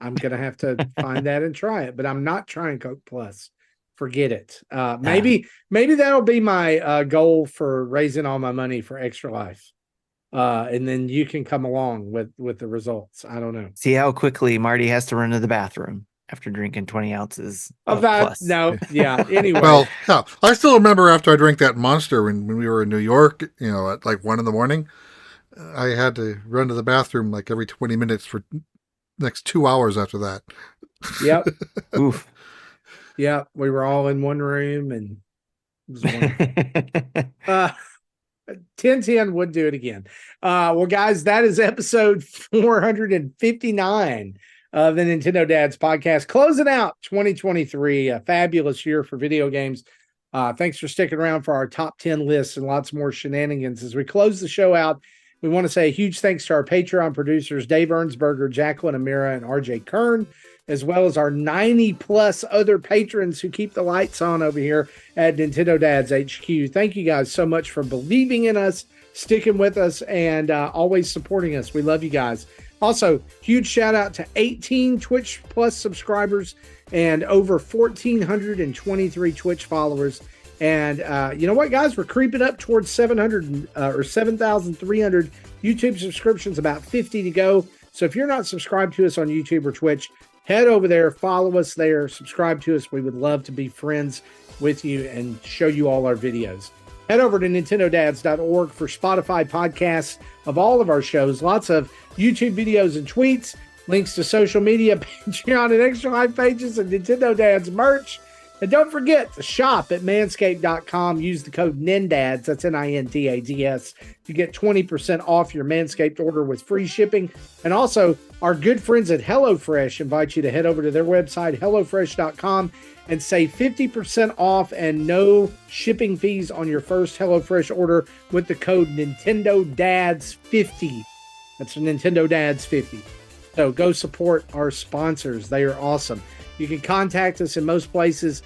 I'm gonna have to find that and try it, but I'm not trying Coke Plus. Forget it. Maybe that'll be my goal for raising all my money for Extra Life. And then you can come along with the results. I don't know. See how quickly Marty has to run to the bathroom after drinking 20 ounces Of of that, Plus. no, yeah. Anyway, Well, yeah, I still remember after I drank that Monster when we were in New York, at like 1 a.m, I had to run to the bathroom like every 20 minutes for next 2 hours after that. yep, Oof. yeah. We were all in one room, and it was wonderful. 1010 would do it again. Well, guys, that is episode 459 of the Nintendo Dads podcast, closing out 2023, a fabulous year for video games. Thanks for sticking around for our top 10 lists and lots more shenanigans. As we close the show out, we want to say a huge thanks to our Patreon producers, Dave Ernsberger, Jacqueline Amira, and RJ Kern, as well as our 90 plus other patrons who keep the lights on over here at Nintendo Dads HQ. Thank you guys so much for believing in us, sticking with us, and always supporting us. We love you guys. Also, huge shout out to 18 Twitch Plus subscribers and over 1,423 Twitch followers. And you know what, guys? We're creeping up towards 700 or 7,300 YouTube subscriptions, about 50 to go. So if you're not subscribed to us on YouTube or Twitch, head over there, follow us there, subscribe to us. We would love to be friends with you and show you all our videos. Head over to nintendodads.org for Spotify podcasts of all of our shows, lots of YouTube videos and tweets, links to social media, Patreon and Extra Life pages, and Nintendo Dads merch. And don't forget to shop at manscaped.com. Use the code NINDADS, that's NINDADS, to get 20% off your Manscaped order with free shipping. And also, our good friends at HelloFresh invite you to head over to their website, HelloFresh.com, and save 50% off and no shipping fees on your first HelloFresh order with the code NintendoDads50. That's Nintendo Dads 50. So go support our sponsors. They are awesome. You can contact us in most places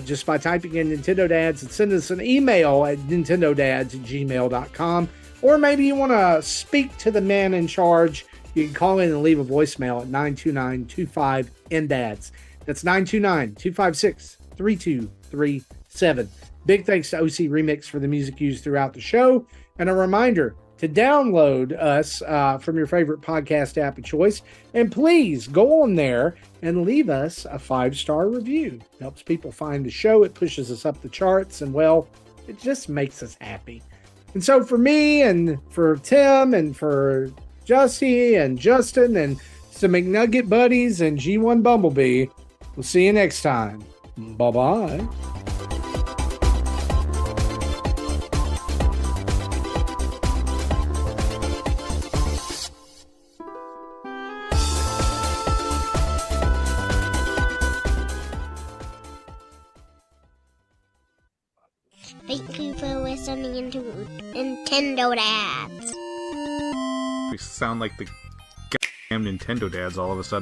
just by typing in Nintendo Dads and send us an email at nintendodads@gmail.com. Or maybe you want to speak to the man in charge. You can call in and leave a voicemail at 929-25-NDADS. That's 929-256-3237. Big thanks to OC Remix for the music used throughout the show. And a reminder to download us from your favorite podcast app of choice. And please go on there and leave us a 5-star review. It helps people find the show. It pushes us up the charts. And, well, it just makes us happy. And so for me and for Tim and for Jussie and Justin and some McNugget buddies and G1 Bumblebee, we'll see you next time. Bye-bye. Thank you for listening to Nintendo Dads. We sound like the goddamn Nintendo Dads all of a sudden.